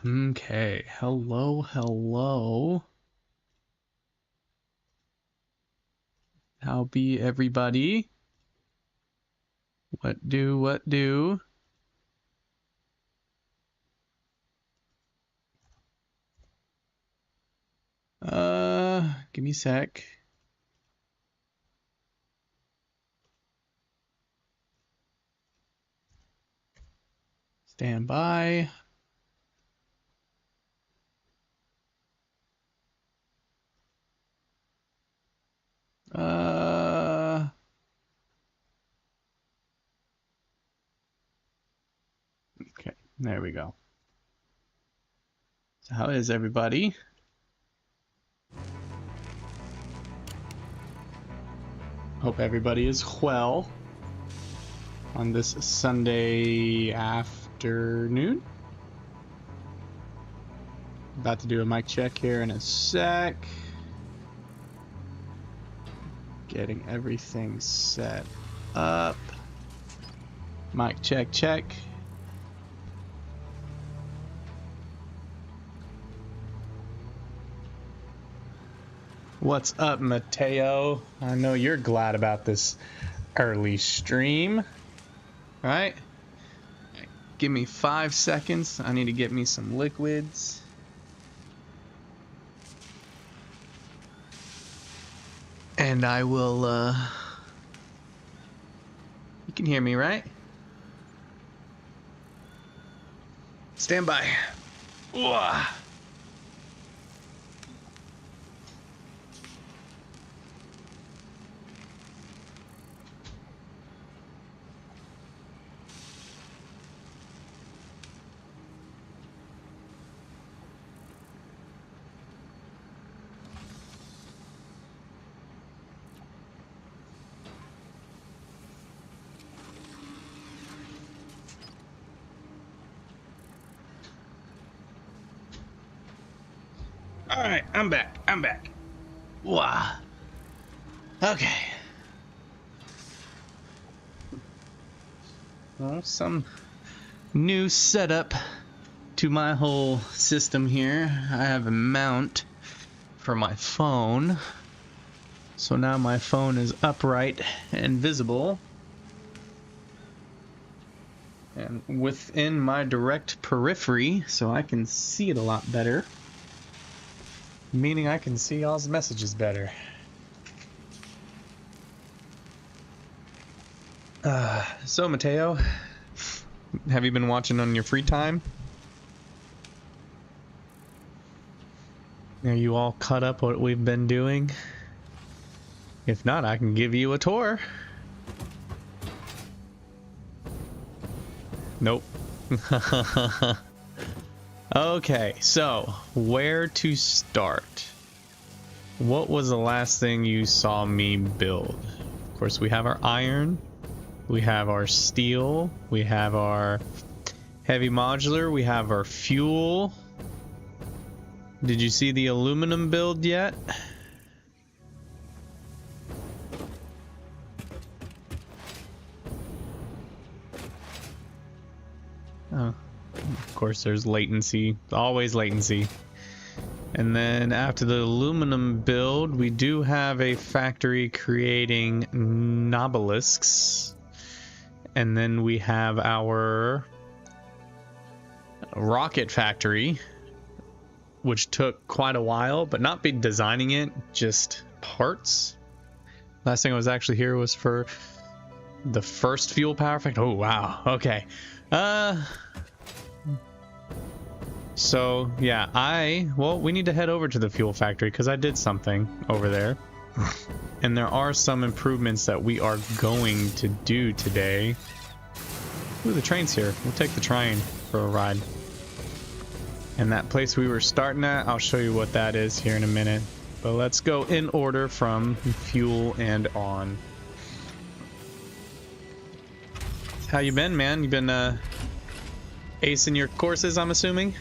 Okay, hello, hello. How be everybody? What do? Give me a sec. Stand by. Okay, there we go. So how is everybody? Hope everybody is well on this Sunday afternoon. About to do a mic check here in a sec. Getting everything set up. Mic check, check. What's up, Mateo? I know you're glad about this early stream, right? Give me 5 seconds. I need to get me some liquids. And I will, you can hear me, right? Stand by. Ooh. All right, I'm back. Wow. Okay. Well, some new setup to my whole system here. I have a mount for my phone. So now my phone is upright and visible. And within my direct periphery, so I can see it a lot better. Meaning I can see y'all's messages better. So Mateo, have you been watching on your free time? Are you all caught up what we've been doing? If not, I can give you a tour. Nope. Okay, so where to start? What was the last thing you saw me build? Of course, we have our iron, we have our steel, we have our heavy modular, we have our fuel. Did you see the aluminum build yet? Oh, of course there's latency, always latency. And then after the aluminum build, we do have a factory creating nobelisks. And then we have our rocket factory, which took quite a while, but not be designing it, just parts. Last thing I was actually here was for the first fuel power factory. Oh, wow. Okay. So yeah, well, we need to head over to the fuel factory because I did something over there. And there are some improvements that we are going to do today. Ooh, the train's here. We'll take the train for a ride. And that place we were starting at, I'll show you what that is here in a minute. But let's go in order from fuel and on. How you been, man? You been acing your courses, I'm assuming?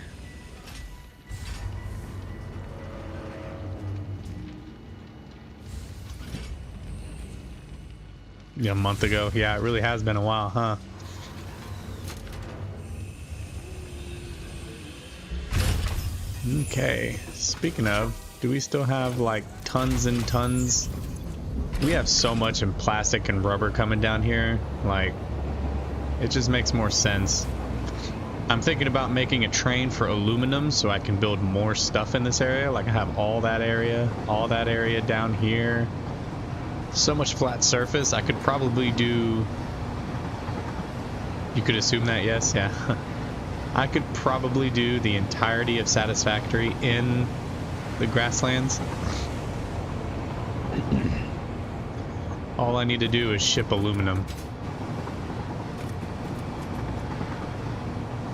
Yeah, a month ago. Yeah, it really has been a while, huh? Okay, speaking of, do we still have like tons and tons? We have so much in plastic and rubber coming down here, like it just makes more sense. I'm thinking about making a train for aluminum so I can build more stuff in this area. Like I have all that area down here. So much flat surface. I could probably do... You could assume that, yes, yeah. I could probably do the entirety of Satisfactory in the grasslands. All I need to do is ship aluminum.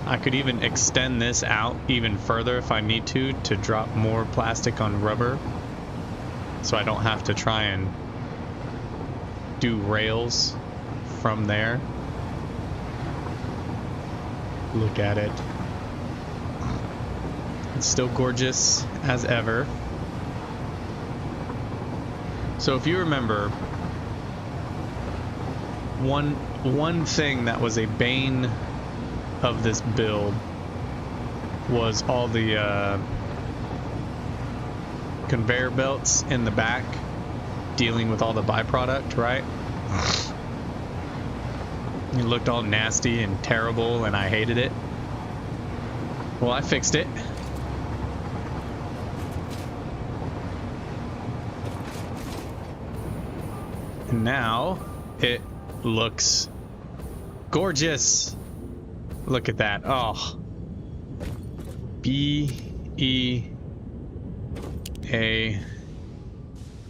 I could even extend this out even further if I need to drop more plastic on rubber, so I don't have to try and do rails from there. Look at it. It's still gorgeous as ever. So if you remember, one thing that was a bane of this build was all the conveyor belts in the back dealing with all the byproduct, right? It looked all nasty and terrible and I hated it. Well, I fixed it. And now it looks gorgeous. Look at that. Oh. B-E-A.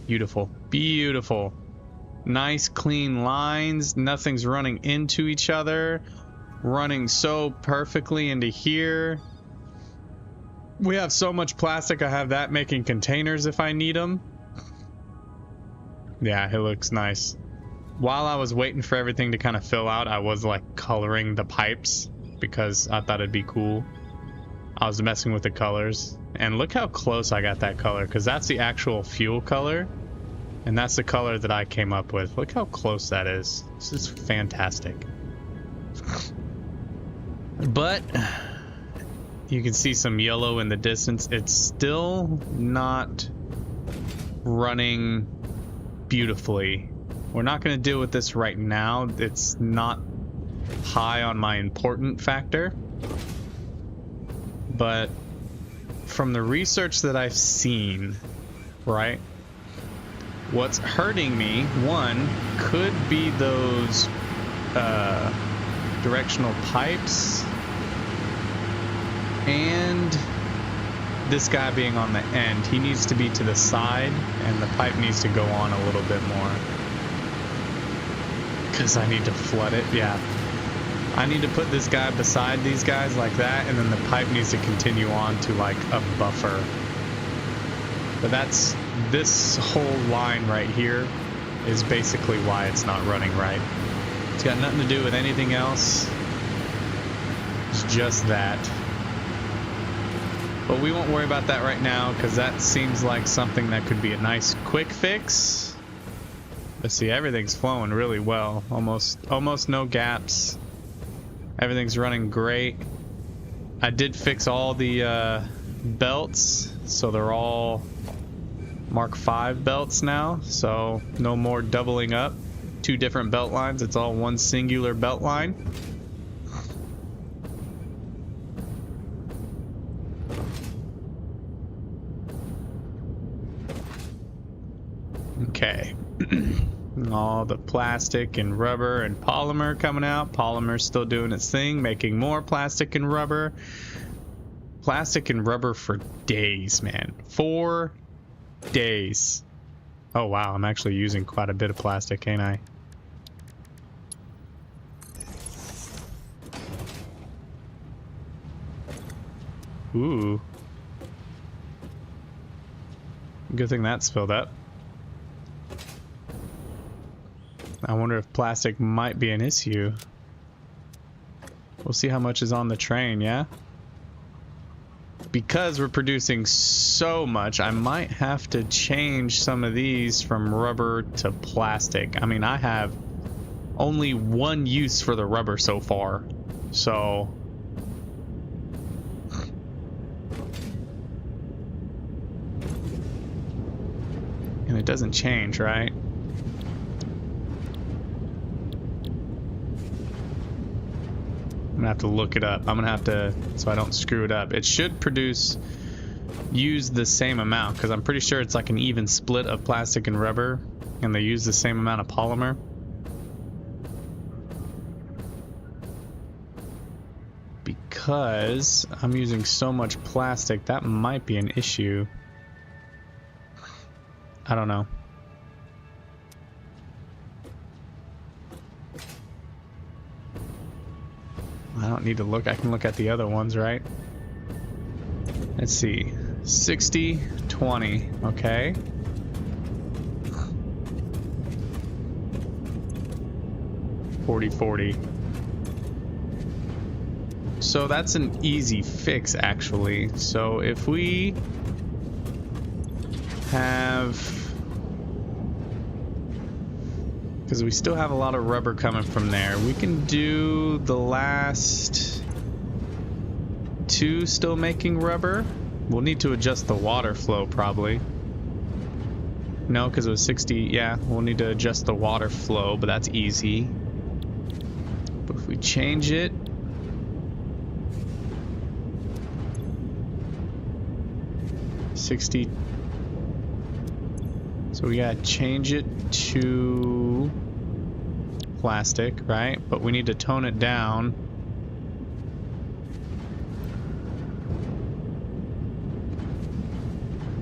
Beautiful. Beautiful. Nice clean lines. Nothing's running into each other. Running so perfectly into here. We have so much plastic. I have that making containers if I need them. Yeah, it looks nice. While I was waiting for everything to kind of fill out, I was like coloring the pipes because I thought it'd be cool. I was messing with the colors, and look how close I got that color, because that's the actual fuel color, and that's the color that I came up with. Look how close that is. This is fantastic. But you can see some yellow in the distance. It's still not running beautifully. We're not going to deal with this right now. It's not high on my important factor. But from the research that I've seen, right, what's hurting me, one, could be those directional pipes and this guy being on the end. He needs to be to the side and the pipe needs to go on a little bit more. Because I need to flood it, yeah. I need to put this guy beside these guys like that, and then the pipe needs to continue on to like a buffer. But that's, this whole line right here is basically why it's not running right. It's got nothing to do with anything else. It's just that. But we won't worry about that right now, because that seems like something that could be a nice quick fix. Let's see, everything's flowing really well. Almost no gaps. Everything's running great. I did fix all the belts, so they're all Mark V belts now, so no more doubling up 2 different belt lines. It's all one singular belt line. Okay. All the plastic and rubber and polymer coming out. Polymer's still doing its thing, making more plastic and rubber. Plastic and rubber for days, man. 4 days. Oh wow, I'm actually using quite a bit of plastic, ain't I? Ooh. Good thing that's filled up. I wonder if plastic might be an issue. We'll see how much is on the train, yeah? Because we're producing so much, I might have to change some of these from rubber to plastic. I mean, I have only one use for the rubber so far. So It doesn't change, right? I'm gonna have to look it up. I'm gonna have to, so I don't screw it up. It should use the same amount, because I'm pretty sure it's like an even split of plastic and rubber, and they use the same amount of polymer. Because I'm using so much plastic, that might be an issue. I don't know. I don't need to look. I can look at the other ones, right? Let's see. 60, 20. Okay. $40. So that's an easy fix, actually. So if we have, because we still have a lot of rubber coming from there, we can do the last two still making rubber. We'll need to adjust the water flow probably. No, because it was 60. Yeah, we'll need to adjust the water flow, but that's easy. But if we change it, $60. So we gotta change it to plastic, right? But we need to tone it down.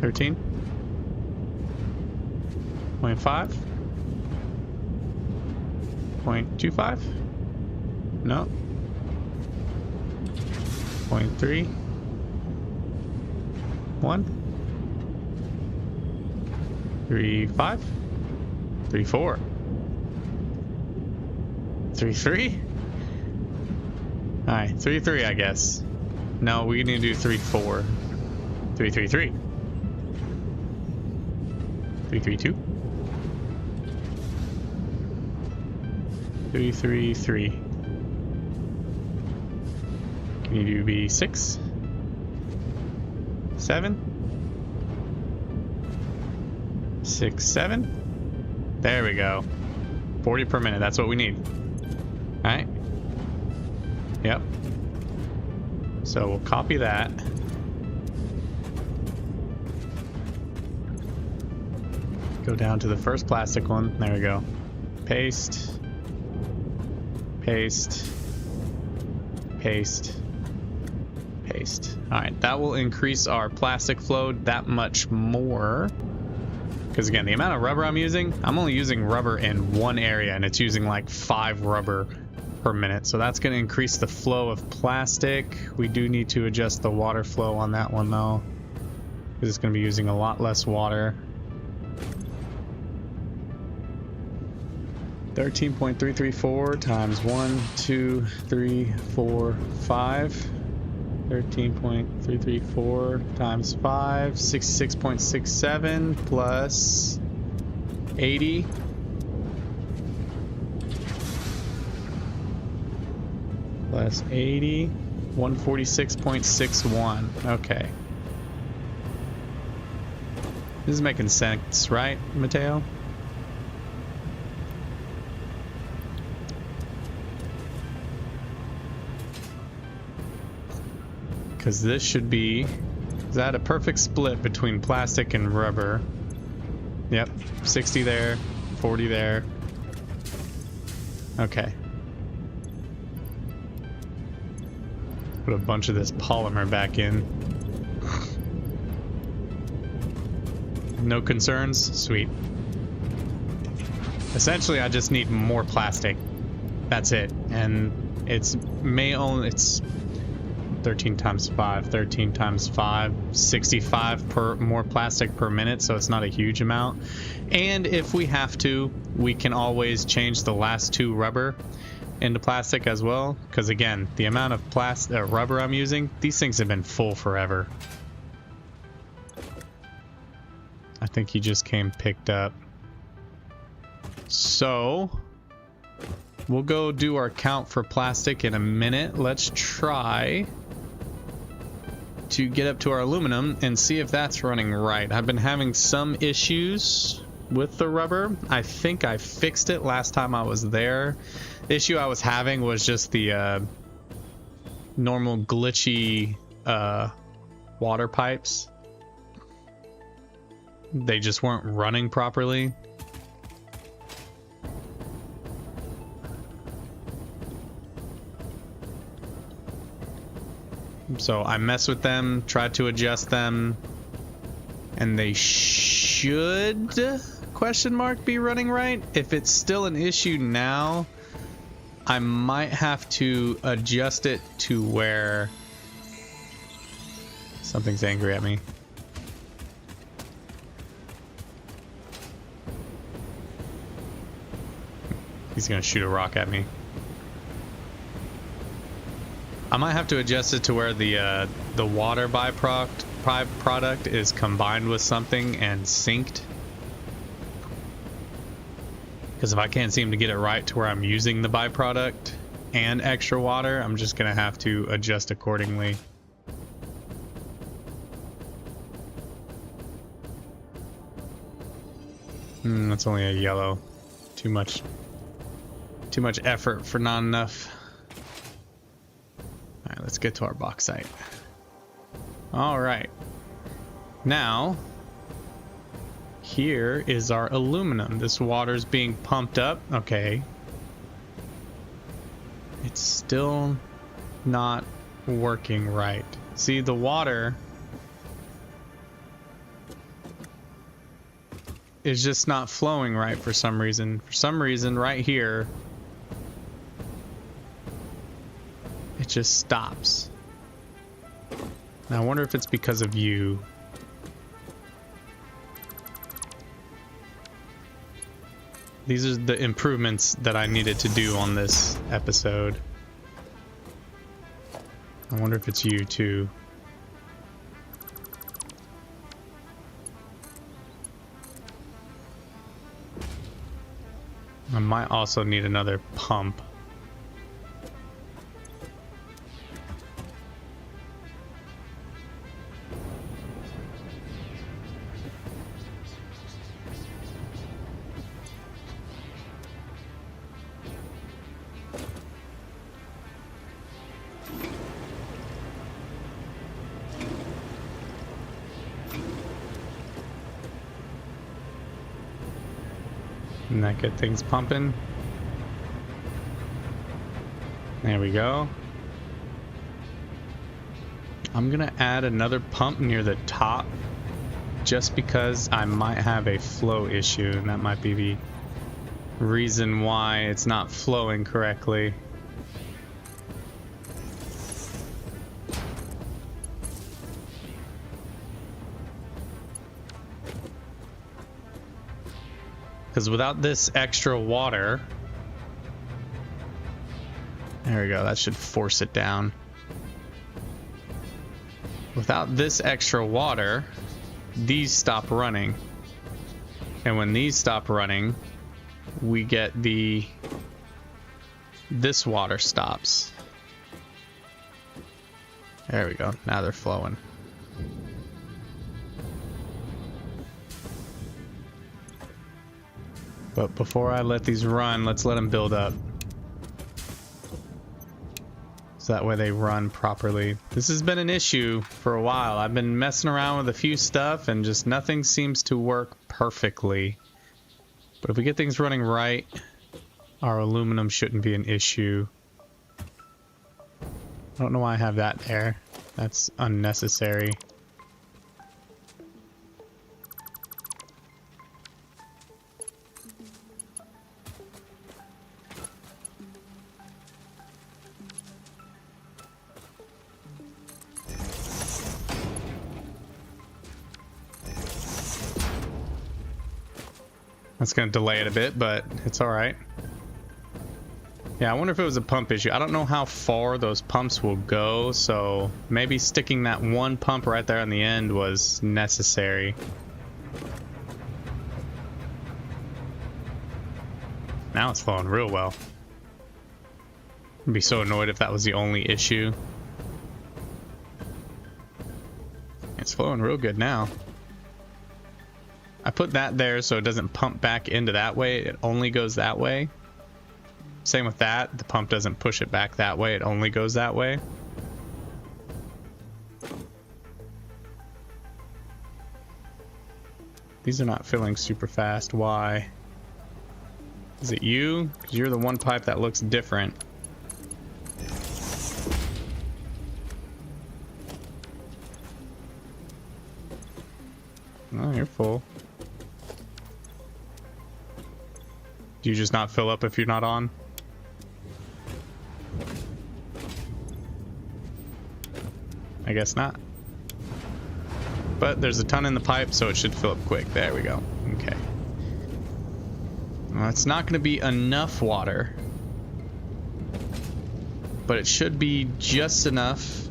$13.5. $0.25. No. $0.3. 1. 3.5. 3.4. 3.3. All right, 3.3, I guess. No, we need to do 3.4. 3.33. 3.32. 3.33. Can you do B6? 7. 6, 7. There we go. 40 per minute. That's what we need. All right. Yep. So we'll copy that. Go down to the first plastic one. There we go. Paste. Paste. Paste. Paste. All right. That will increase our plastic flow that much more. Because again, the amount of rubber I'm only using rubber in one area, and it's using like 5 rubber per minute. So that's going to increase the flow of plastic. We do need to adjust the water flow on that one though, because it's going to be using a lot less water. 13.334 times 1, 2, 3, 4, 5. 13.334 times 5, 66.67 plus 80 plus 80, 146.61. Okay. This is making sense, right, Mateo? Because this should be, is that a perfect split between plastic and rubber? Yep, 60 there, 40 there. Okay. Put a bunch of this polymer back in. No concerns? Sweet. Essentially, I just need more plastic. That's it. And it's 13 times 5, 13 times 5, 65 per more plastic per minute, so it's not a huge amount. And if we have to, we can always change the last 2 rubber into plastic as well, because again, the amount of rubber I'm using, these things have been full forever. I think he just came picked up. So we'll go do our count for plastic in a minute. Let's try to get up to our aluminum and see if that's running right. I've been having some issues with the rubber. I think I fixed it last time I was there. The issue I was having was just the normal glitchy water pipes. They just weren't running properly. So I messed with them, tried to adjust them, and they should, question mark, be running right. If it's still an issue now, I might have to adjust it to where something's angry at me. He's gonna shoot a rock at me. I might have to adjust it to where the water byproduct is combined with something and synced. Because if I can't seem to get it right to where I'm using the byproduct and extra water, I'm just gonna have to adjust accordingly. That's only a yellow. Too much effort for not enough. Alright, let's get to our bauxite. Alright. Now, here is our aluminum. This water's being pumped up. Okay. It's still not working right. See, the water is just not flowing right for some reason. For some reason, right here, it just stops. Now, I wonder if it's because of you. These are the improvements that I needed to do on this episode. I wonder if it's you too. I might also need another pump. And that get things pumping. There we go. I'm gonna add another pump near the top just because I might have a flow issue, and that might be the reason why it's not flowing correctly. Because without this extra water, there we go, that should force it down. Without this extra water, these stop running. And when these stop running, we get this water stops. There we go, now they're flowing. But before I let these run, let's let them build up. So that way they run properly. This has been an issue for a while. I've been messing around with a few stuff and just nothing seems to work perfectly. But if we get things running right, our aluminum shouldn't be an issue. I don't know why I have that there. That's unnecessary. That's going to delay it a bit, but it's all right. Yeah, I wonder if it was a pump issue. I don't know how far those pumps will go, so maybe sticking that one pump right there on the end was necessary. Now it's flowing real well. I'd be so annoyed if that was the only issue. It's flowing real good now. I put that there so it doesn't pump back into that way. It only goes that way. Same with that. The pump doesn't push it back that way. It only goes that way. These are not filling super fast. Why? Is it you? Because you're the one pipe that looks different. Oh, you're full. Do you just not fill up if you're not on? I guess not. But there's a ton in the pipe, so it should fill up quick. There we go. Okay. Well, it's not going to be enough water, but it should be just enough.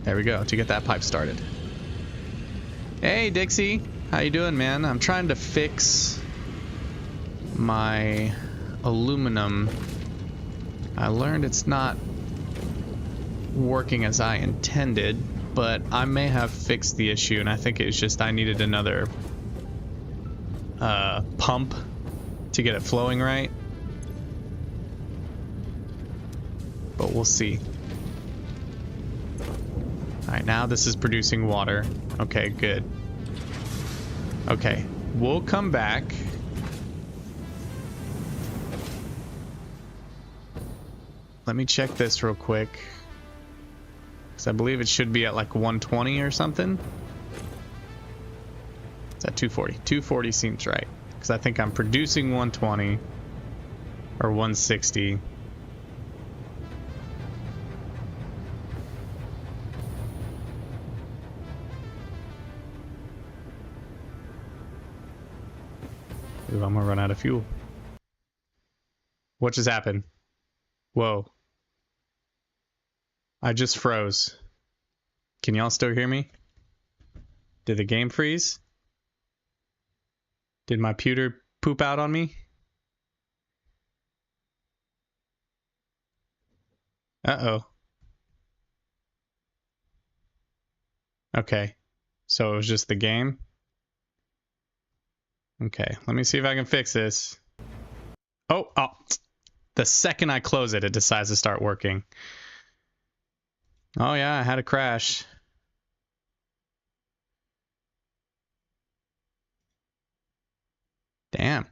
There we go, to get that pipe started. Hey, Dixie. How you doing, man? I'm trying to fix my aluminum. I learned it's not working as I intended, but I may have fixed the issue, and I think it's just I needed another pump to get it flowing right. But we'll see. Alright, now this is producing water. Okay, good. Okay, we'll come back. Let me check this real quick. Because I believe it should be at like 120 or something. It's at 240. 240 seems right. Because I think I'm producing 120 or 160. Ooh, I'm gonna run out of fuel. What just happened? Whoa. I just froze. Can y'all still hear me? Did the game freeze? Did my pewter poop out on me? Uh-oh. Okay. So it was just the game? Okay, let me see if I can fix this. Oh, the second I close it, it decides to start working. Oh yeah, I had a crash. Damn,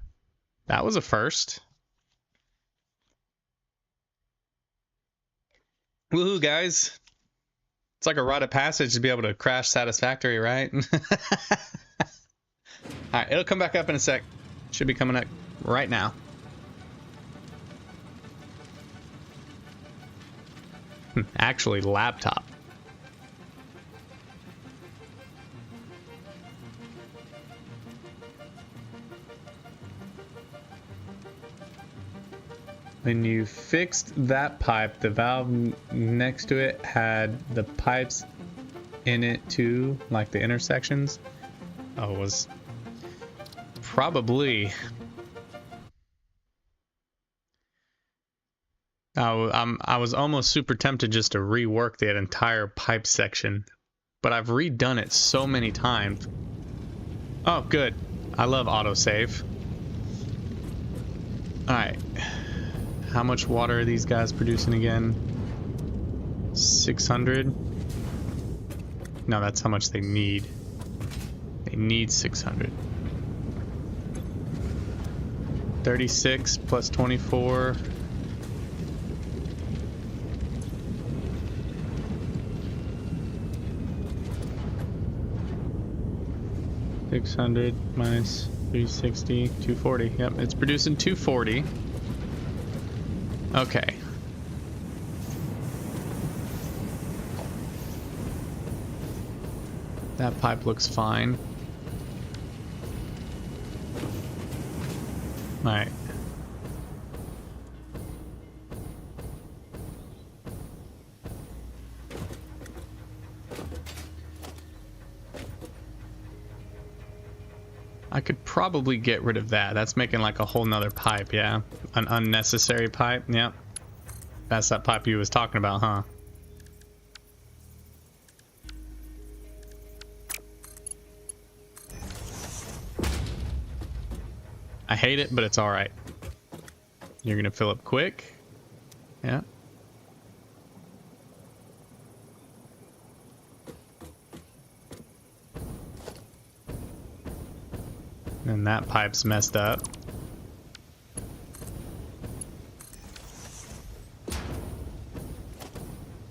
that was a first. Woohoo, guys. It's like a rite of passage to be able to crash Satisfactory, right? Alright, it'll come back up in a sec. Should be coming up right now. Actually, laptop. When you fixed that pipe, the valve next to it had the pipes in it too, like the intersections. Oh, it was probably... I was almost super tempted just to rework that entire pipe section, but I've redone it so many times. Oh, good. I love autosave. Alright. How much water are these guys producing again? 600? No, that's how much they need. They need 600. 36 plus 24. 600 minus 360, 240. Yep, it's producing 240. Okay. That pipe looks fine. Alright. I could probably get rid of that. That's making like a whole nother pipe, yeah. An unnecessary pipe, yep. That's that pipe you was talking about, huh? I hate it, but it's all right. You're gonna fill up quick. Yeah. And that pipe's messed up.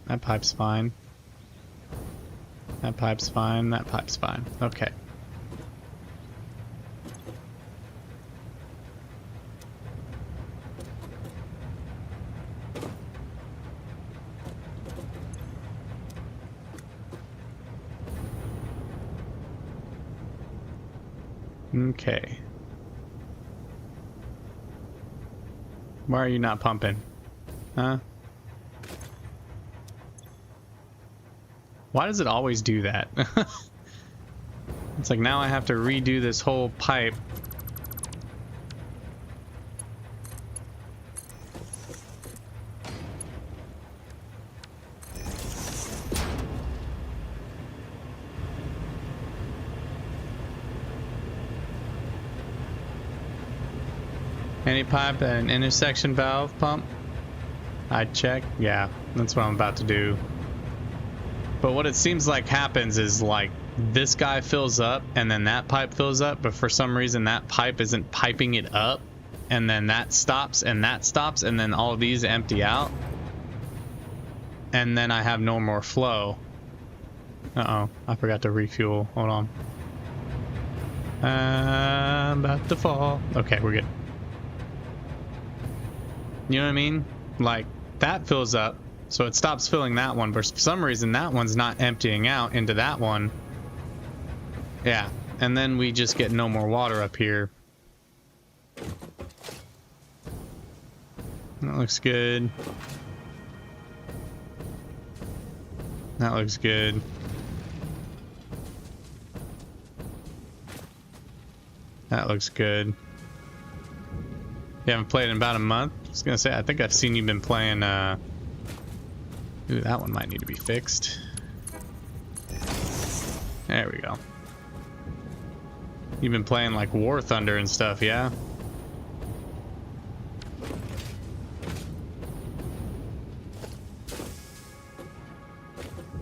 That pipe's fine. That pipe's fine. That pipe's fine. Okay. Okay. Why are you not pumping? Huh? Why does it always do that? It's like now I have to redo this whole pipe. Any pipe at an intersection valve pump? I'd check. Yeah, that's what I'm about to do. But what it seems like happens is like this guy fills up and then that pipe fills up, but for some reason that pipe isn't piping it up, and then that stops and then all these empty out. And then I have no more flow. Uh-oh, I forgot to refuel. Hold on. I'm about to fall. Okay, we're good. You know what I mean? Like, that fills up, so it stops filling that one, but for some reason that one's not emptying out into that one. Yeah, and then we just get no more water up here. That looks good. That looks good. That looks good. You haven't played in about a month? I was gonna say, I think I've seen you've been playing, Ooh, that one might need to be fixed. There we go. You've been playing like War Thunder and stuff, yeah?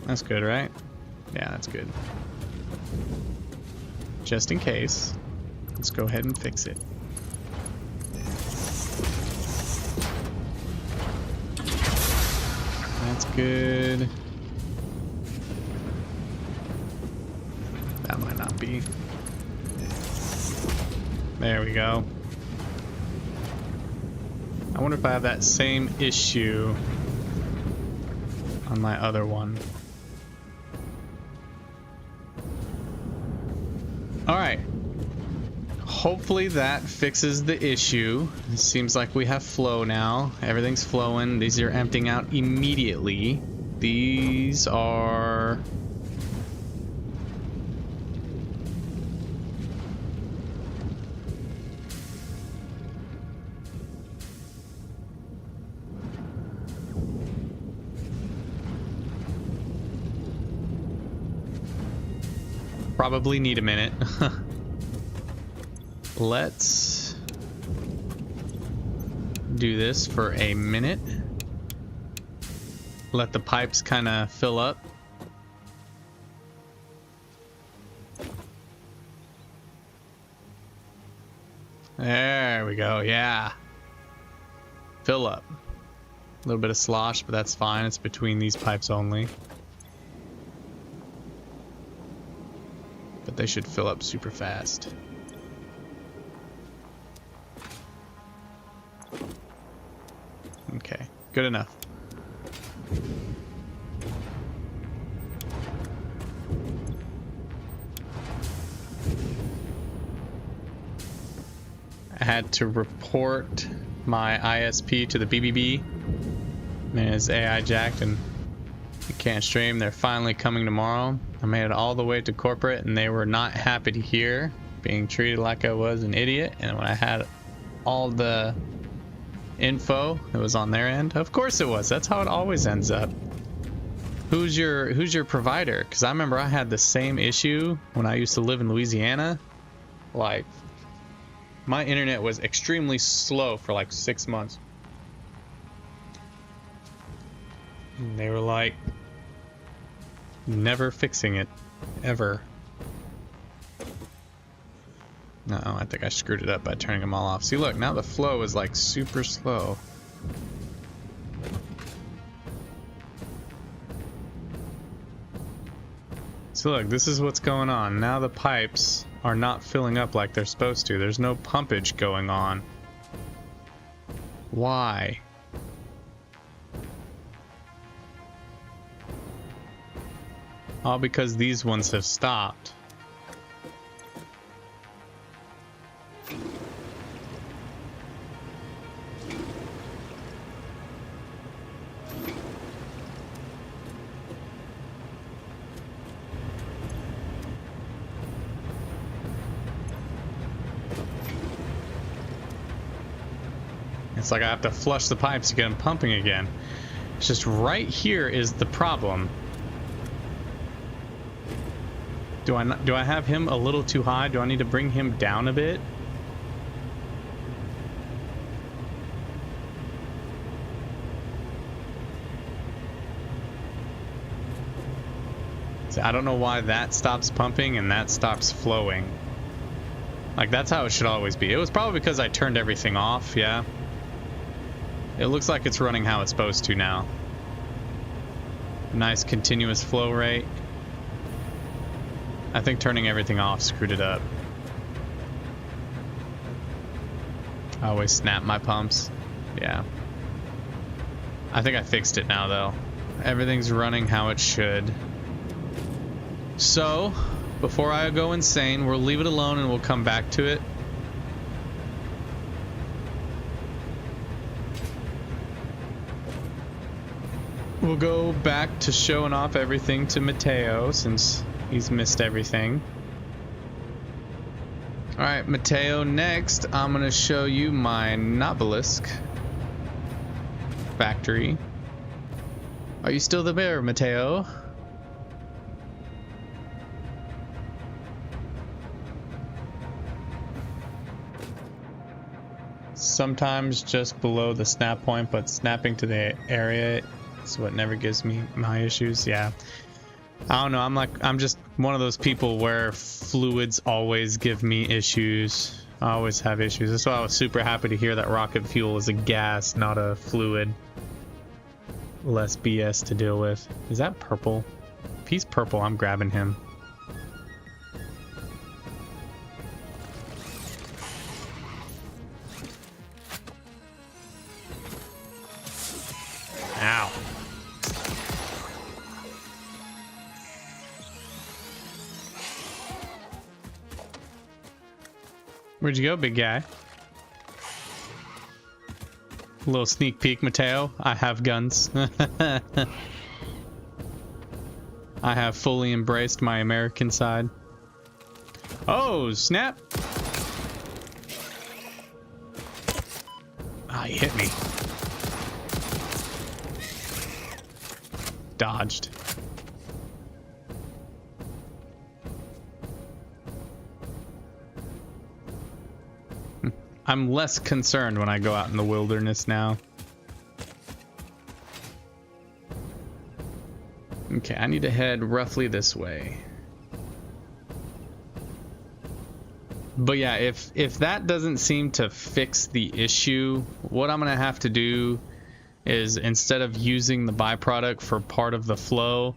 That's good, right? Yeah, that's good. Just in case, let's go ahead and fix it. That's good. That might not be. There we go. I wonder if I have that same issue on my other one. Alright. Hopefully that fixes the issue. It seems like we have flow now. Everything's flowing. These are emptying out immediately. These are... probably need a minute. Let's do this for a minute. Let the pipes kind of fill up. There we go, yeah. Fill up. A little bit of slosh, but that's fine. It's between these pipes only. But they should fill up super fast. Okay, good enough. I had to report my ISP to the BBB. And it's AI jacked and I can't stream. They're finally coming tomorrow. I made it all the way to corporate and they were not happy to hear being treated like I was an idiot. And when I had all the info, it was on their end. Of course it was. That's how it always ends up. Who's your provider? Because I remember I had the same issue when I used to live in Louisiana. Like, My internet was extremely slow for like 6 months. And they were like, never fixing it, ever. No, I think I screwed it up by turning them all off. See, look, now the flow is like super slow. So look, this is what's going on. Now the pipes are not filling up like they're supposed to. There's no pumpage going on. Why? All because these ones have stopped. It's like I have to flush the pipes to get them pumping again. It's just right here is the problem. Do I have him a little too high? Do I need to bring him down a bit? See, I don't know why that stops pumping and that stops flowing. Like, that's how it should always be. It was probably because I turned everything off, yeah. It looks like it's running how it's supposed to now. Nice continuous flow rate. I think turning everything off screwed it up. I always snap my pumps. Yeah. I think I fixed it now, though. Everything's running how it should. So, before I go insane, we'll leave it alone and we'll come back to it. We'll go back to showing off everything to Mateo since he's missed everything. Alright, Mateo, next I'm going to show you my Novelisk factory. Are you still there, Mateo? Sometimes just below the snap point, but snapping to the area is what never gives me my issues. Yeah. I don't know. I'm just one of those people where fluids always give me issues. I always have issues. That's why I was super happy to hear that rocket fuel is a gas, not a fluid. Less BS to deal with. Is that purple? If he's purple, I'm grabbing him. Ow. Where'd you go, big guy? A little sneak peek, Mateo. I have guns. I have fully embraced my American side. Oh, snap. Ah, he hit me. Dodged. I'm less concerned when I go out in the wilderness now. Okay, I need to head roughly this way. But yeah, if that doesn't seem to fix the issue, what I'm gonna have to do is, instead of using the byproduct for part of the flow,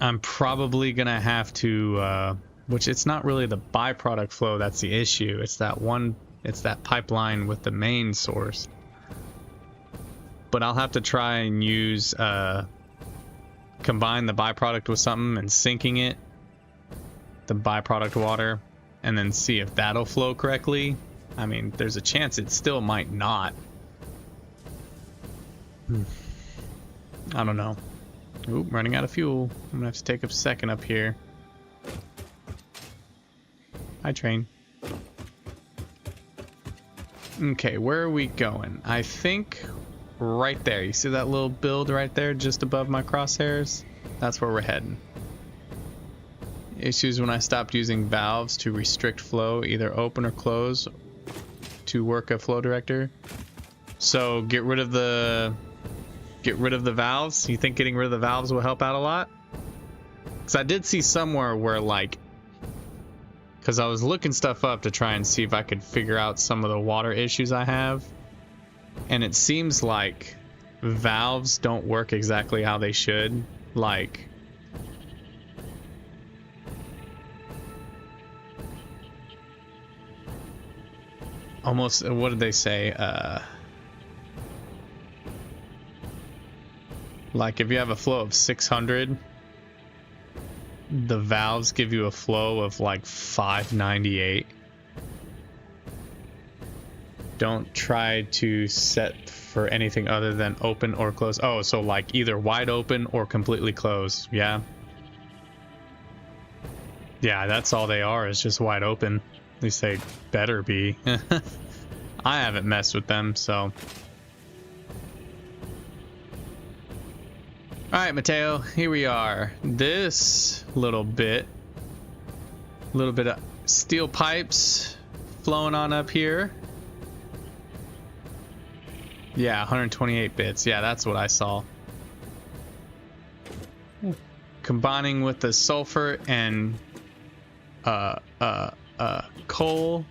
I'm probably gonna have to which it's not really the byproduct flow that's the issue. It's that pipeline with the main source. But I'll have to try and use combine the byproduct with something and sinking it, the byproduct water, and then see if that'll flow correctly. I mean, there's a chance it still might not. I don't know. Oop, running out of fuel. I'm gonna have to take a second up here. Hi, train. Okay, where are we going? I think right there. You see that little build right there just above my crosshairs? That's where we're heading. Issues when I stopped using valves to restrict flow, either open or close to work a flow director. So get rid of the valves. You think getting rid of the valves will help out a lot? Because I did see somewhere where, like, because I was looking stuff up to try and see if I could figure out some of the water issues I have, and it seems like valves don't work exactly how they should. Like, almost, what did they say? Like if you have a flow of 600, the valves give you a flow of like 598. Don't try to set for anything other than open or close. Oh, so like either wide open or completely closed. Yeah. Yeah, that's all they are, is just wide open. At least they better be. I haven't messed with them, so. Alright, Mateo, here we are. This little bit of steel pipes flowing on up here. Yeah, 128 bits. Yeah, that's what I saw. Combining with the sulfur and coal.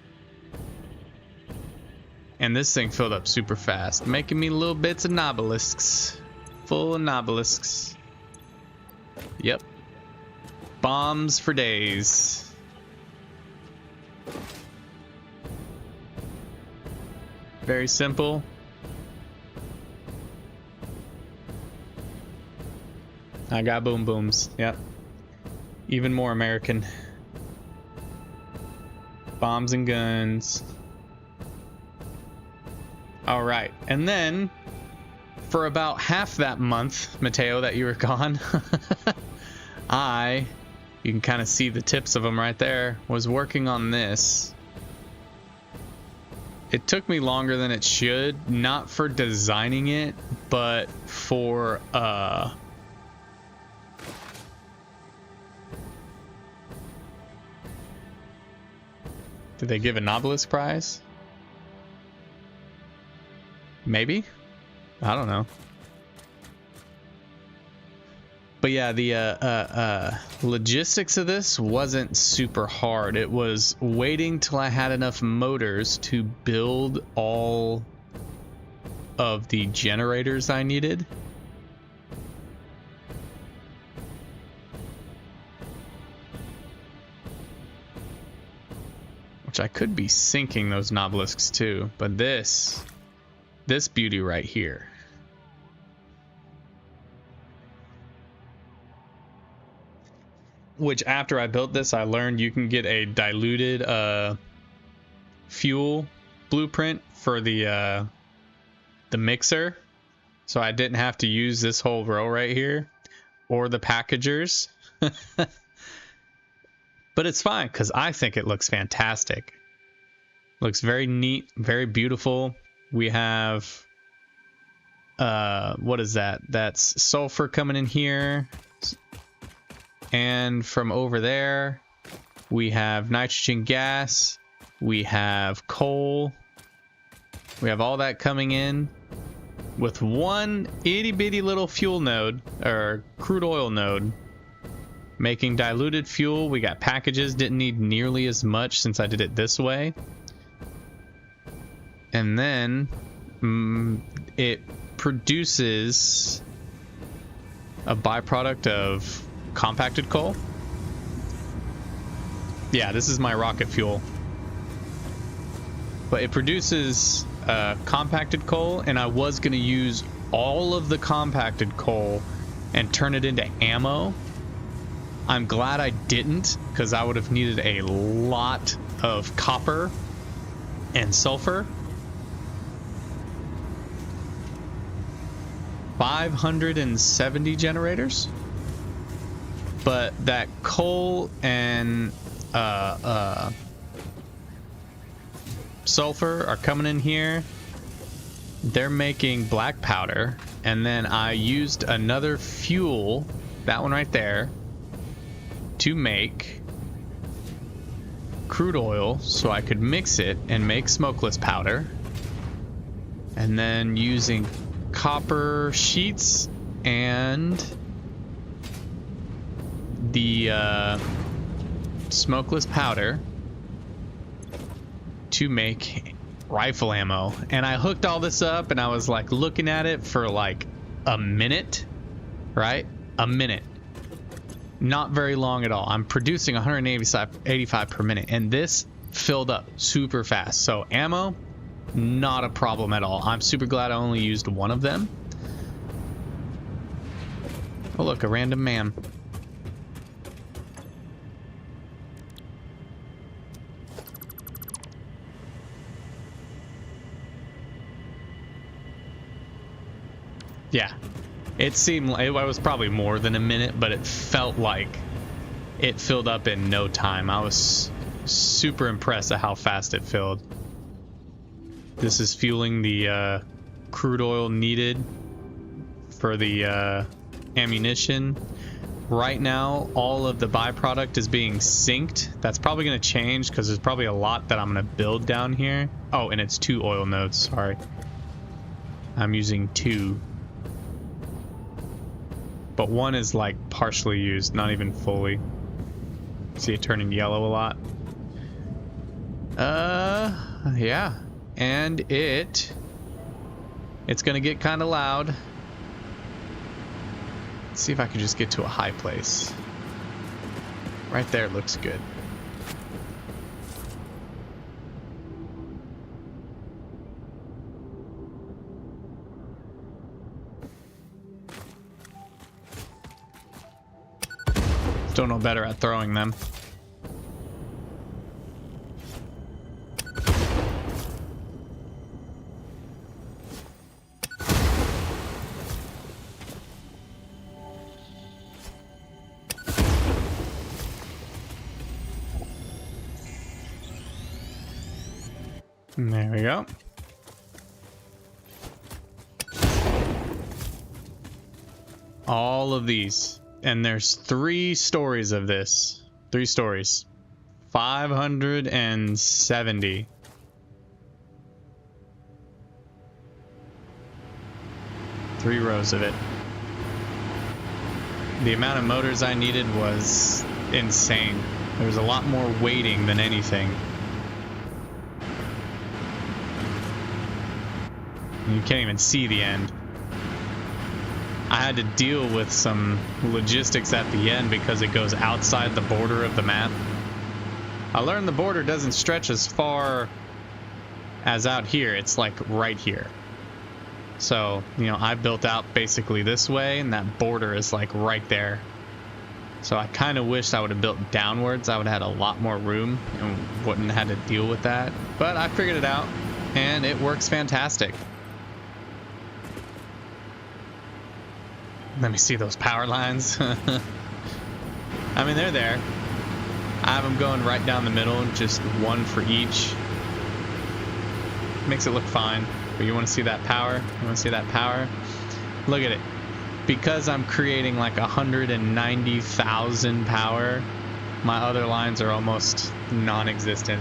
And this thing filled up super fast, making me little bits of nobelisks. Full of nobelisks. Yep. Bombs for days. Very simple. I got boom booms. Yep. Even more American. Bombs and guns. All right. And then for about half that month, Mateo, that you were gone, you can kind of see the tips of them right there, was working on this. It took me longer than it should, not for designing it, but for, did they give a Nobelisk prize? Maybe? I don't know. But yeah, the logistics of this wasn't super hard. It was waiting till I had enough motors to build all of the generators I needed. Which I could be sinking those Nobelisks too, but this beauty right here. Which after I built this, I learned you can get a diluted fuel blueprint for the mixer. So I didn't have to use this whole row right here or the packagers. But it's fine because I think it looks fantastic. Looks very neat, very beautiful. We have, what is that? That's sulfur coming in here. And from over there, we have nitrogen gas. We have coal. We have all that coming in with one itty bitty little fuel node, or crude oil node, making diluted fuel. We got packages, didn't need nearly as much since I did it this way. And then it produces a byproduct of compacted coal. Yeah, this is my rocket fuel. But it produces compacted coal, and I was going to use all of the compacted coal and turn it into ammo. I'm glad I didn't, because I would have needed a lot of copper and sulfur. 570 generators. But that coal and sulfur are coming in here. They're making black powder, and then I used another fuel, that one right there, to make crude oil so I could mix it and make smokeless powder. And then using copper sheets and the smokeless powder to make rifle ammo. And I hooked all this up and I was like looking at it for like a minute, right? A minute. Not very long at all. I'm producing 185 per minute, and this filled up super fast. So ammo, not a problem at all. I'm super glad I only used one of them. Oh look, a random man. Yeah, it seemed like it was probably more than a minute, but it felt like it filled up in no time. I was super impressed at how fast it filled. This is fueling the crude oil needed for the ammunition. Right now, all of the byproduct is being synced. That's probably going to change because there's probably a lot that I'm going to build down here. Oh, and it's 2 oil nodes. Sorry. I'm using 2. But 1 is like partially used, not even fully. See it turning yellow a lot. Yeah. And it's gonna get kind of loud. Let's see if I can just get to a high place. Right there looks good. Still no better at throwing them. There we go. All of these. And there's 3 stories of this. 3 stories. 570. Three rows of it. The amount of motors I needed was insane. There was a lot more weighting than anything. You can't even see the end. I had to deal with some logistics at the end because it goes outside the border of the map. I learned the border doesn't stretch as far as out here. It's like right here. So, you know, I built out basically this way, and that border is like right there. So I kind of wish I would have built downwards. I would have had a lot more room and wouldn't have had to deal with that. But I figured it out, and it works fantastic. Let me see those power lines. I mean, they're there. I have them going right down the middle, just one for each. Makes it look fine. But you want to see that power? You want to see that power? Look at it. Because I'm creating like 190,000 power, my other lines are almost non-existent.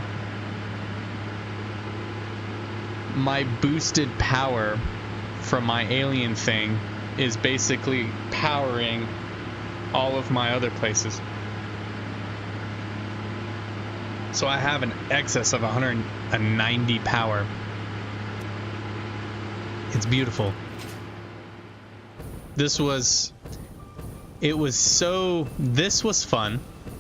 My boosted power from my alien thing is basically powering all of my other places. So I have an excess of 190 power. It's beautiful. This was fun.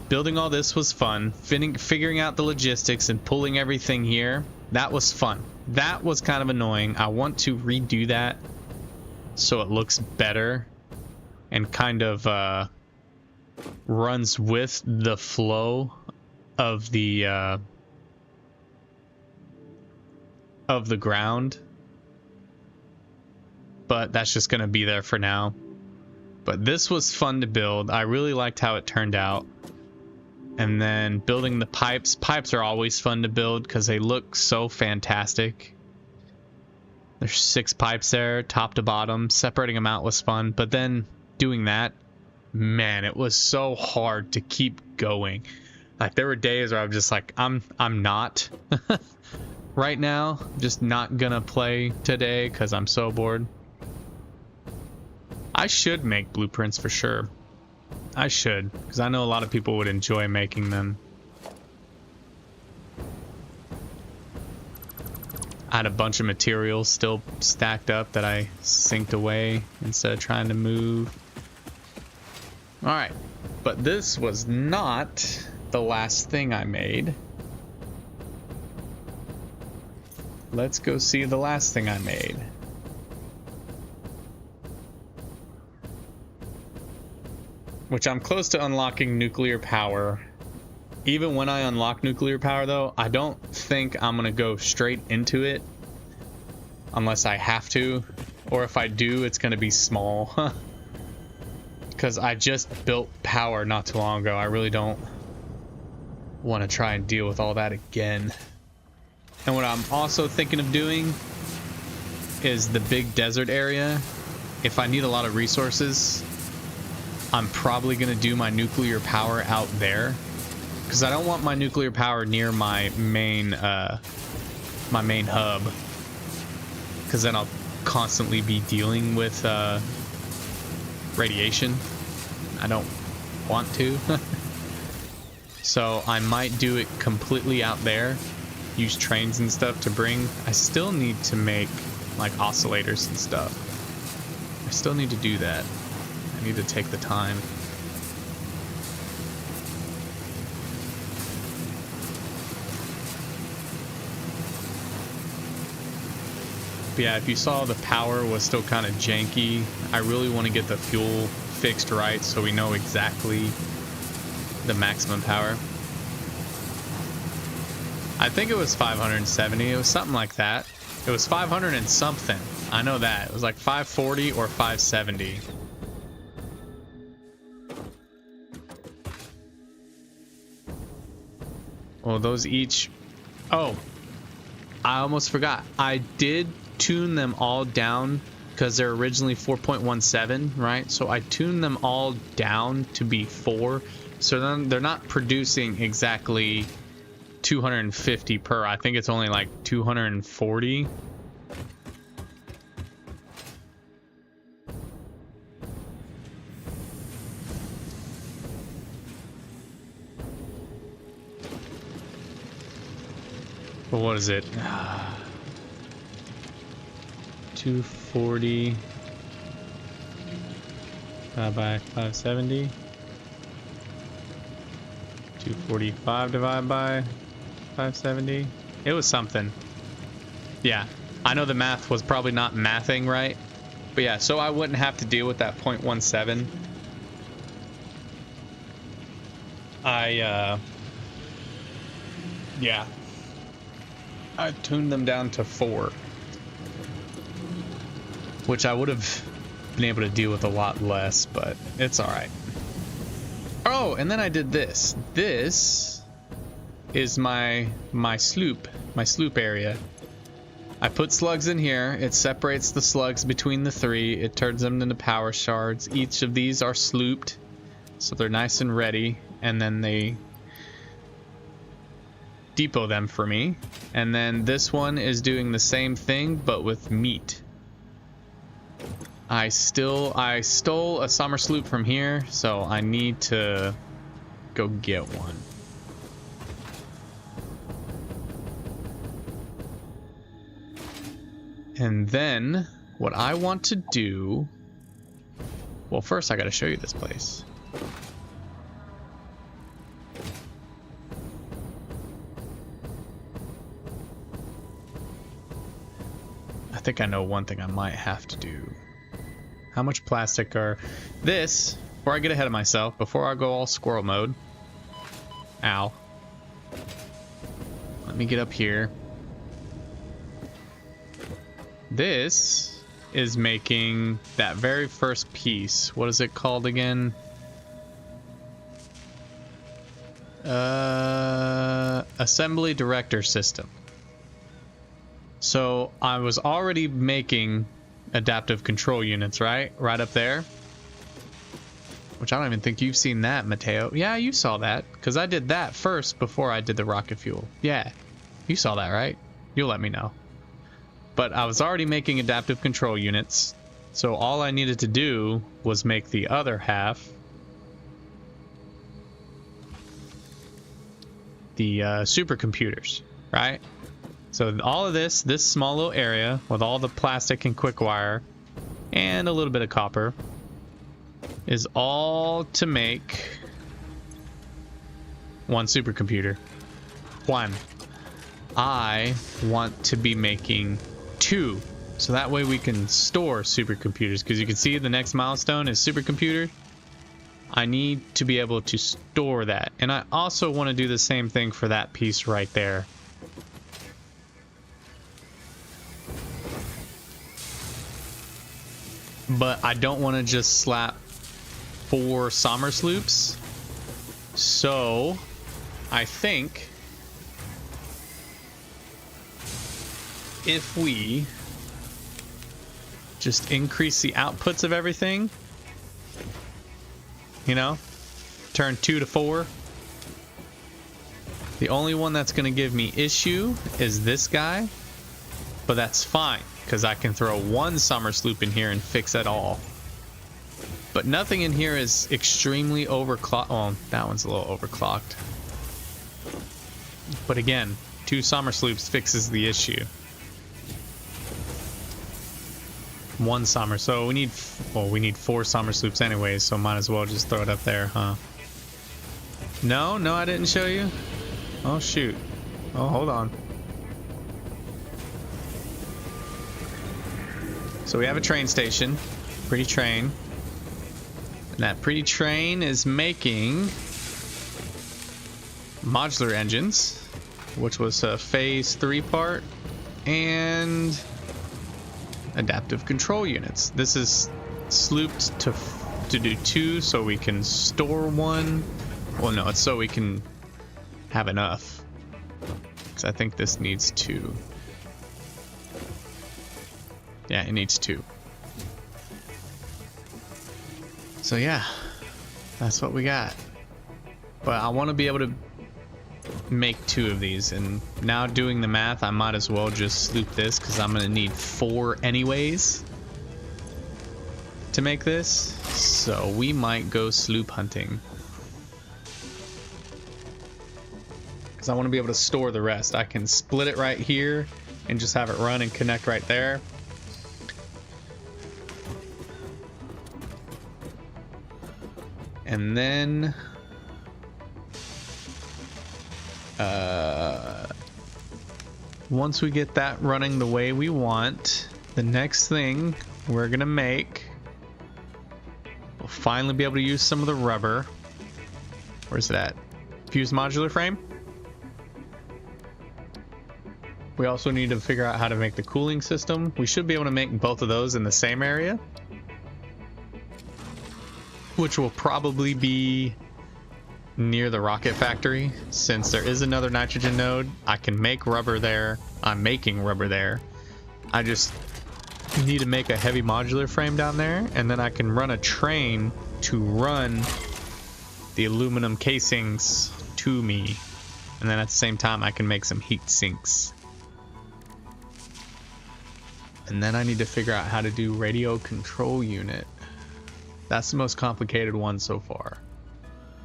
Building all this was fun. Figuring out the logistics and pulling everything here, that was fun. That was kind of annoying. I want to redo that so it looks better and kind of runs with the flow of the ground. But that's just going to be there for now. But this was fun to build. I really liked how it turned out. And then building the pipes. Pipes are always fun to build because they look so fantastic. There's 6 pipes there, top to bottom. Separating them out was fun. But then doing that, man, it was so hard to keep going. Like there were days where I'm just like, I'm not right now, just not gonna play today because I'm so bored. I should make blueprints for sure. I should, because I know a lot of people would enjoy making them. I had a bunch of materials still stacked up that I synced away instead of trying to move. Alright, but this was not the last thing I made. Let's go see the last thing I made. Which I'm close to unlocking nuclear power. Even when I unlock nuclear power though, I don't think I'm gonna go straight into it unless I have to, or if I do, it's gonna be small. Because I just built power not too long ago. I really don't want to try and deal with all that again. And what I'm also thinking of doing is the big desert area. If I need a lot of resources, I'm probably gonna do my nuclear power out there, because I don't want my nuclear power near my main hub, because then I'll constantly be dealing with radiation. I don't want to. So I might do it completely out there, use trains and stuff to bring. I still need to make like oscillators and stuff. I still need to do that. I need to take the time. But yeah, if you saw the power was still kind of janky, I really want to get the fuel fixed right so we know exactly the maximum power. I think it was 570. It was something like that. It was 500 and something. I know that. It was like 540 or 570. Well, those each... Oh, I almost forgot. I did tune them all down because they're originally 4.17, right? So I tuned them all down to be 4. So then they're not producing exactly 250 per. I think it's only like 240. But what is it? 240 by 570. 245 divided by 570. It was something. Yeah, I know the math was probably not mathing right, but yeah, so I wouldn't have to deal with that 0.17. Yeah, I tuned them down to 4, which I would have been able to deal with a lot less, but it's all right. Oh, and then I did this. This is my sloop area. I put slugs in here. It separates the slugs between the 3. It turns them into power shards. Each of these are slooped, so they're nice and ready, and then they depot them for me. And then this one is doing the same thing, but with meat. I stole a summer sloop from here, so I need to go get one. And then what I want to do, well, first I got to show you this place. I think I know one thing I might have to do. How much plastic are this? Before I get ahead of myself, before I go all squirrel mode. Ow. Let me get up here. This is making that very first piece. What is it called again? Assembly Director System. So I was already making adaptive control units, right? Right up there. Which I don't even think you've seen that, Mateo. Yeah, you saw that, because I did that first before I did the rocket fuel. Yeah, you saw that, right? You'll let me know. But I was already making adaptive control units, so all I needed to do was make the other half the supercomputers, right? So all of this small little area with all the plastic and quick wire and a little bit of copper is all to make one supercomputer. One. I want to be making two, so that way we can store supercomputers, because you can see the next milestone is supercomputer. I need to be able to store that, and I also want to do the same thing for that piece right there. But I don't want to just slap 4 Sommersloops, so I think if we just increase the outputs of everything, you know, turn 2 to 4. The only one that's going to give me issue is this guy, but that's fine because I can throw 1 Sommersloop in here and fix it all. But nothing in here is extremely overclocked. Oh, that one's a little overclocked. But again, 2 Sommersloops fixes the issue. 1 Sommer, so we need 4 Sommersloops anyways, so might as well just throw it up there, huh? No, I didn't show you. Oh shoot. Oh, hold on. So we have a train station, pretty train, and that pretty train is making modular engines, which was a phase 3 part, and adaptive control units. This is slooped to do 2 so we can store 1. Well, no, it's so we can have enough, because I think this needs 2. Yeah, it needs 2. So yeah, that's what we got. But I want to be able to make 2 of these, and now doing the math, I might as well just sloop this because I'm gonna need 4 anyways to make this. So we might go sloop hunting because I want to be able to store the rest. I can split it right here and just have it run and connect right there. And then once we get that running the way we want, the next thing we're gonna make, we'll finally be able to use some of the rubber. Where's it at? Fused modular frame. We also need to figure out how to make the cooling system. We should be able to make both of those in the same area, which will probably be near the rocket factory. Since there is another nitrogen node, I can make rubber there. I'm making rubber there. I just need to make a heavy modular frame down there, and then I can run a train to run the aluminum casings to me, and then at the same time I can make some heat sinks. And then I need to figure out how to do radio control unit. That's the most complicated one so far.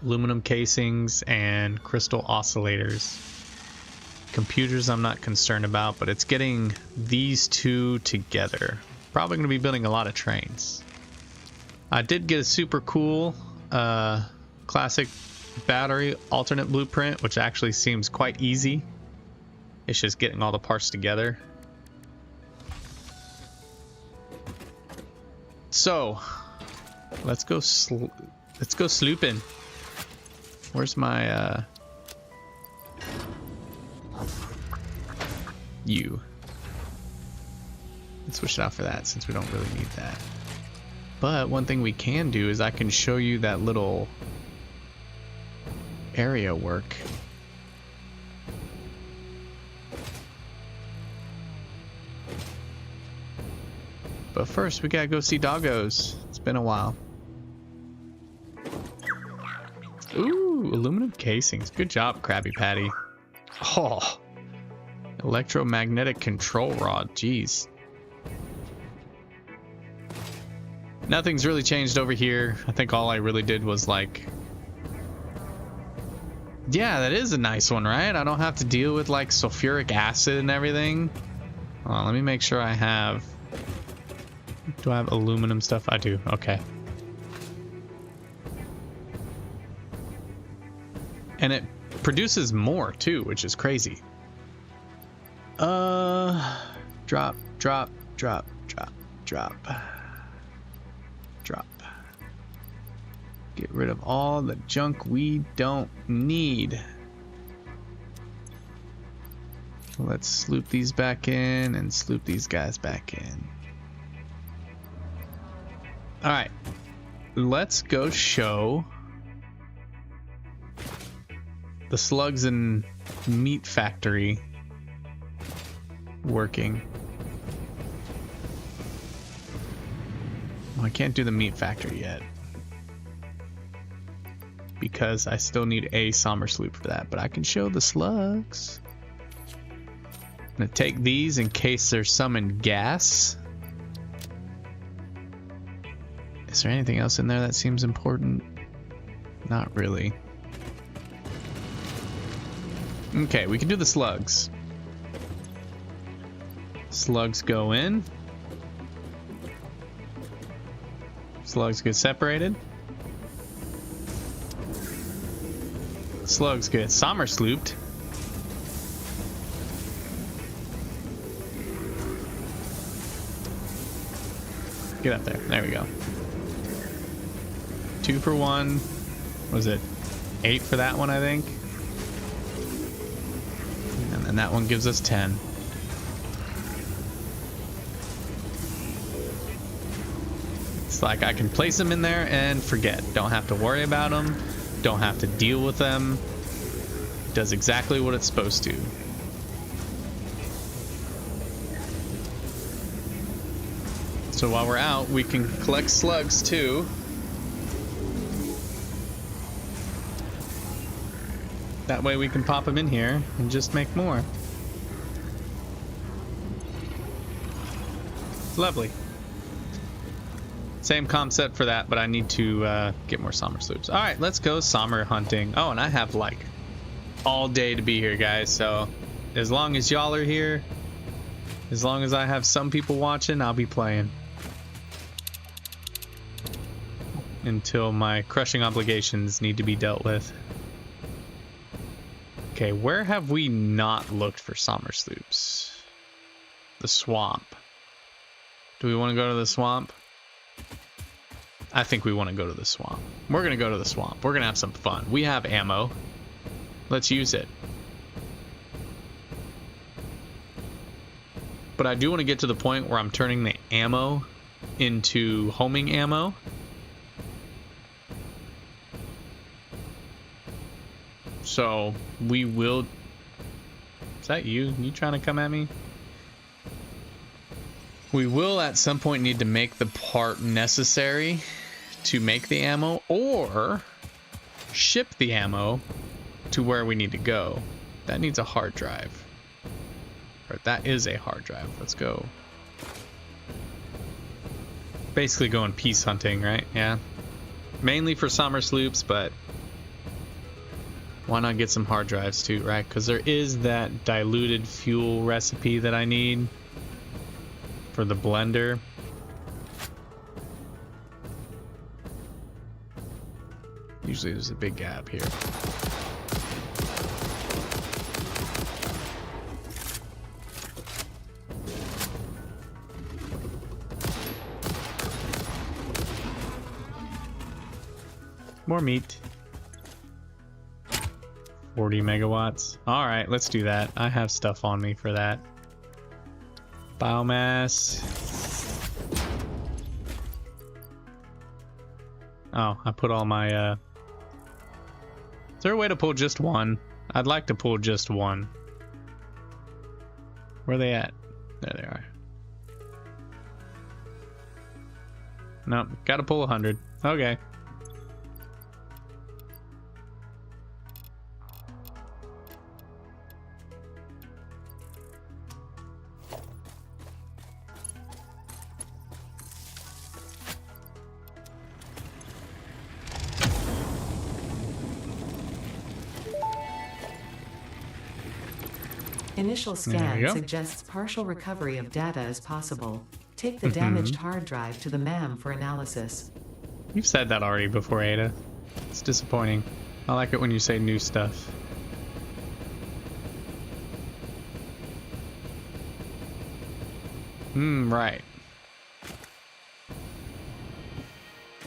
Aluminum casings and crystal oscillators. Computers I'm not concerned about, but it's getting these 2 together. Probably going to be building a lot of trains. I did get a super cool classic battery alternate blueprint, which actually seems quite easy. It's just getting all the parts together. So let's go slooping. Where's my you? Let's switch it out for that since we don't really need that. But one thing we can do is I can show you that little area work. But first we gotta go see doggos. It's been a while. casings. Good job, Krabby Patty. Oh, electromagnetic control rod. Jeez. Nothing's really changed over here. I think all I really did was like... Yeah, that is a nice one, right? I don't have to deal with like sulfuric acid and everything. Hold on, let me make sure I have... Do I have aluminum stuff? I do. Okay. And it produces more too, which is crazy. Drop, drop, drop, drop, drop. Drop. Get rid of all the junk we don't need. Let's sloop these back in and sloop these guys back in. All right, let's go show the slugs and meat factory working. Well, I can't do the meat factory yet because I still need a somber sloop for that, but I can show the slugs. I'm gonna take these in case there's some in gas. Is there anything else in there that seems important? Not really. Okay, we can do the slugs. Slugs go in. Slugs get separated. Slugs get somber slooped. Get up there. There we go. 2 for 1. What was it? 8 for that one, I think. And then that one gives us 10. It's like I can place them in there and forget. Don't have to worry about them. Don't have to deal with them. It does exactly what it's supposed to. So while we're out, we can collect slugs too. That way we can pop them in here and just make more. Lovely. Same concept for that, but I need to get more somber sloops. All right, let's go somber hunting. Oh, and I have like all day to be here, guys. So as long as y'all are here, as long as I have some people watching, I'll be playing until my crushing obligations need to be dealt with. Okay, where have we not looked for somber sloops? The swamp. Do we want to go to the swamp? I think we want to go to the swamp. We're going to go to the swamp. We're going to have some fun. We have ammo. Let's use it. But I do want to get to the point where I'm turning the ammo into homing ammo. So we will... Is that you? You trying to come at me? We will at some point need to make the part necessary to make the ammo, or ship the ammo to where we need to go. That needs a hard drive. Or that is a hard drive. Let's go. Basically going peace hunting, right? Yeah. Mainly for somber sloops, but why not get some hard drives too, right? Because there is that diluted fuel recipe that I need for the blender. Usually there's a big gap here. More meat. 40 megawatts. All right, let's do that. I have stuff on me for that. Biomass. Oh, I put all my, Is there a way to pull just one? I'd like to pull just one. Where are they at? There they are. Nope, gotta pull 100. Okay. Initial There you scan go. suggests partial recovery of data is possible. Take the damaged hard drive to the MAM for analysis. You've said that already before, Ada. It's disappointing. I like it when you say new stuff. Right.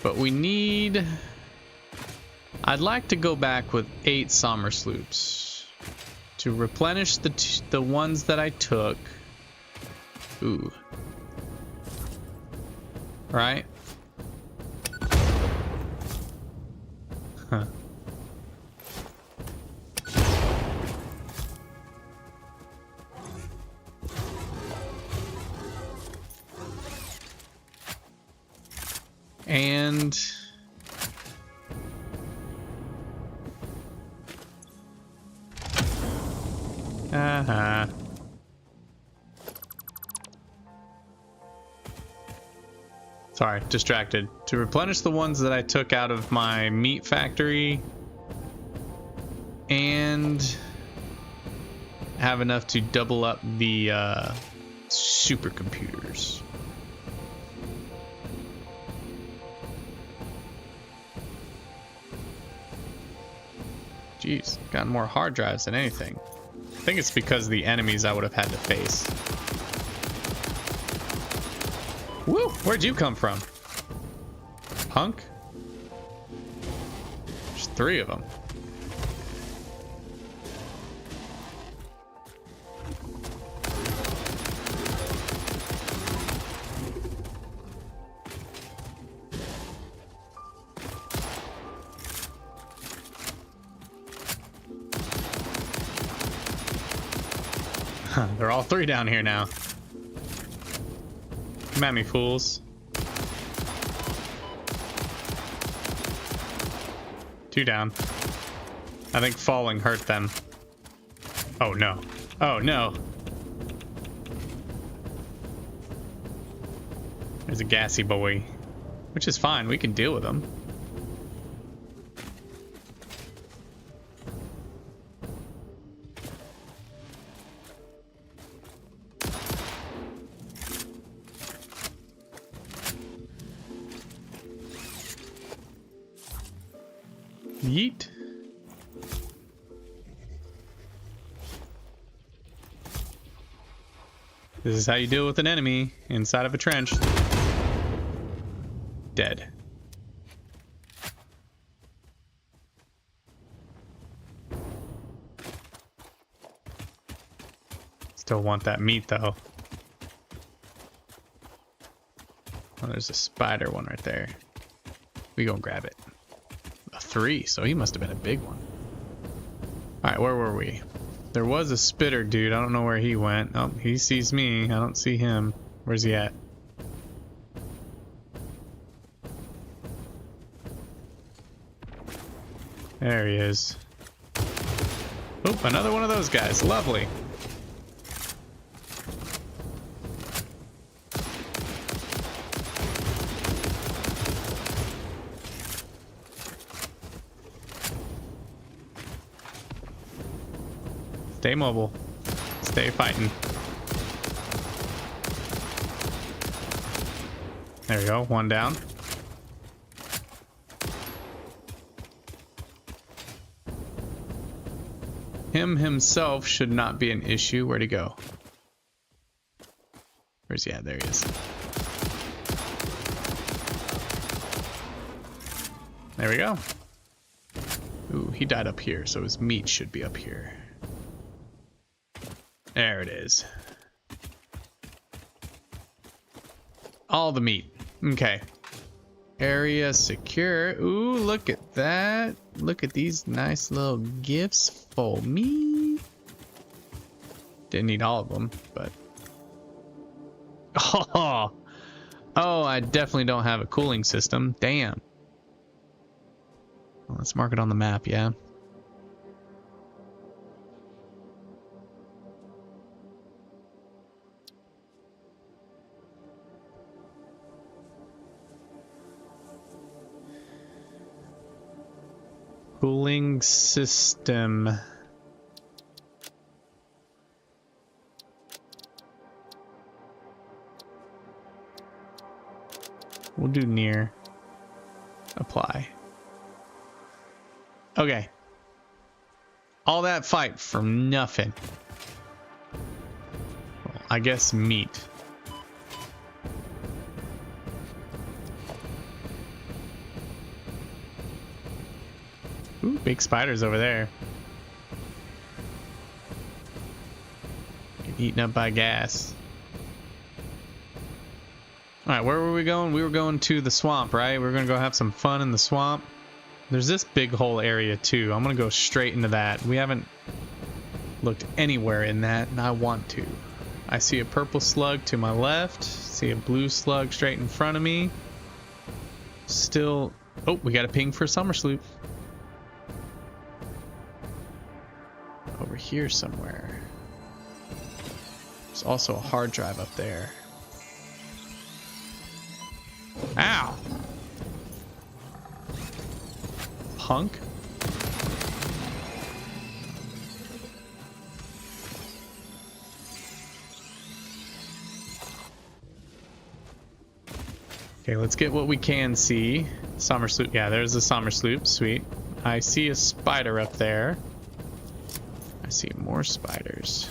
But we need... I'd like to go back with 8 Sommer sloops to replenish the ones that I took. Ooh. Right? Huh. And sorry, distracted. To replenish the ones that I took out of my meat factory and have enough to double up the supercomputers. Jeez, gotten more hard drives than anything. I think it's because of the enemies I would have had to face. Woo! Where'd you come from? Punk? There's 3 of them. They're all 3 down here now. Come at me, fools. 2 down. I think falling hurt them. Oh no. Oh no. There's a gassy boy. Which is fine, we can deal with him. Yeet. This is how you deal with an enemy inside of a trench. Dead. Still want that meat though. Oh, there's a spider one right there. We gonna grab it. 3, so he must have been a big one. Alright, where were we? There was a spitter dude. I don't know where he went. Oh, he sees me. I don't see him. Where's he at? There he is. Oop, another one of those guys. Lovely. Stay mobile. Stay fighting. There we go. 1 down. Him himself should not be an issue. Where'd he go? Where's he at? There he is. There we go. Ooh, he died up here, so his meat should be up here. There it is. All the meat. Okay. Area secure. Ooh, look at that. Look at these nice little gifts for me. Didn't need all of them, but... Oh, I definitely don't have a cooling system. Damn. Well, let's mark it on the map, yeah. Cooling system. We'll do near. Apply. Okay. All that fight for nothing. Well, I guess meat. Ooh, big spiders over there. Get eaten up by gas. Alright, where were we going? We were going to the swamp, right? We're gonna go have some fun in the swamp. There's this big whole area too. I'm gonna go straight into that. We haven't looked anywhere in that, and I want to. I see a purple slug to my left. See a blue slug straight in front of me. Still... Oh, we got a ping for Summer Sloop. Over here somewhere. There's also a hard drive up there. Ow! Punk. Okay, let's get what we can see. Summer Sloop. Yeah, there's the Summer Sloop. Sweet. I see a spider up there. I see more spiders.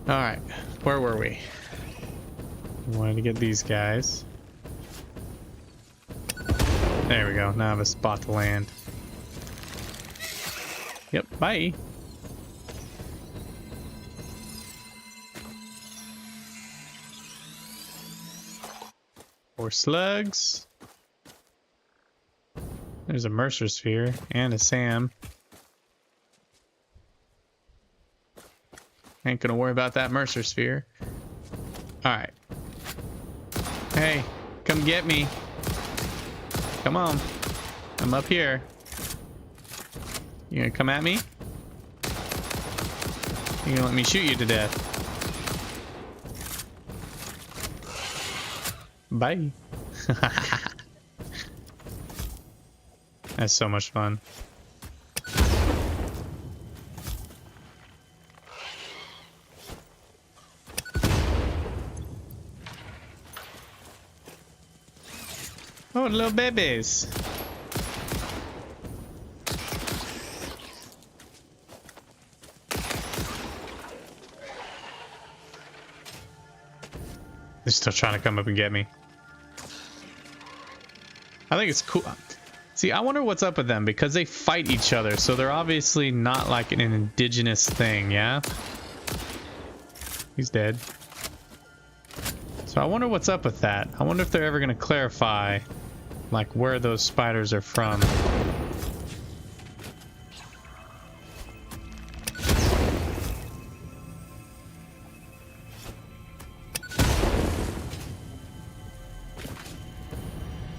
Alright, where were we? Wanted to get these guys. There we go, now I have a spot to land. Yep, bye. More slugs. There's a Mercer sphere and a Sam. Ain't gonna worry about that Mercer sphere. Alright. Hey, come get me. Come on. I'm up here. You gonna come at me? You gonna let me shoot you to death? Bye. That's so much fun. Oh, little babies. They're still trying to come up and get me. I think it's cool. See, I wonder what's up with them because they fight each other, so they're obviously not like an indigenous thing, yeah? He's dead. So I wonder what's up with that. I wonder if they're ever going to clarify like where those spiders are from.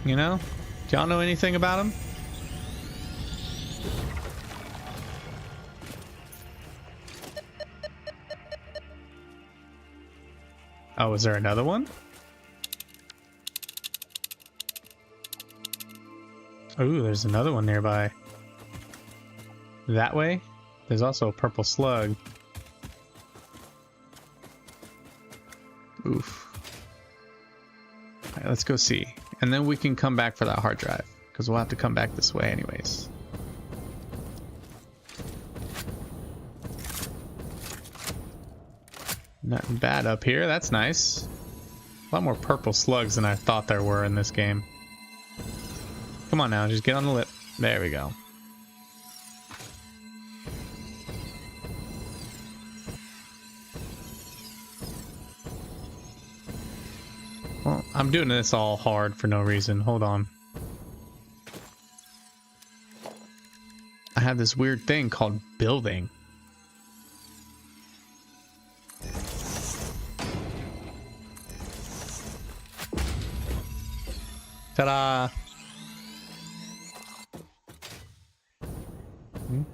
You know? Do y'all know anything about them? Oh, is there another one? Ooh, there's another one nearby. That way? There's also a purple slug. Oof. Alright, let's go see. And then we can come back for that hard drive. Because we'll have to come back this way anyways. Nothing bad up here. That's nice. A lot more purple slugs than I thought there were in this game. Come on now, just get on the lip. There we go. Well, I'm doing this all hard for no reason. Hold on. I have this weird thing called building. Ta-da!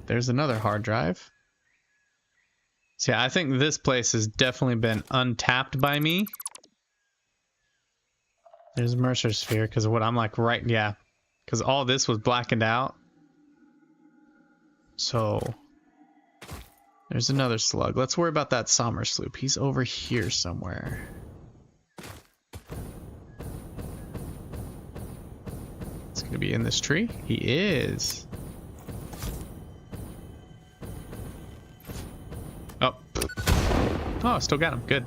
There's another hard drive. See, I think this place has definitely been untapped by me. There's Mercer Sphere because of what I'm like right, yeah. Because all this was blackened out. So there's another slug. Let's worry about that Sommer sloop. He's over here somewhere. It's gonna be in this tree. He is. Oh. Oh, still got him. Good.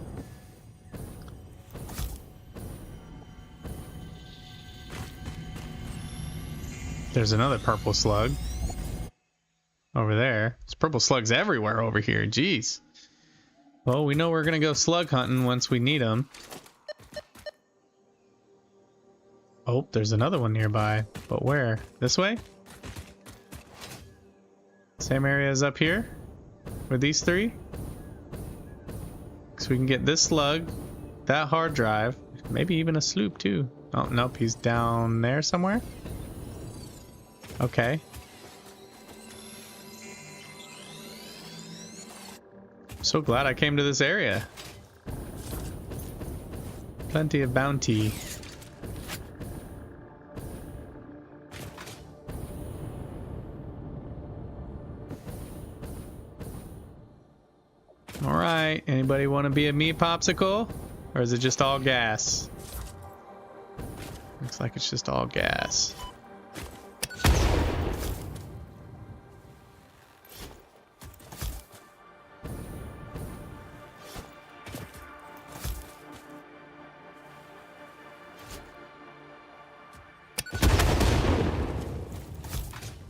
There's another purple slug over there. There's purple slugs everywhere over here. Jeez. Well, we know we're gonna go slug hunting once we need them. Oh, there's another one nearby. But where? This way? Same area as up here? With these three? So we can get this slug, that hard drive, maybe even a sloop too. Oh, nope, he's down there somewhere. Okay. So glad I came to this area. Plenty of bounty. All right, anybody want to be a meat popsicle? Or is it just all gas? Looks like it's just all gas.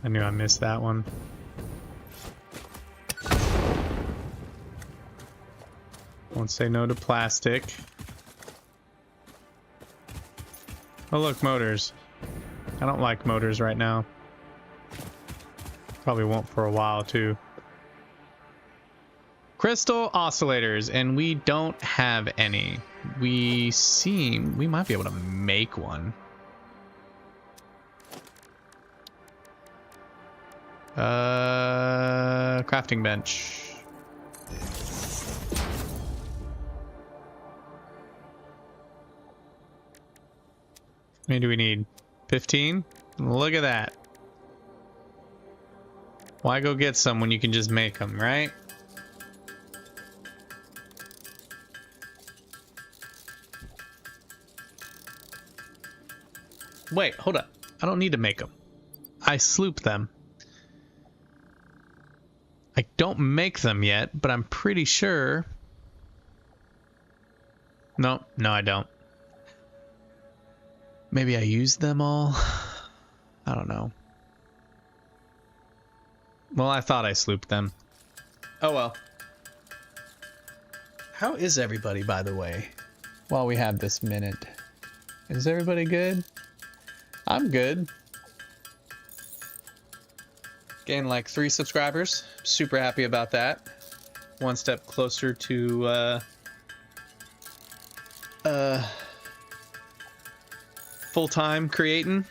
I knew I missed that one. Won't say no to plastic. Oh look, motors. I don't like motors right now. Probably won't for a while too. Crystal oscillators, and we don't have any. We might be able to make one. Crafting bench. How many do we need? 15? Look at that. Why go get some when you can just make them, right? Wait, hold up. I don't need to make them. I sloop them. I don't make them yet, but I'm pretty sure... No, I don't. Maybe I used them all? I don't know. Well, I thought I slooped them. Oh well. How is everybody, by the way? While we have this minute. Is everybody good? I'm good. Gained like 3 subscribers. Super happy about that. One step closer to full-time creating.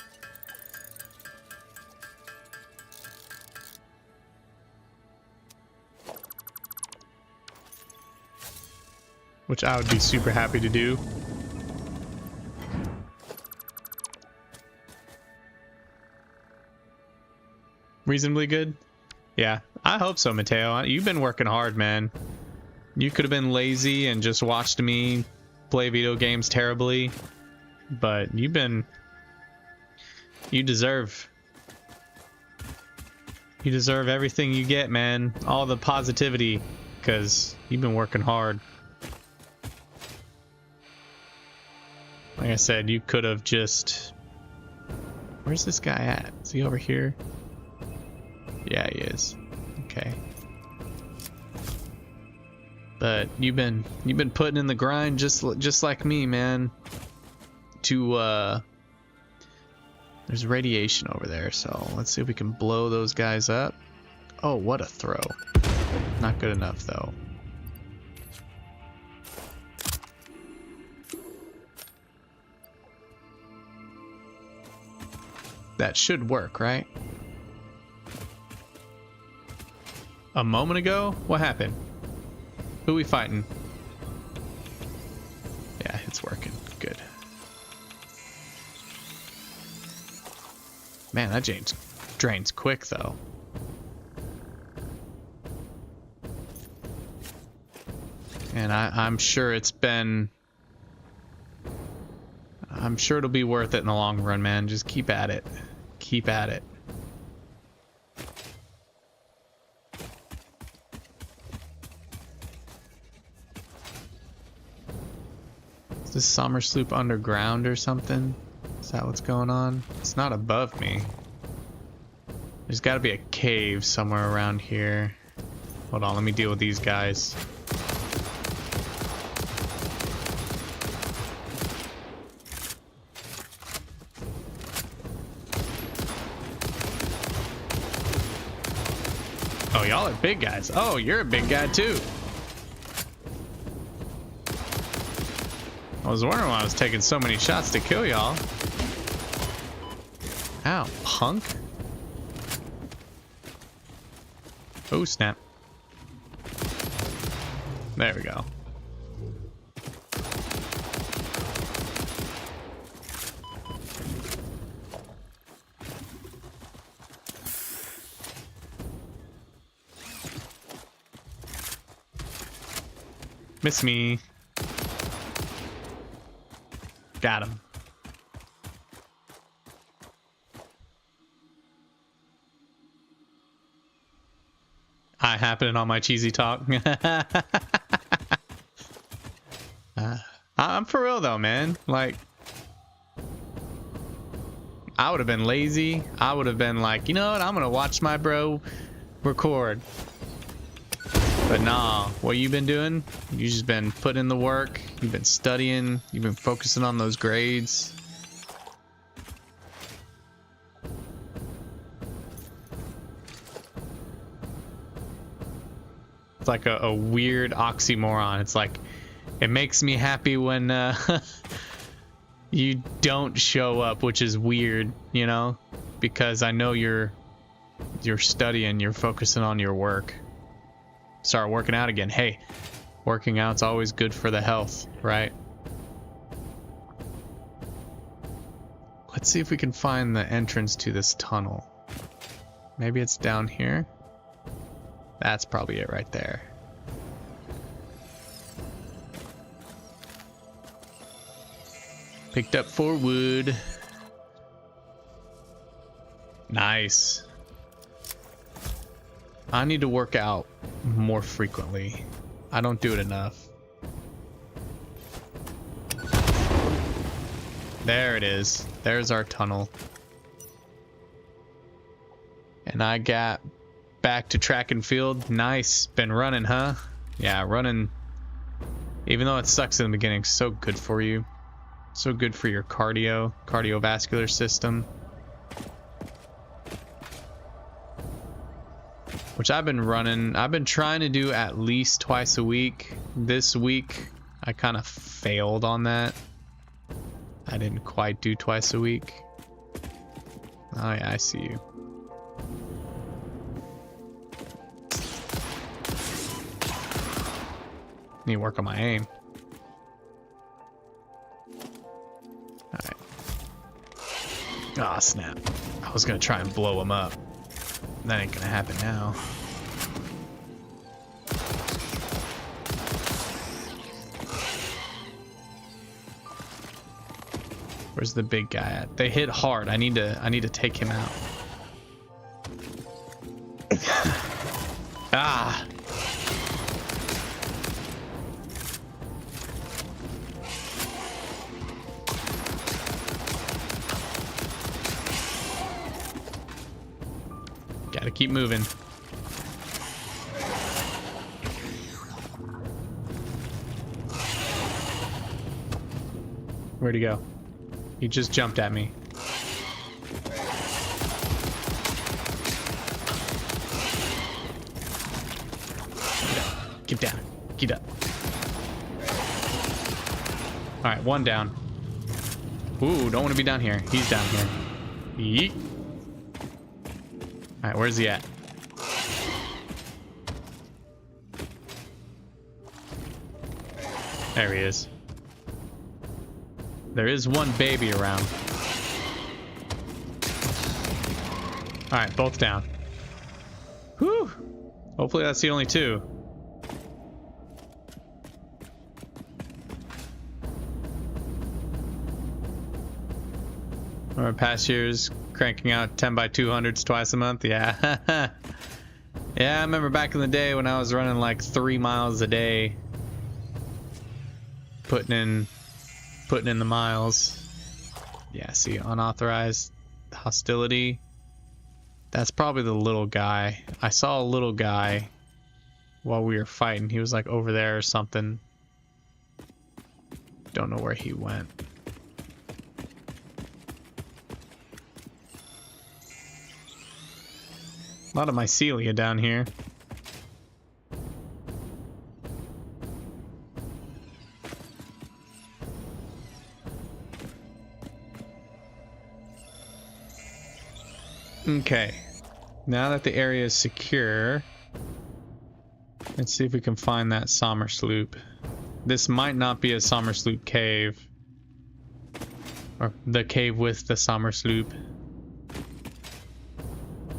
Which I would be super happy to do. Reasonably good? Yeah, I hope so, Mateo. You've been working hard, man. You could have been lazy and just watched me play video games terribly, but you deserve everything you get, man. All the positivity, because you've been working hard. Like I said, you could have just... Where's this guy at? Is he over here? Yeah, he is. Okay. But you've been putting in the grind just like me, man. To there's radiation over there, so let's see if we can blow those guys up. Oh, what a throw. Not good enough though. That should work, right? A moment ago? What happened? Who we fighting? Yeah, it's working. Good. Man, that drains quick though. And I'm sure it's been... I'm sure it'll be worth it in the long run, man. Just keep at it. Keep at it. Is this summer sloop underground or something? Is that what's going on? It's not above me. There's got to be a cave somewhere around here. Hold on, let me deal with these guys. Oh, y'all are big guys. Oh, you're a big guy too. I was wondering why I was taking so many shots to kill y'all. Ow, punk. Oh, snap. There we go. Miss me. Got him. I happening on my cheesy talk. I'm for real though, man. Like, I would have been lazy. I would have been like, you know what? I'm gonna watch my bro record. But nah, what you been doing? You just been putting in the work. You've been studying. You've been focusing on those grades. It's like a weird oxymoron. It's like, it makes me happy when you don't show up, which is weird, you know? Because I know you're studying, you're focusing on your work. Start working out again. Hey, working out's always good for the health, right? Let's see if we can find the entrance to this tunnel. Maybe it's down here. That's probably it right there. Picked up 4 wood. Nice. I need to work out more frequently. I don't do it enough. There it is. There's our tunnel. And I got back to track and field. Nice. Been running, huh? Yeah, running. Even though it sucks in the beginning, so good for you. So good for your cardiovascular system. Which I've been running. I've been trying to do at least twice a week. This week, I kind of failed on that. I didn't quite do twice a week. Oh yeah, I see you. Need to work on my aim. Alright. Ah, snap. I was gonna try and blow him up. That ain't gonna happen now. Where's the big guy at? They hit hard. I need to take him out. Ah. Gotta keep moving. Where'd he go? He just jumped at me. Get down. Get up. Alright, 1 down. Ooh, don't want to be down here. He's down here. Yeet. Alright, where's he at? There he is. There is one baby around. Alright, both down. Whew! Hopefully that's the only two. Our past years cranking out 10x200s twice a month. Yeah. Yeah, I remember back in the day when I was running like 3 miles a day. Putting in the miles. Yeah, see, unauthorized hostility. That's probably the little guy. I saw a little guy while we were fighting. He was like over there or something. Don't know where he went. A lot of mycelia down here. Okay. Now that the area is secure, let's see if we can find that Sommer sloop. This might not be a Sommer sloop cave. Or the cave with the Sommer sloop.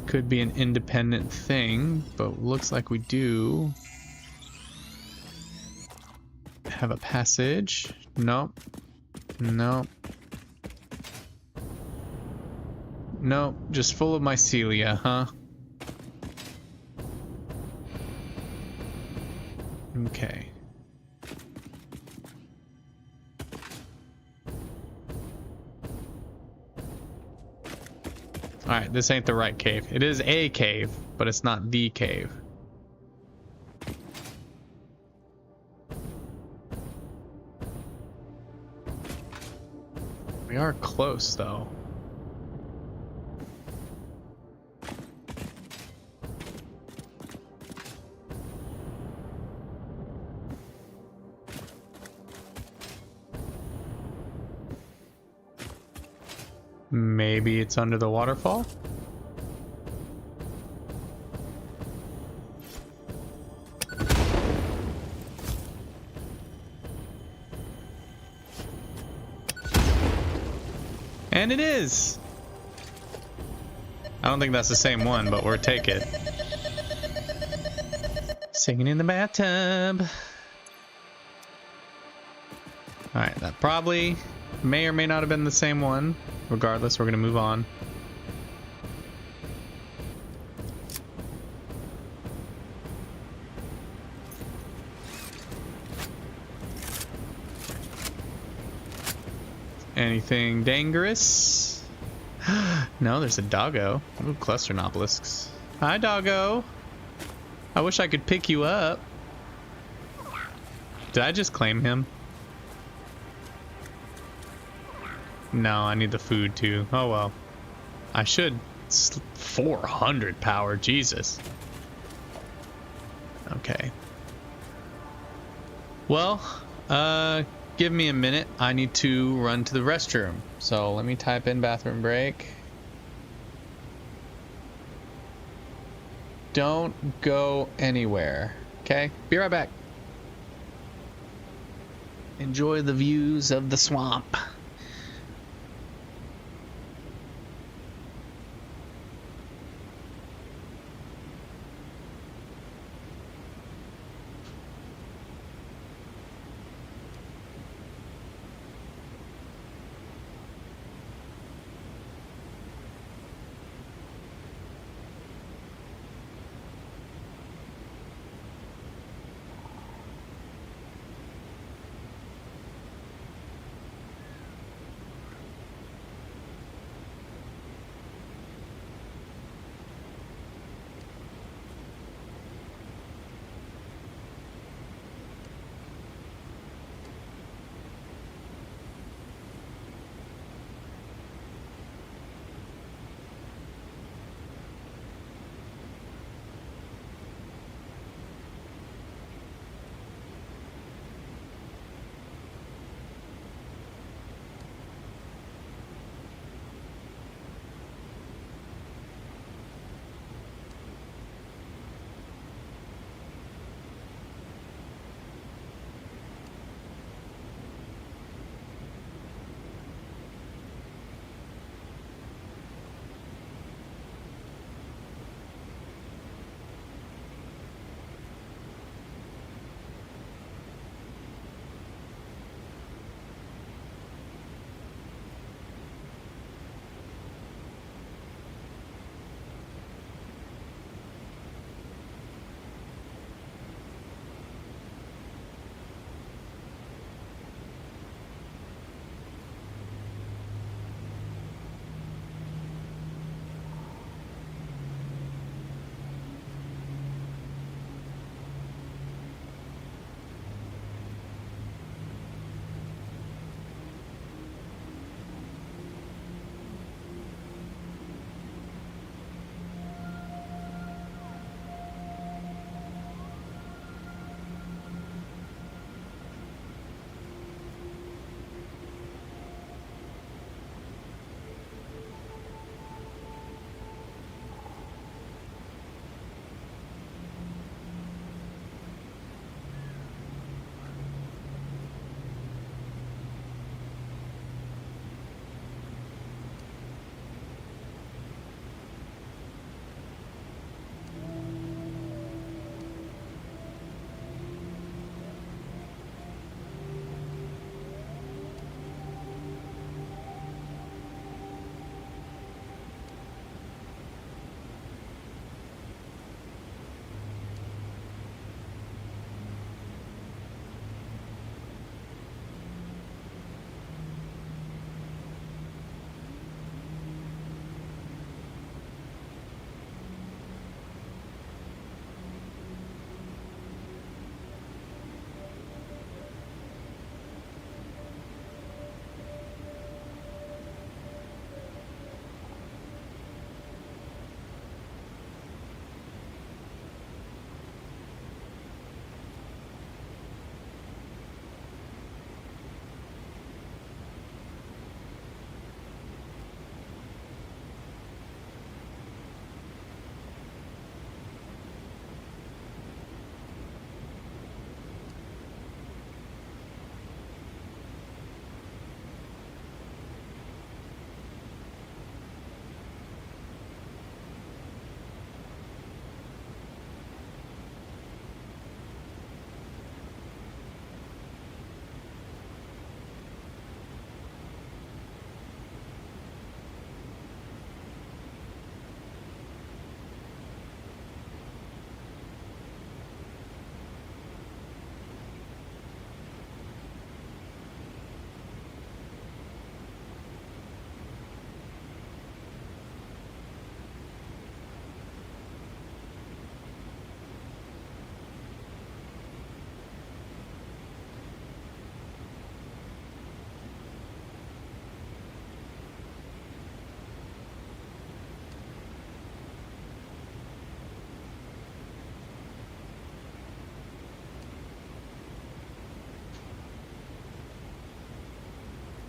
Could be an independent thing, but looks like we do have a passage. Nope. Nope. Nope. Just full of mycelia, huh? Okay. Alright, this ain't the right cave. It is a cave, but it's not the cave. We are close, though. Maybe it's under the waterfall? And it is! I don't think that's the same one, but we'll take it. Singing in the bathtub. Alright, that probably may or may not have been the same one. Regardless, we're gonna move on. Anything dangerous? No, there's a doggo. Ooh, cluster nobelisks. Hi, doggo. I wish I could pick you up. Did I just claim him? No, I need the food too. Oh well. I should. 400 power, Jesus. Okay. Well, give me a minute. I need to run to the restroom. So let me type in bathroom break. Don't go anywhere. Okay? Be right back. Enjoy the views of the swamp.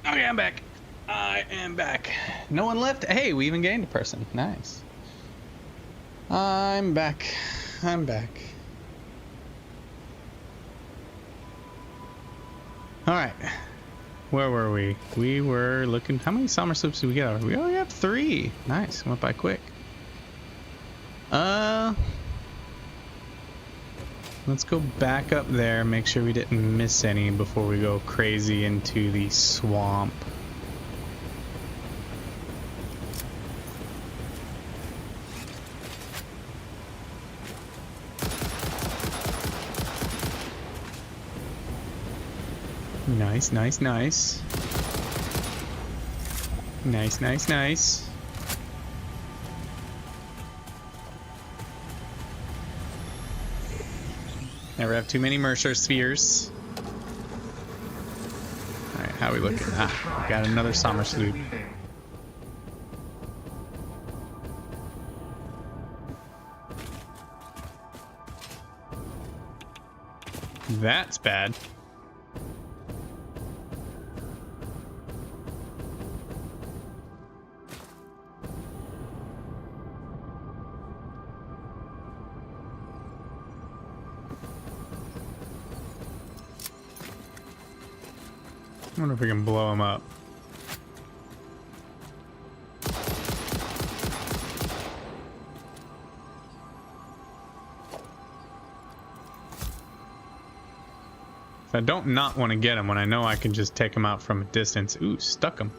Okay, I'm back. I am back. No one left. Hey, we even gained a person. Nice. I'm back. I'm back. Alright. Where were we? We were looking... How many summer sloops did we get? We only have 3. Nice. Went by quick. Let's go back up there. Make sure we didn't miss any before we go crazy into the swamp. Nice, nice, nice. Nice, nice, nice. Never have too many Mercer spheres. Alright, how are we looking? Ah, we got another summer sloop. That's bad. I wonder if we can blow him up. I don't not want to get him when I know I can just take him out from a distance. Ooh, stuck him.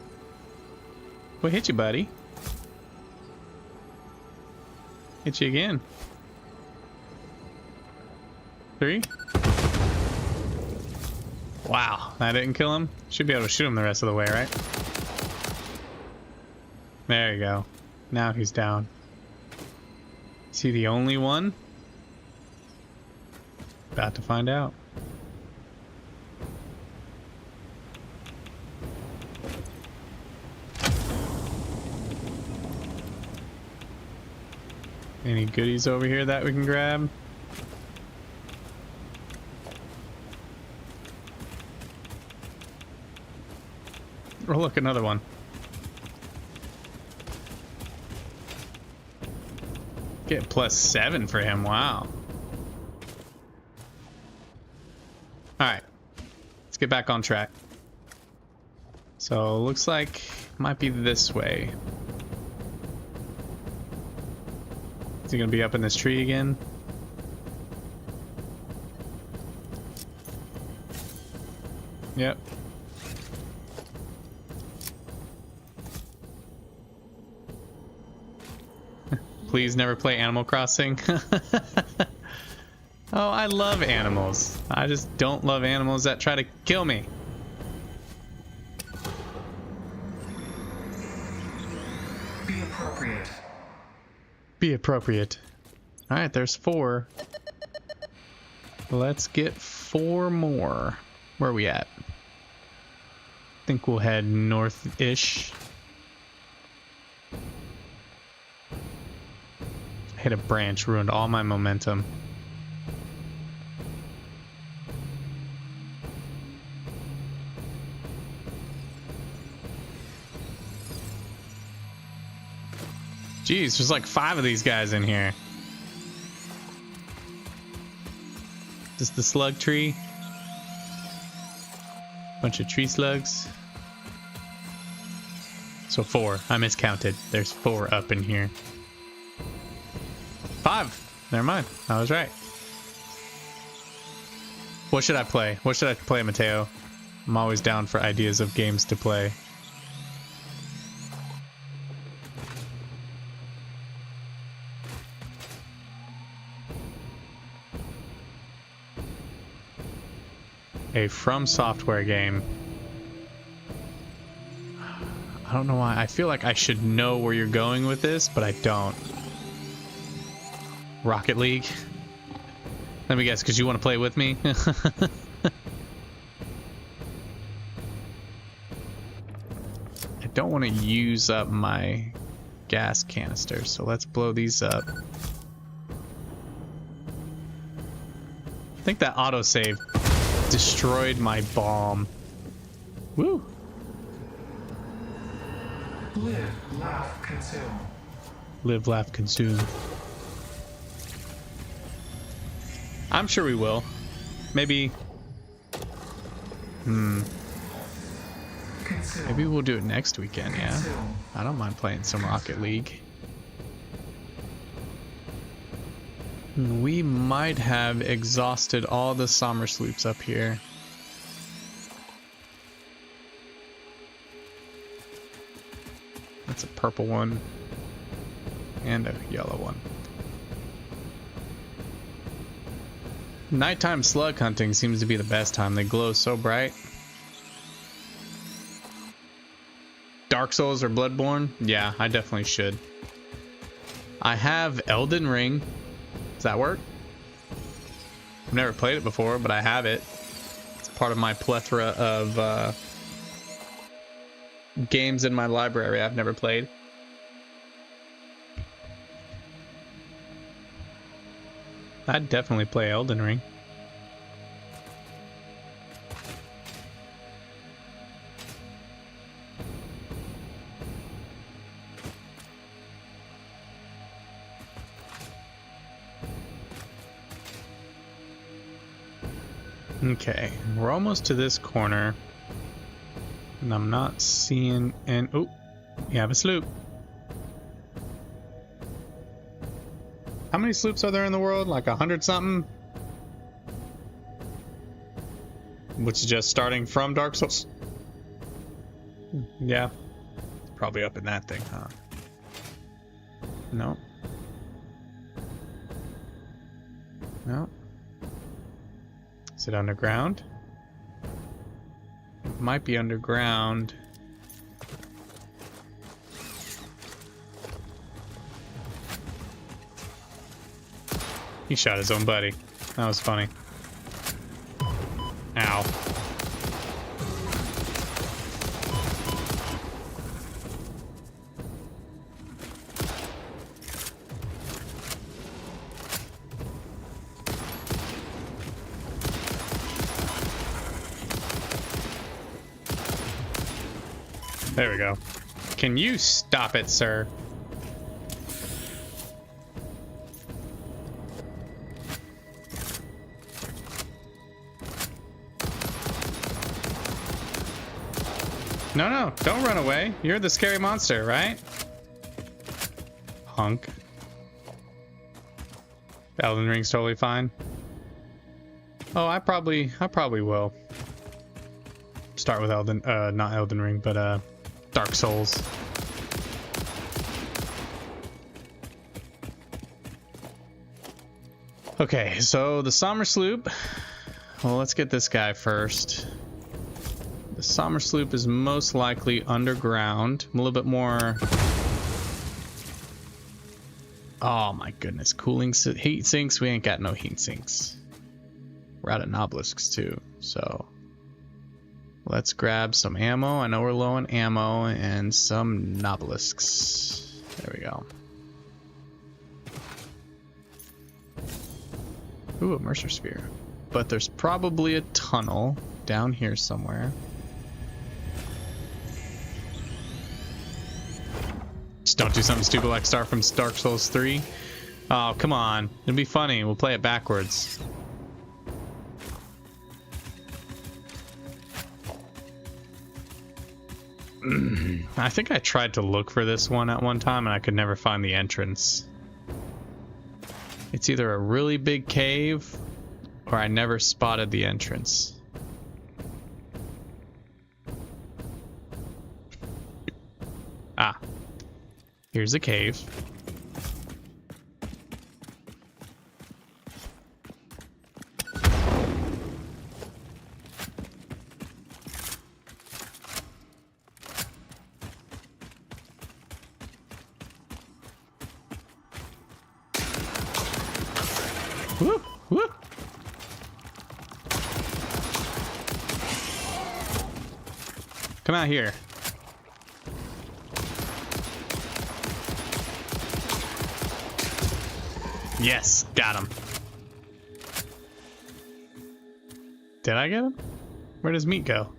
What hit you, buddy? Hit you again. 3. Wow, that didn't kill him. Should be able to shoot him the rest of the way, right? There you go. Now he's down. Is he the only one? About to find out. Any goodies over here that we can grab? Oh, look, another one. Get +7 for him. Wow. Alright. Let's get back on track. So, looks like it might be this way. Is he gonna be up in this tree again? Yep. Please never play Animal Crossing. Oh, I love animals. I just don't love animals that try to kill me. Be appropriate. Be appropriate. Alright, there's 4. Let's get 4 more. Where are we at? I think we'll head north-ish. Hit a branch, ruined all my momentum. Jeez, there's like 5 of these guys in here. Just the slug tree. Bunch of tree slugs. So 4. I miscounted. There's 4 up in here. 5. Never mind. I was right. What should I play? What should I play, Mateo? I'm always down for ideas of games to play. A From Software game. I don't know why. I feel like I should know where you're going with this, but I don't. Rocket League? Let me guess, because you want to play with me? I don't want to use up my gas canister, so let's blow these up. I think that autosave destroyed my bomb. Woo! Live, laugh, consume. Live, laugh, consume. I'm sure we will. Maybe. Consume. Maybe we'll do it next weekend, yeah. Consume. I don't mind playing some Rocket League. We might have exhausted all the summer sloops up here. That's a purple one. And a yellow one. Nighttime slug hunting seems to be the best time. They glow so bright. Dark Souls or Bloodborne? Yeah, I definitely should. I have Elden Ring. Does that work? I've never played it before, but I have it. It's part of my plethora of games in my library I've never played. I'd definitely play Elden Ring. Okay, we're almost to this corner. And I'm not seeing an... Oh, you have a sloop. How many sloops are there in the world? Like 100 something? Which is just starting from Dark Souls. Yeah. Probably up in that thing, huh? No. No. Is it underground? It might be underground. He shot his own buddy. That was funny. Ow. There we go. Can you stop it, sir? No, no, don't run away. You're the scary monster, right? Punk. Elden Ring's totally fine. Oh, I probably will. Start with not Elden Ring, but Dark Souls. Okay, so the Sommer Sloop. Well, let's get this guy first. The Sommer Sloop is most likely underground. A little bit more... Oh my goodness, cooling heat sinks. We ain't got no heat sinks. We're out of obelisks too, so let's grab some ammo. I know we're low on ammo and some obelisks. There we go. Ooh, a Mercer Sphere. But there's probably a tunnel down here somewhere. Just don't do something stupid like start from Dark Souls 3. Oh, come on. It'll be funny. We'll play it backwards. I think I tried to look for this one at one time and I could never find the entrance. It's either a really big cave or I never spotted the entrance. Ah. Here's a cave. Woo, woo. Come out here. Yes, got him. Did I get him? Where does meat go?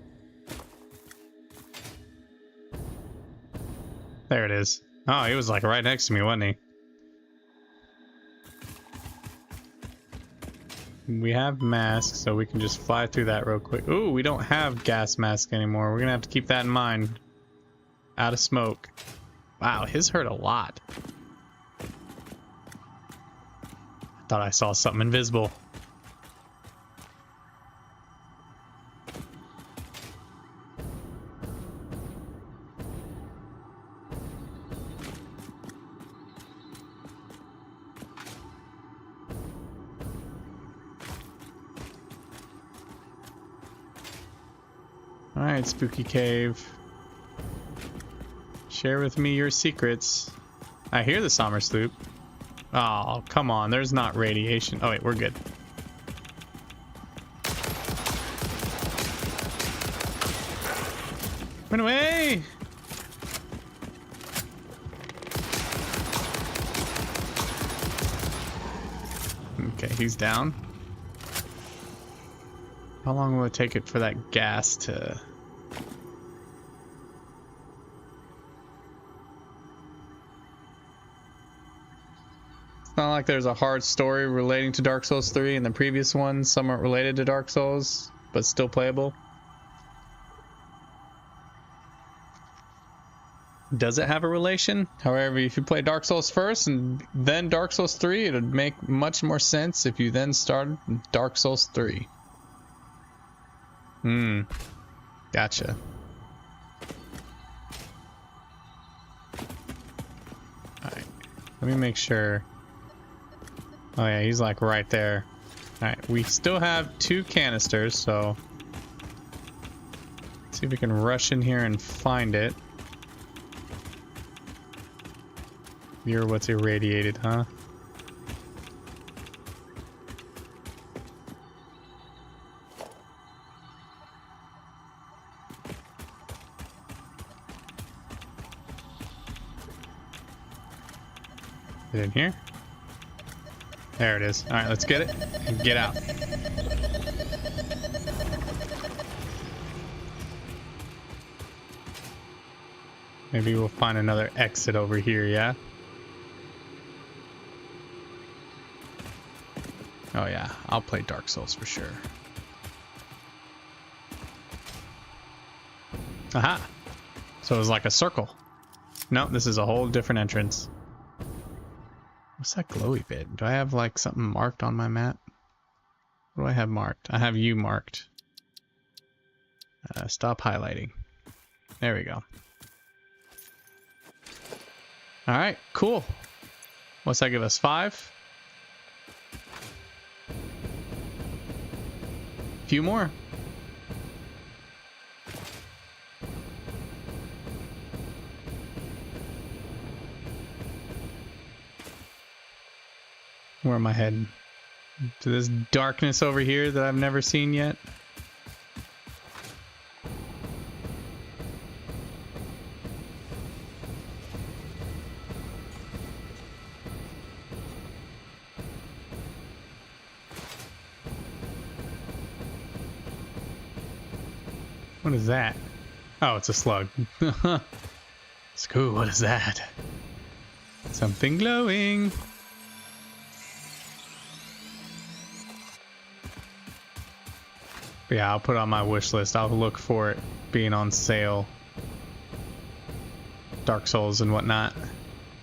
There it is. Oh, he was like right next to me, wasn't he? We have masks, so we can just fly through that real quick. Ooh, we don't have gas mask anymore. We're gonna have to keep that in mind. Out of smoke. Wow, his hurt a lot. I thought I saw something invisible. Alright, Spooky Cave. Share with me your secrets. I hear the summer sloop. Oh, come on. There's not radiation. Oh, wait, we're good. Run away! Okay, he's down. How long will it take it for that gas to... It's not like there's a hard story relating to Dark Souls 3 and the previous one, somewhat related to Dark Souls, but still playable. Does it have a relation? However, if you play Dark Souls first and then Dark Souls 3, it would make much more sense if you then started Dark Souls 3. Gotcha. Alright, let me make sure. Oh yeah, he's like right there. Alright, we still have 2 canisters, so let's see if we can rush in here and find it. You're what's irradiated, huh? Is it in here? There it is. Alright, let's get it and get out. Maybe we'll find another exit over here, yeah? Oh yeah, I'll play Dark Souls for sure. Aha! So it was like a circle. No, this is a whole different entrance. What's that glowy bit? Do I have like something marked on my map? What do I have marked? I have you marked. Stop highlighting. There we go. Alright, cool. What's that give us? 5? Few more. Where am I heading? To this darkness over here that I've never seen yet? What is that? Oh, it's a slug. It's cool. What is that? Something glowing. But yeah, I'll put it on my wish list. I'll look for it being on sale. Dark Souls and whatnot.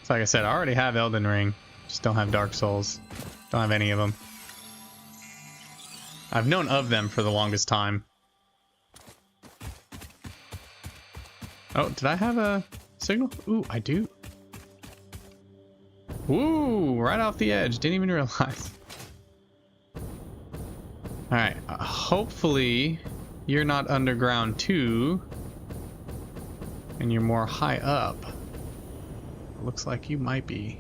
So like I said, I already have Elden Ring. Just don't have Dark Souls. Don't have any of them. I've known of them for the longest time. Oh, did I have a signal? Ooh, I do. Ooh, right off the edge. Didn't even realize. Alright, hopefully you're not underground too. And you're more high up. Looks like you might be.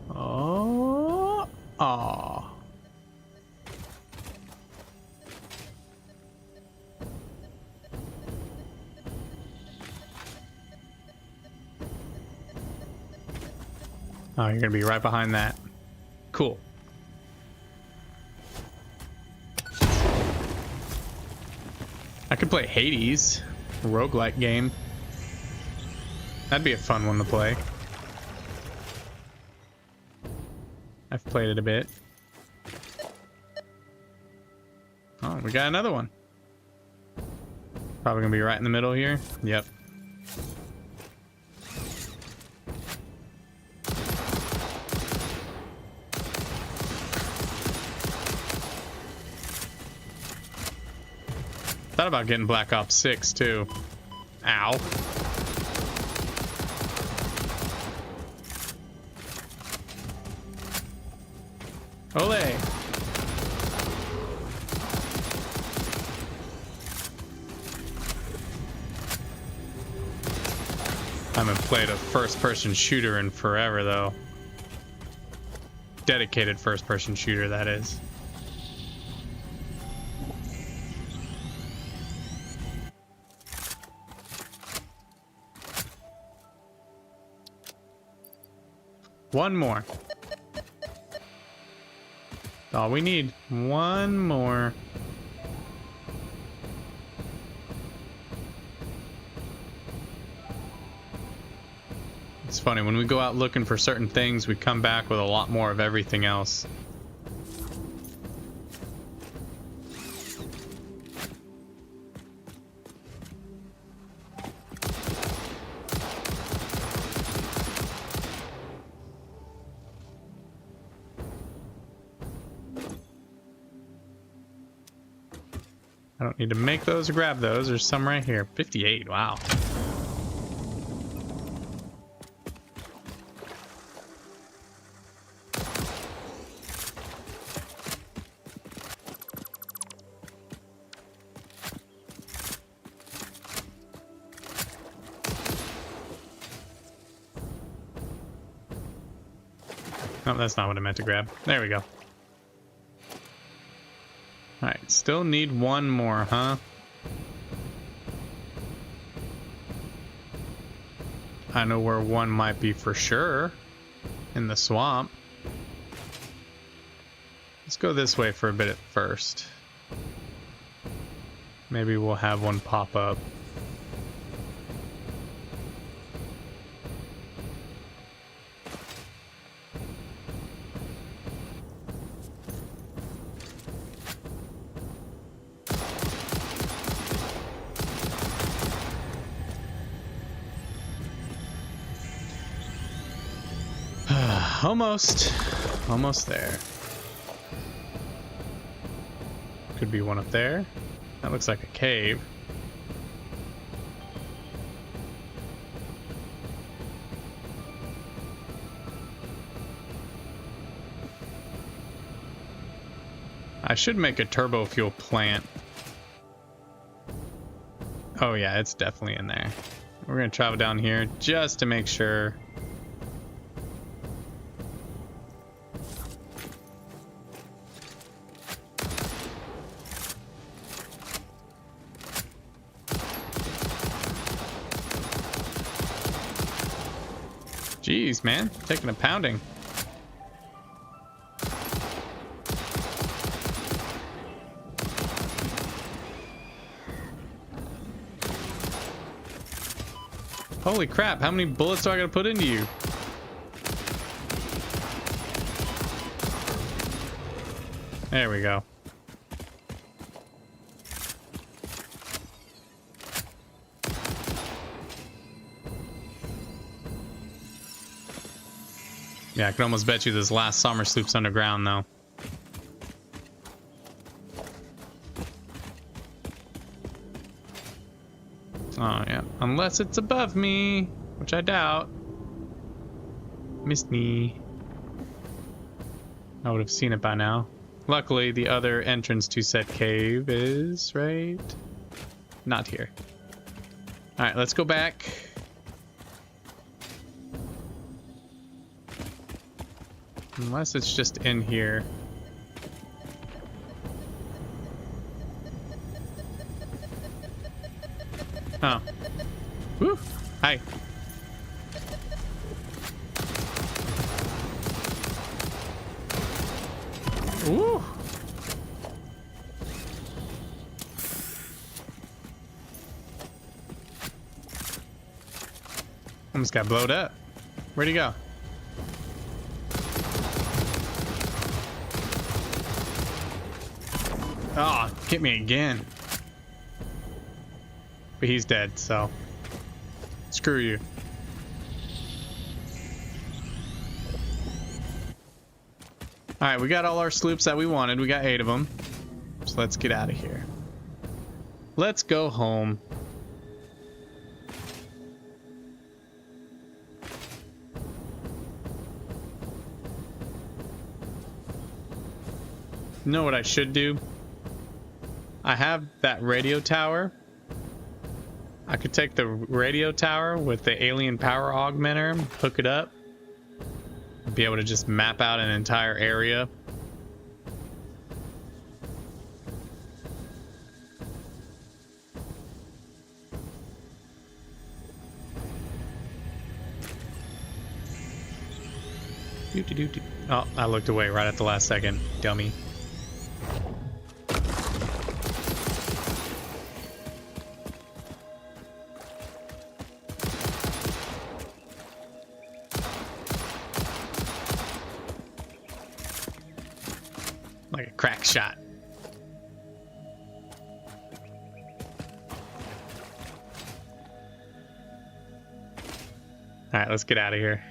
Oh. Aw. Oh, you're gonna be right behind that. Cool. I could play Hades, a roguelike game. That'd be a fun one to play. I've played it a bit. Oh, we got another one. Probably gonna be right in the middle here. Yep. Thought about getting Black Ops 6 too. Ow. Ole. I haven't played a first-person shooter in forever, though. Dedicated first-person shooter, that is. One more. All we need. One more. It's funny, when we go out looking for certain things, we come back with a lot more of everything else. I don't need to make those or grab those. There's some right here. 58, wow. Oh, that's not what I meant to grab. There we go. Alright, still need one more, huh? I know where one might be for sure. In the swamp. Let's go this way for a bit at first. Maybe we'll have one pop up. Almost there. Could be one up there. That looks like a cave. I should make a turbo fuel plant. Oh yeah, it's definitely in there. We're gonna travel down here just to make sure. Jeez, man, taking a pounding. Holy crap, how many bullets do I gotta put into you? There we go. Yeah, I can almost bet you this last summer sloop's underground, though. Oh, yeah. Unless it's above me, which I doubt. Missed me. I would have seen it by now. Luckily, the other entrance to said cave is right... not here. Alright, let's go back. Unless it's just in here. Oh. Woo! Hi. Ooh! Almost got blowed up. Where'd he go? Oh, get me again. But he's dead, so screw you. Alright, we got all our sloops that we wanted. We got 8 of them. So let's get out of here. Let's go home. You know what I should do? I have that radio tower. I could take the radio tower with the alien power augmenter, hook it up, be able to just map out an entire area. Oh, I looked away right at the last second, dummy. Like a crack shot. All right, let's get out of here.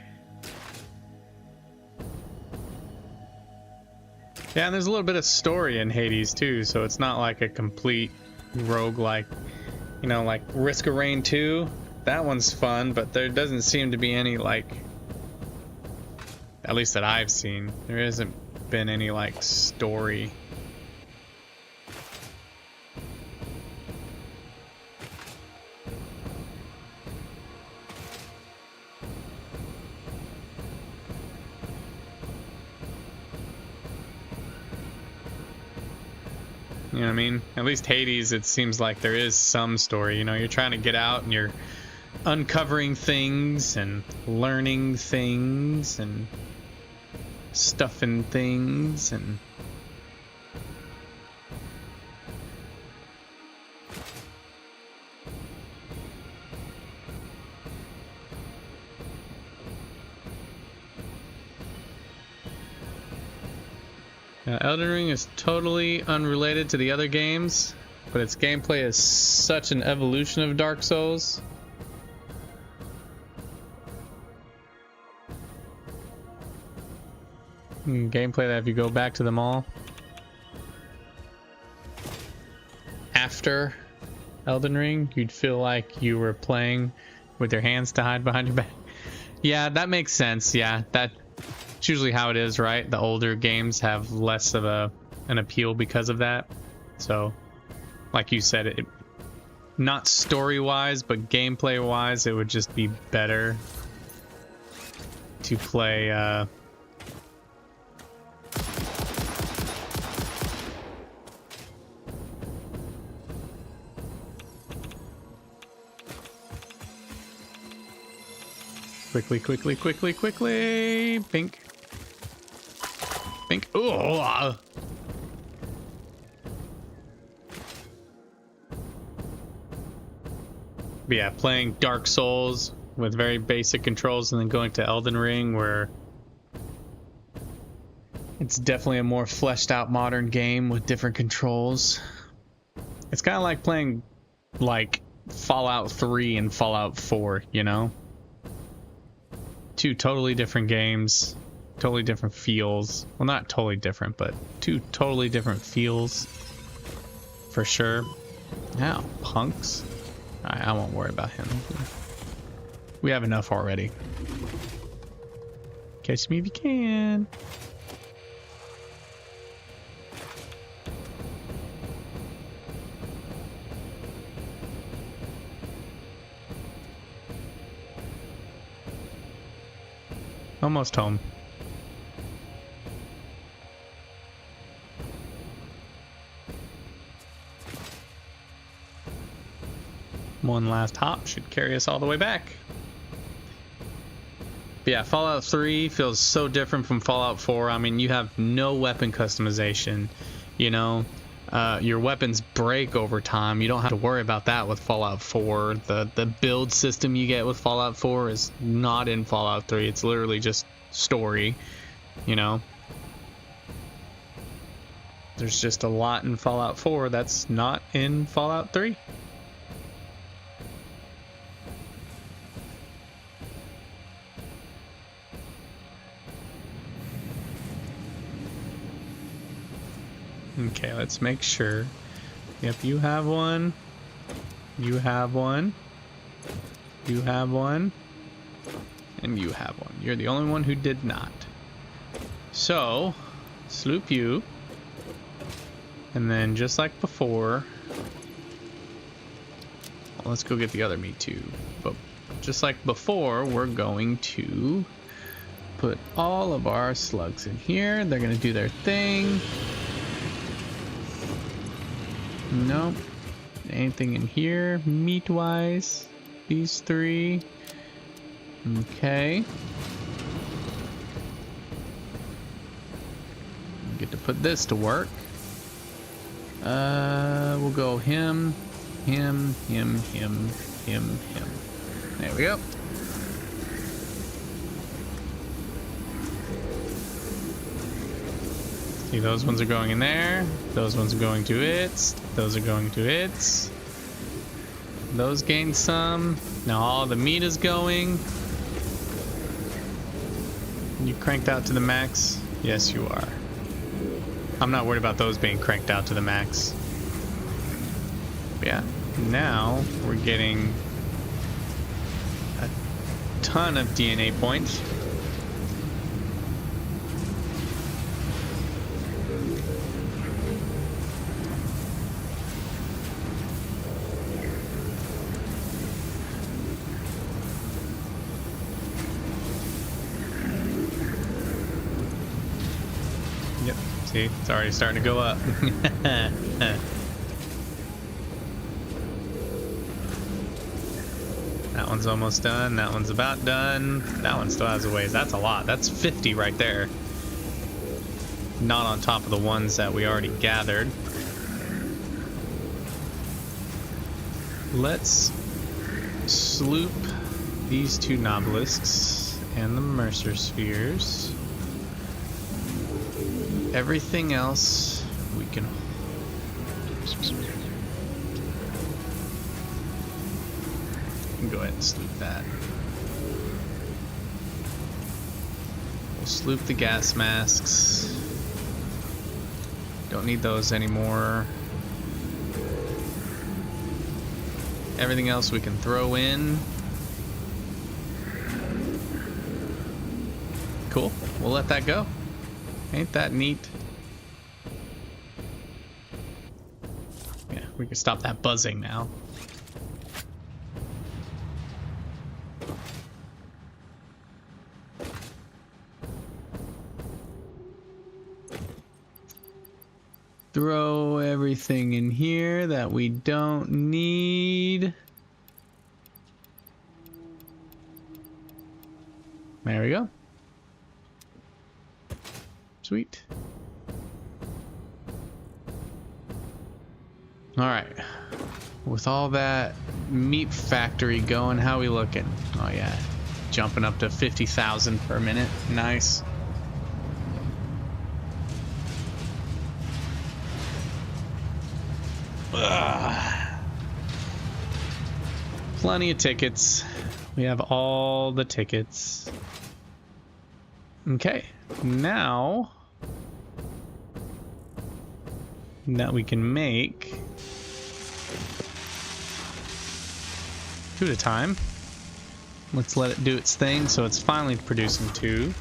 Yeah, and there's a little bit of story in Hades too, so it's not like a complete roguelike, you know, like Risk of Rain 2. That one's fun, but there doesn't seem to be any, like, at least that I've seen, there hasn't been any like story. You know what I mean? At least Hades, it seems like there is some story. You know, you're trying to get out and you're uncovering things and learning things and stuffing things and Elden Ring is totally unrelated to the other games, but its gameplay is such an evolution of Dark Souls. Gameplay that if you go back to them all after Elden Ring, you'd feel like you were playing with your hands to hide behind your back. Yeah, that makes sense. Yeah, that's usually how it is, right? The older games have less of an appeal because of that. So, like you said, it not story-wise, but gameplay-wise, it would just be better to play quickly. Pink. Oh. But yeah, playing Dark Souls with very basic controls and then going to Elden Ring where it's definitely a more fleshed out modern game with different controls. It's kind of like playing like Fallout 3 and Fallout 4, you know? Two totally different games, totally different feels. Well, not totally different, but two totally different feels for sure. Now, punks. I won't worry about him. We have enough already. Catch me if you can. Almost home. One last hop should carry us all the way back. But yeah, Fallout 3 feels so different from Fallout 4. I mean, you have no weapon customization, you know. Your weapons break over time. You don't have to worry about that with Fallout 4. The build system you get with Fallout 4 is not in Fallout 3. It's literally just story, you know? There's just a lot in Fallout 4 that's not in Fallout 3. Okay, let's make sure. Yep, you have one. You have one. You have one. And you have one. You're the only one who did not. So, sloop you. And then just like before, well, let's go get the other meat too. But just like before, we're going to put all of our slugs in here. They're gonna do their thing. Nope. Anything in here meat wise? These three. Okay. Get to put this to work. We'll go him. There we go. See, those ones are going in there. Those ones are going to it. Those are going to it. Those gained some. Now all the meat is going. You cranked out to the max? Yes, you are. I'm not worried about those being cranked out to the max. But yeah, now we're getting a ton of DNA points. Yep, see, it's already starting to go up. That one's almost done. That one's about done. That one still has a ways. That's a lot. That's 50 right there. Not on top of the ones that we already gathered. Let's sloop these two nobelisks and the Mercer spheres. Everything else we can go ahead and sloop that. We'll sloop the gas masks. Don't need those anymore. Everything else we can throw in. Cool. We'll let that go. Ain't that neat? Yeah, we can stop that buzzing now. Throw everything in here that we don't need. There we go. Sweet. All right. With all that meat factory going, how we looking? Oh yeah, jumping up to 50,000 per minute. Nice. Plenty of tickets. We have all the tickets. Okay, now that we can make two at a time, let's let it do its thing. So it's finally producing two.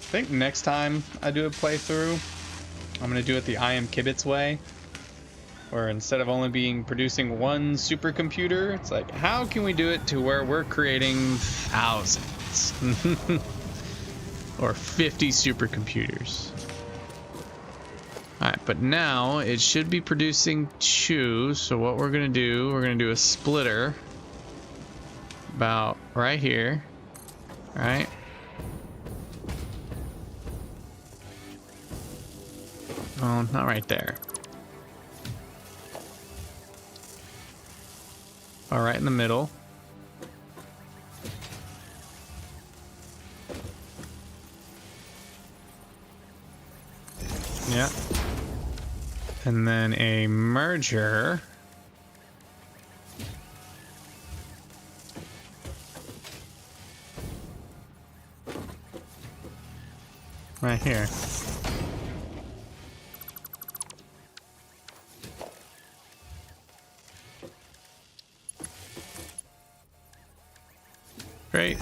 I think next time I do a playthrough, I'm gonna do it the I Am Kibitz way, where instead of only producing one supercomputer, it's like, how can we do it to where we're creating thousands or 50 supercomputers? Alright, but now it should be producing 2. So what we're going to do, we're going to do a splitter about right here. Right? Oh, not right there. All right in the middle. Yeah. And then a merger. Right here. Great.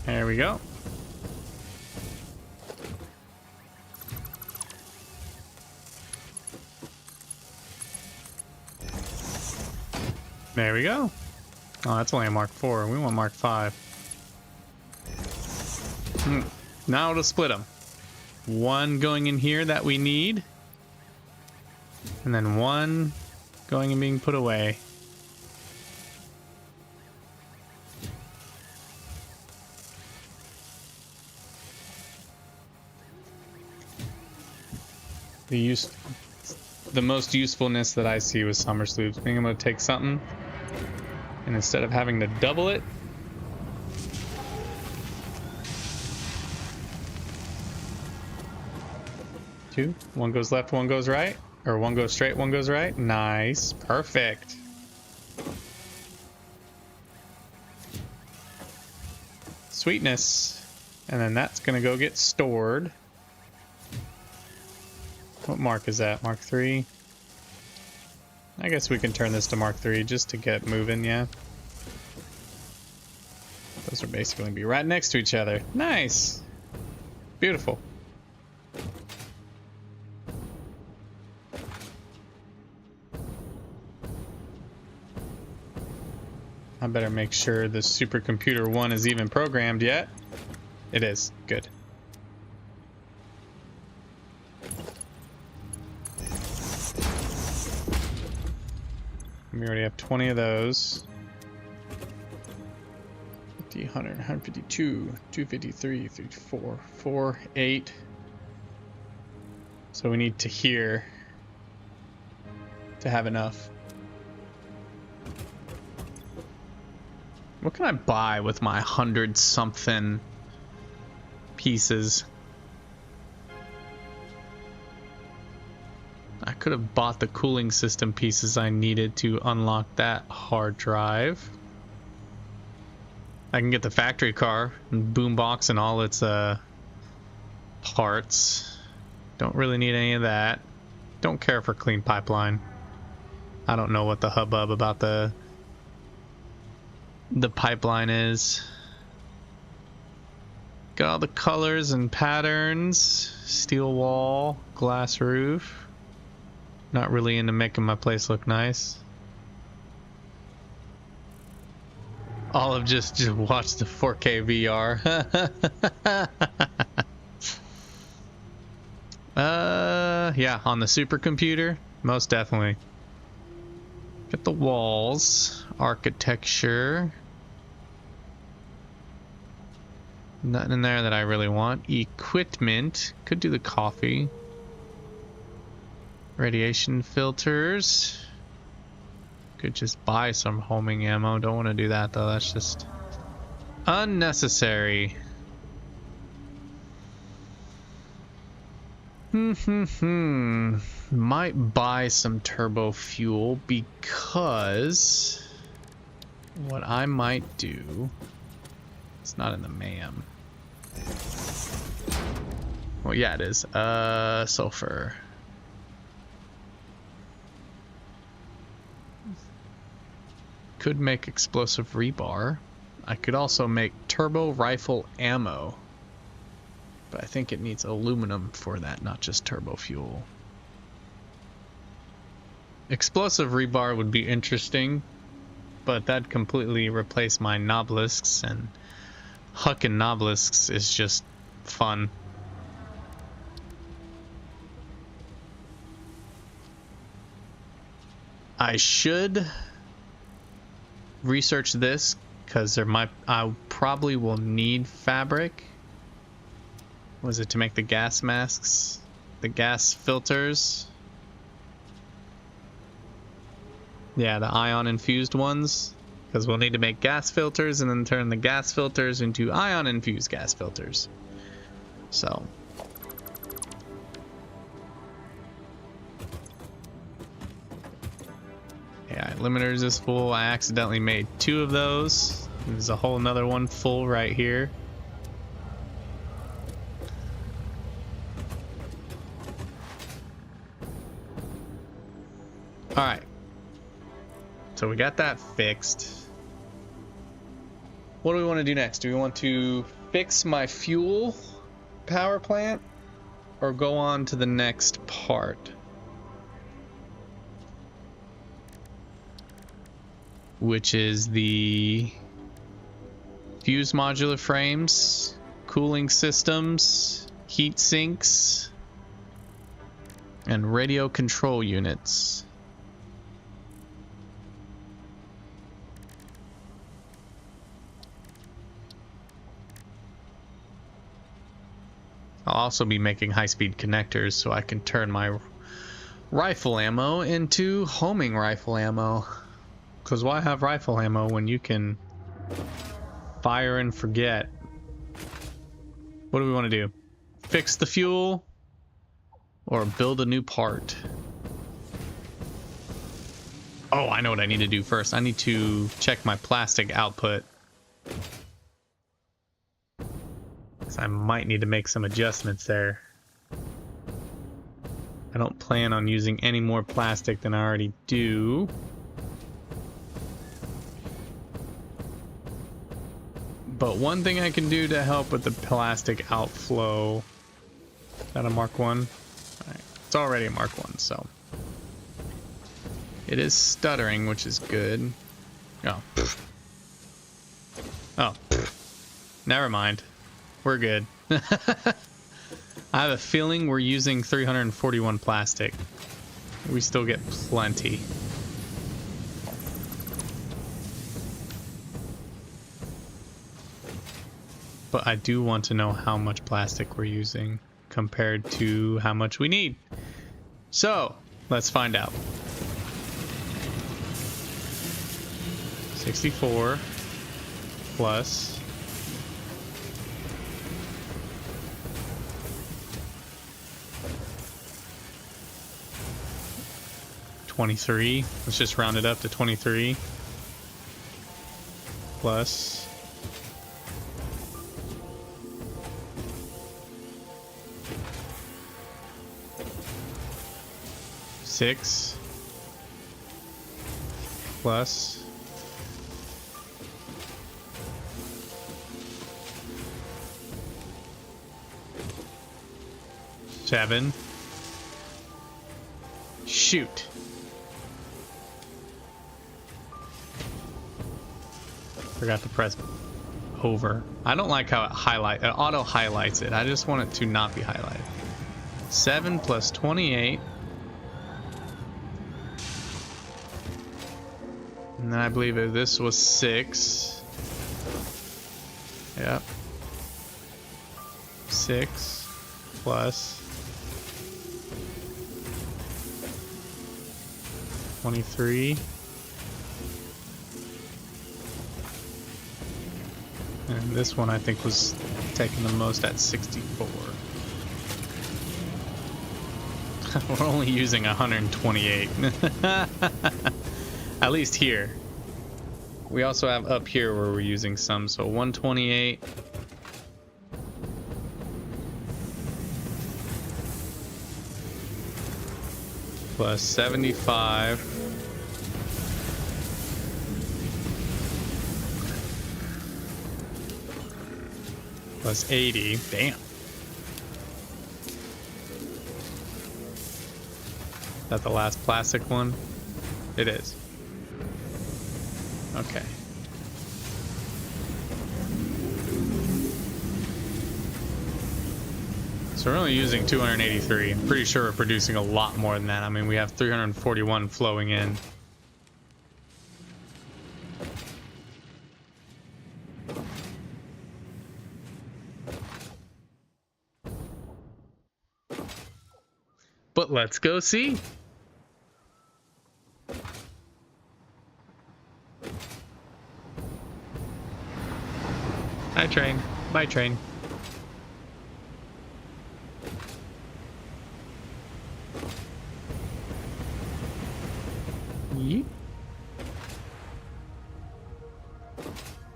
There we go. There we go. Oh, that's only a Mark 4. We want Mark 5. Now it'll split them. One going in here that we need. And then one going and being put away. The most usefulness that I see with summer sloops, being able to take something and instead of having to double it, two, one goes left, one goes right, or one goes straight, one goes right. Nice, perfect. Sweetness. And then that's gonna go get stored. What mark is that? Mark 3? I guess we can turn this to Mark 3 just to get moving, yeah. Those are basically going to be right next to each other. Nice! Beautiful. I better make sure the supercomputer 1 is even programmed yet. It is. Good. We already have 20 of those. 50, 100, 152, 253, 34, 4, 8. So we need to here to have enough. What can I buy with my 100-something pieces? I could have bought the cooling system pieces I needed to unlock that hard drive. I can get the factory car and boombox and all its parts. Don't really need any of that. Don't care for clean pipeline. I don't know what the hubbub about the pipeline is. Got all the colors and patterns. Steel wall, glass roof. Not really into making my place look nice. Olive just watched the 4K VR. Yeah, on the supercomputer, most definitely. Get the walls, architecture. Nothing in there that I really want. Equipment, could do the coffee. Radiation filters. Could just buy some homing ammo. Don't want to do that though. That's just unnecessary. Might buy some turbo fuel because what I might do. It's not in the MAM. Well, yeah, it is. Sulfur. Could make explosive rebar. I could also make turbo rifle ammo. But I think it needs aluminum for that, not just turbo fuel. Explosive rebar would be interesting, but that'd completely replace my Nobelisks, and hucking obelisks is just fun. I should research this because I probably will need fabric. Was it to make the gas masks? The gas filters? Yeah, the ion infused ones. Because we'll need to make gas filters and then turn the gas filters into ion infused gas filters. So. Yeah, limiters is full. I accidentally made 2 of those. There's a whole another one full right here. Alright. So we got that fixed. What do we want to do next? Do we want to fix my fuel power plant or go on to the next part? Which is the fuse modular frames, cooling systems, heat sinks, and radio control units. I'll also be making high-speed connectors so I can turn my rifle ammo into homing rifle ammo. Because why have rifle ammo when you can fire and forget? What do we want to do? Fix the fuel or build a new part? Oh, I know what I need to do first. I need to check my plastic output. I might need to make some adjustments there. I don't plan on using any more plastic than I already do. But one thing I can do to help with the plastic outflow... Is that a Mark 1? Alright, it's already a Mark 1, so... It is stuttering, which is good. Oh. Oh. Never mind. We're good. I have a feeling we're using 341 plastic. We still get plenty. But I do want to know how much plastic we're using compared to how much we need. So, let's find out. 64 plus 23. Let's just round it up to 23. Plus 6 plus 7. Shoot. Forgot to press over. I don't like how it auto highlights it. I just want it to not be highlighted. 7 plus 28. And then I believe this was 6. Yep. 6 plus 23. And this one I think was taking the most at 64. We're only using 128. At least here. We also have up here where we're using some, so 128. Plus 75. Plus 80. Damn. Is that the last plastic one? It is. Okay. So we're only using 283. I'm pretty sure we're producing a lot more than that. I mean, we have 341 flowing in. But let's go see. Hi, train. Bye, train. Yeet.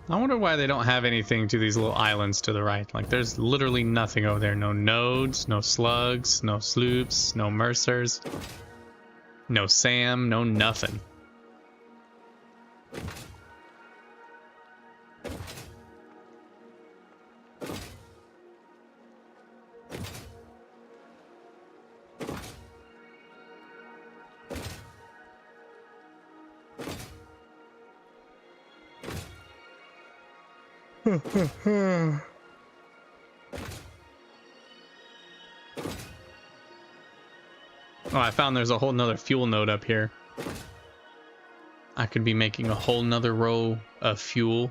I wonder why they don't have anything to these little islands to the right. Like, there's literally nothing over there. No nodes, no slugs, no sloops, no mercers, no Sam, no nothing. Oh, I found there's a whole nother fuel node up here. I could be making a whole nother row of fuel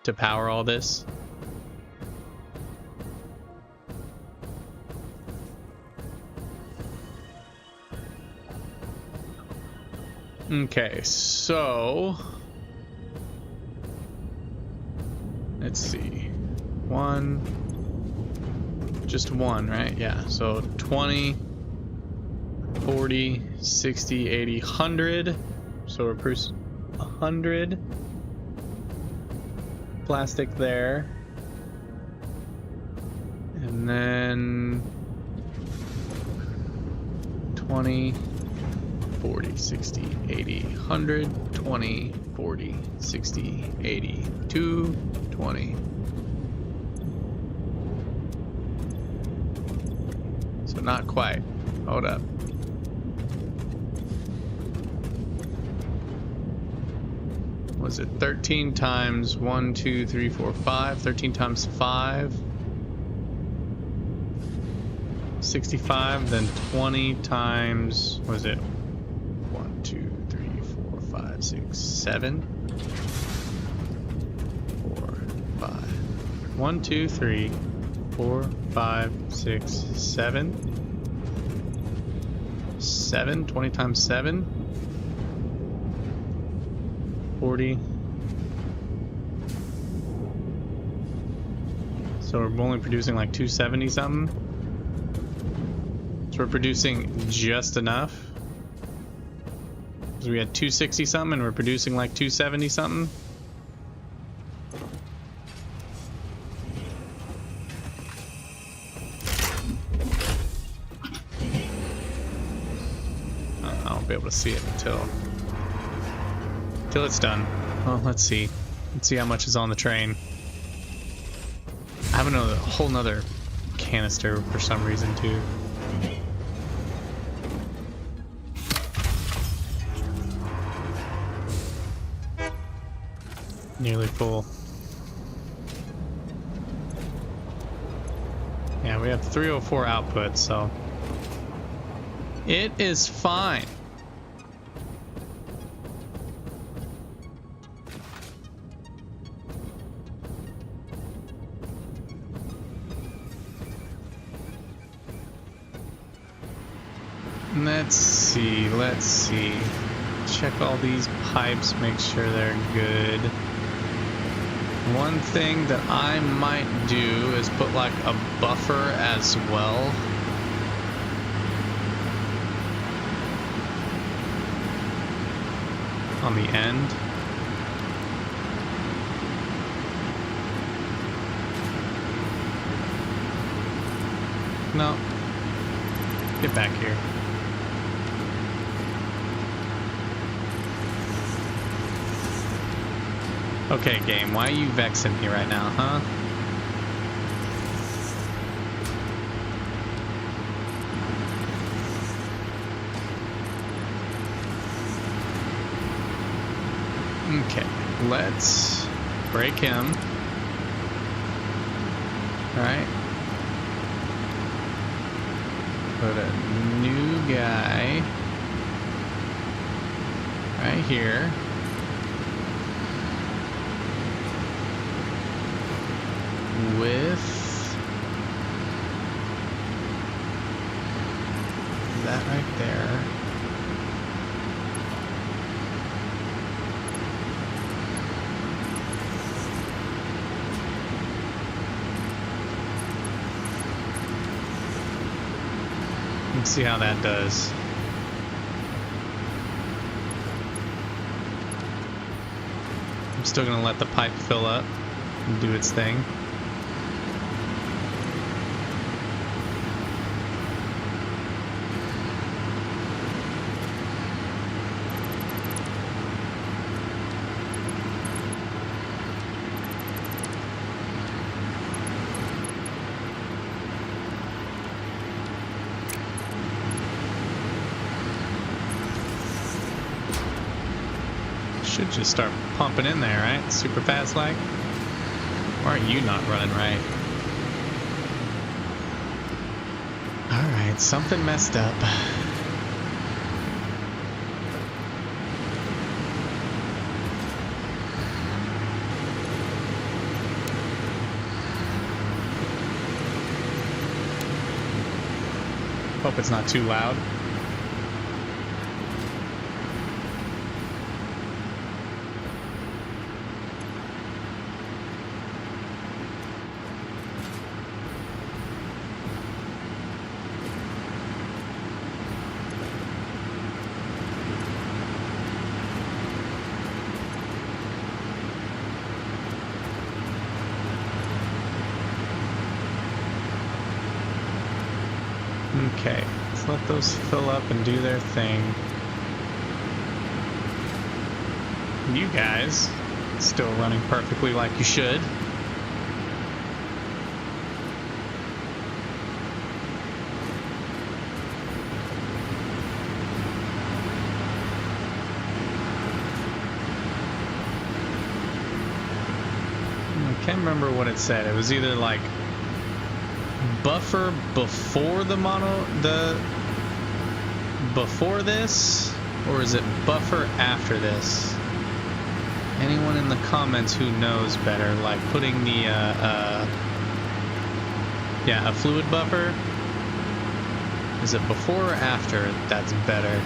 to power all this. Okay, so let's see. Just one, right? Yeah, so 20, 40, 60, 80, 100. So we're producing 100 plastic there. And then 20, 40, 60, 80, 100, 20, 40, 60, 80, 220. So not quite. Hold up. Was it 13 times 1, 2, 3, 4, 5? 13 times 5. 65, then 20 times, was it 1, 2, 3, 4, 5, 6, 7? 4, 5. 1, 2, 3, 4, 5, 6, 7. 7, 20 times 7. 40. So we're only producing like 270 something. So we're producing just enough. So we had 260 something and we're producing like 270 something. I won't be able to see it until it's done. Well, let's see. Let's see how much is on the train. I have a whole nother canister for some reason too. Nearly full. Yeah, we have 304 output, so it is fine. Let's see. Check all these pipes, make sure they're good. One thing that I might do is put like a buffer as well. On the end. No. Get back here. Okay, game, why are you vexing me right now, huh? Okay, let's break him. Alright. Put a new guy right here. With that right there. Let's see how that does. I'm still gonna let the pipe fill up and do its thing. Should just start pumping in there, right? Super fast like. Why are you not running right? Alright, something messed up. Hope it's not too loud. Okay, let's let those fill up and do their thing. You guys, still running perfectly like you should. I can't remember what it said. It was either like buffer before before this, or is it buffer after this? Anyone in the comments who knows better, like putting the yeah, a fluid buffer, is it before or after that's better?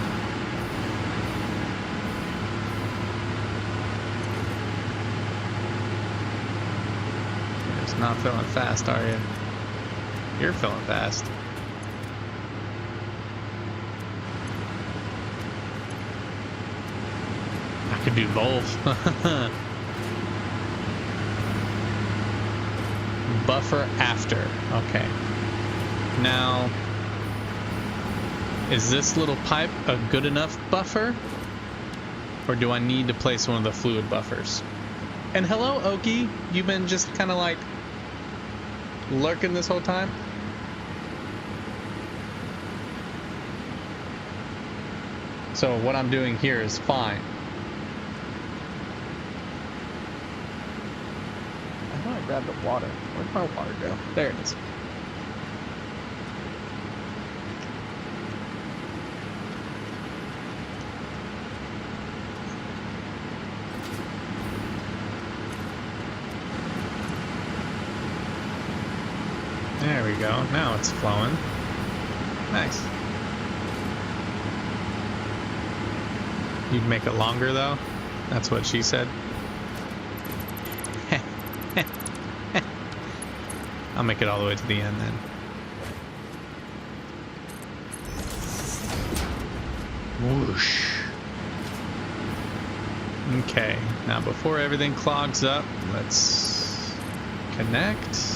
You're just not feeling fast, are you? You're feeling fast. I could do both. Buffer after. Okay. Now, is this little pipe a good enough buffer? Or do I need to place one of the fluid buffers? And hello, Okie. You've been just kind of like lurking this whole time? So what I'm doing here is fine. I know I grabbed the water. Where'd my water go? There it is. There we go. Now it's flowing. Nice. You'd make it longer, though? That's what she said. I'll make it all the way to the end, then. Whoosh. Okay, now before everything clogs up, let's connect.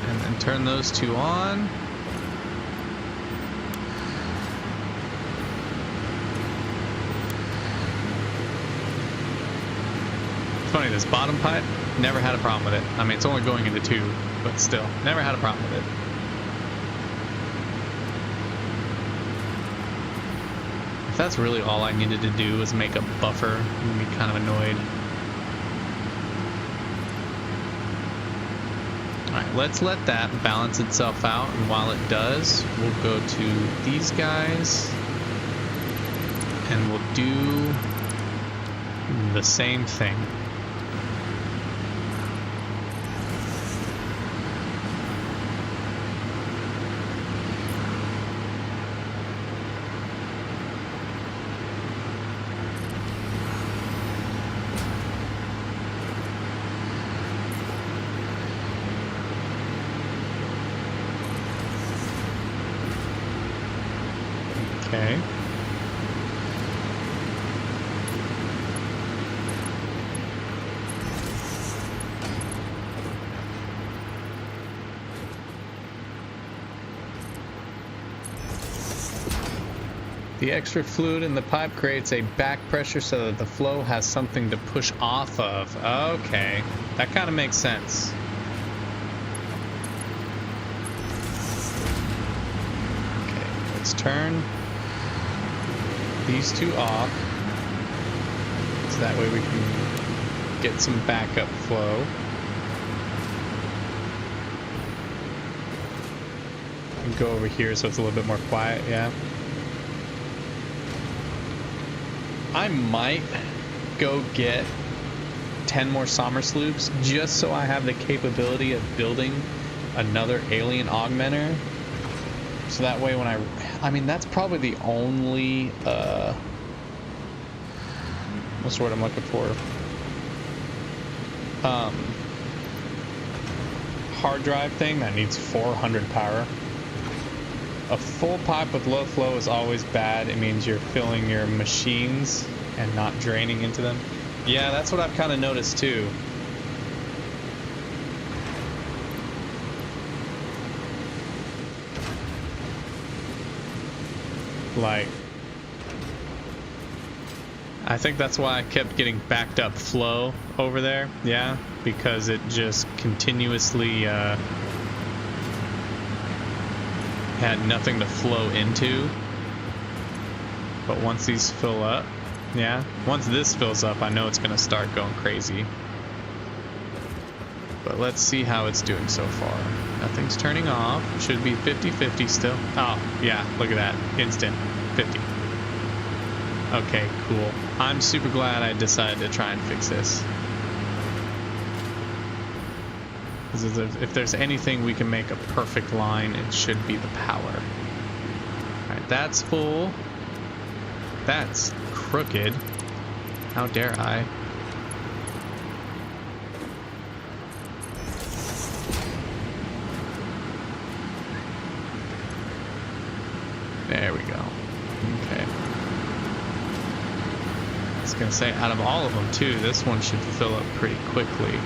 And then turn those two on. Funny, this bottom pipe, never had a problem with it. I mean, it's only going into two, but still, never had a problem with it. If that's really all I needed to do was make a buffer, I'd be kind of annoyed. Alright, let's let that balance itself out, and while it does, we'll go to these guys, and we'll do the same thing. Okay. The extra fluid in the pipe creates a back pressure so that the flow has something to push off of. Okay, that kind of makes sense. Okay, let's turn these two off so that way we can get some backup flow. And go over here so it's a little bit more quiet, yeah. I might go get 10 more Somers loops just so I have the capability of building another alien augmenter. So that way when I mean, that's probably the only, what's the word I'm looking for? Hard drive thing that needs 400 power. A full pipe with low flow is always bad. It means you're filling your machines and not draining into them. Yeah, that's what I've kind of noticed too. Like, I think that's why I kept getting backed up flow over there. Yeah, because it just continuously had nothing to flow into. But once these fill up, yeah, once this fills up, I know it's gonna start going crazy. But let's see how it's doing so far. Nothing's turning off. Should be 50-50 still. Oh, yeah, look at that. Instant 50. Okay, cool. I'm super glad I decided to try and fix this. If there's anything we can make a perfect line, it should be the power. Alright, that's full. That's crooked. How dare I? There we go. Okay. I was gonna say, out of all of them too, this one should fill up pretty quickly,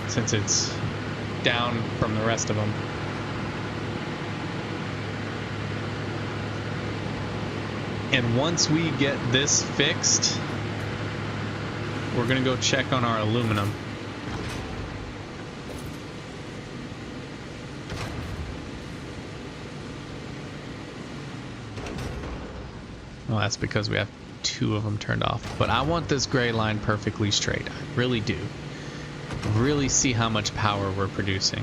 since it's down from the rest of them. And once we get this fixed, we're gonna go check on our aluminum. Well, that's because we have 2 of them turned off. But I want this gray line perfectly straight. I really do. Really see how much power we're producing.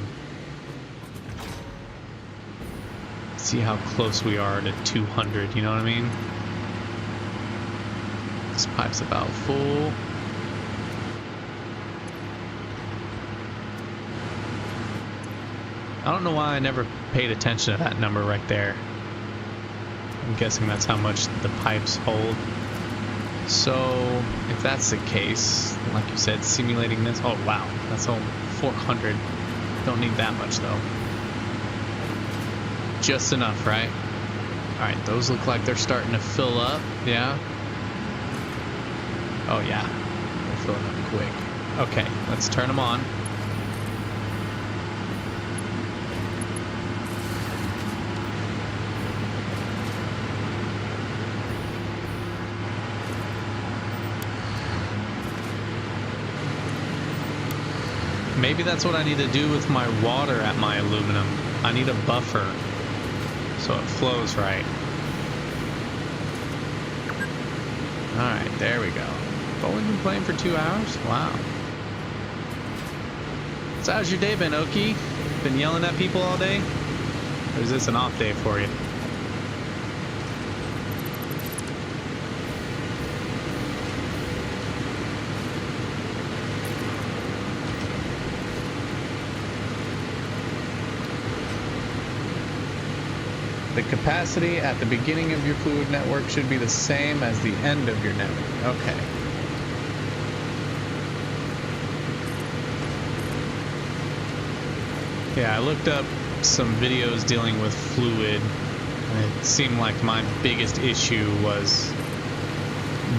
See how close we are to 200, you know what I mean? This pipe's about full. I don't know why I never paid attention to that number right there. I'm guessing that's how much the pipes hold. So, if that's the case, like you said, simulating this, oh wow, that's all 400. Don't need that much though. Just enough, right? Alright, those look like they're starting to fill up, yeah? Oh yeah, they're filling up quick. Okay, let's turn them on. Maybe that's what I need to do with my water at my aluminum. I need a buffer so it flows right. Alright, there we go. But we've been playing for 2 hours? Wow. So how's your day been, Oki? Been yelling at people all day? Or is this an off day for you? The capacity at the beginning of your fluid network should be the same as the end of your network. Okay. Yeah, I looked up some videos dealing with fluid, and it seemed like my biggest issue was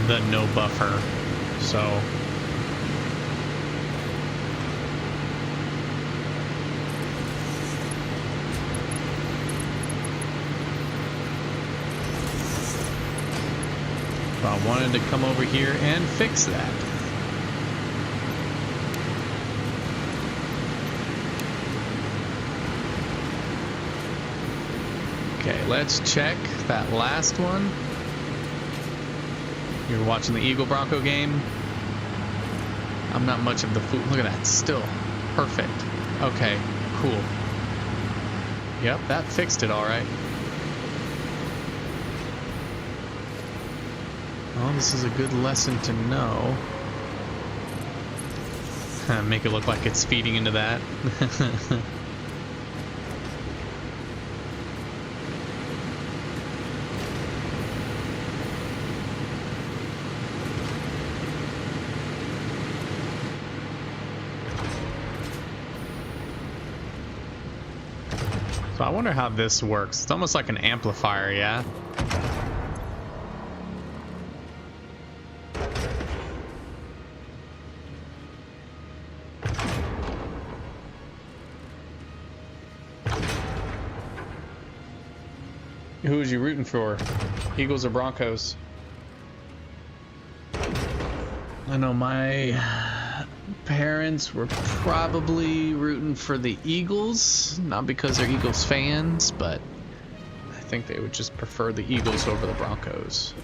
the no buffer. So I wanted to come over here and fix that. Okay, let's check that last one. You're watching the Eagle Bronco game. I'm not much of the food. Look at that, still perfect. Okay, cool. Yep, that fixed it all right. Well, this is a good lesson to know. Make it look like it's feeding into that. So I wonder how this works. It's almost like an amplifier, yeah? Who was you rooting for? Eagles or Broncos? I know my parents were probably rooting for the Eagles, not because they're Eagles fans, but I think they would just prefer the Eagles over the Broncos.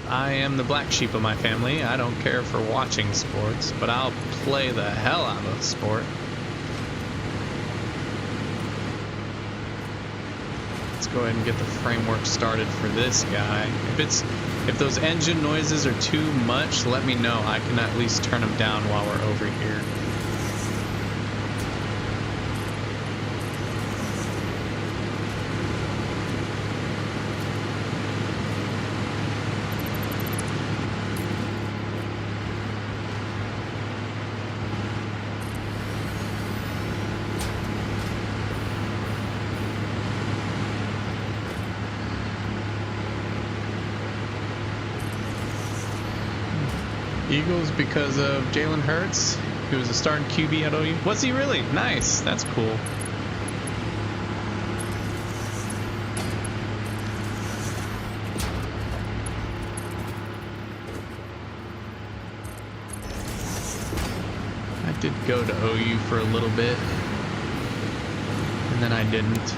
I am the black sheep of my family. I don't care for watching sports, but I'll play the hell out of sport. Let's go ahead and get the framework started for this guy. If those engine noises are too much, let me know. I can at least turn them down while we're over here. Eagles because of Jalen Hurts, who was a starting QB at OU. Was he really? Nice. That's cool. I did go to OU for a little bit, and then I didn't.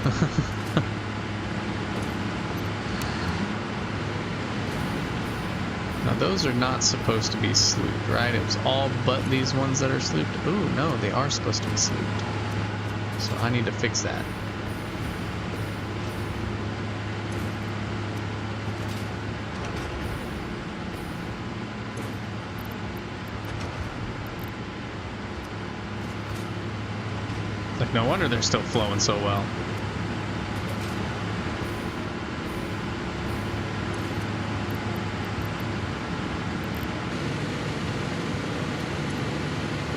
Now those are not supposed to be slooped, right? It was all but these ones that are slooped. Ooh, no, they are supposed to be slooped. So I need to fix that. Like, no wonder they're still flowing so well.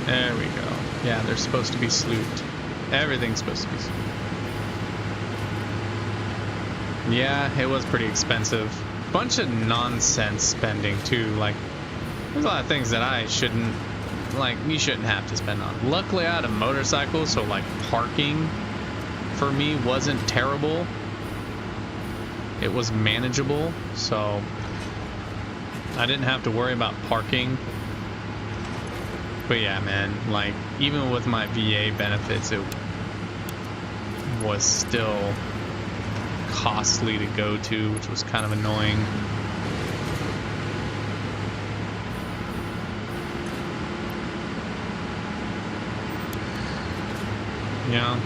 There we go. Yeah, they're supposed to be slooped. Everything's supposed to be slooped. Yeah, it was pretty expensive. Bunch of nonsense spending too. Like, there's a lot of things that I shouldn't, like, you shouldn't have to spend on. Luckily I had a motorcycle, so like parking for me wasn't terrible. It was manageable, so I didn't have to worry about parking. But yeah, man, like, even with my VA benefits, it was still costly to go to, which was kind of annoying. You know?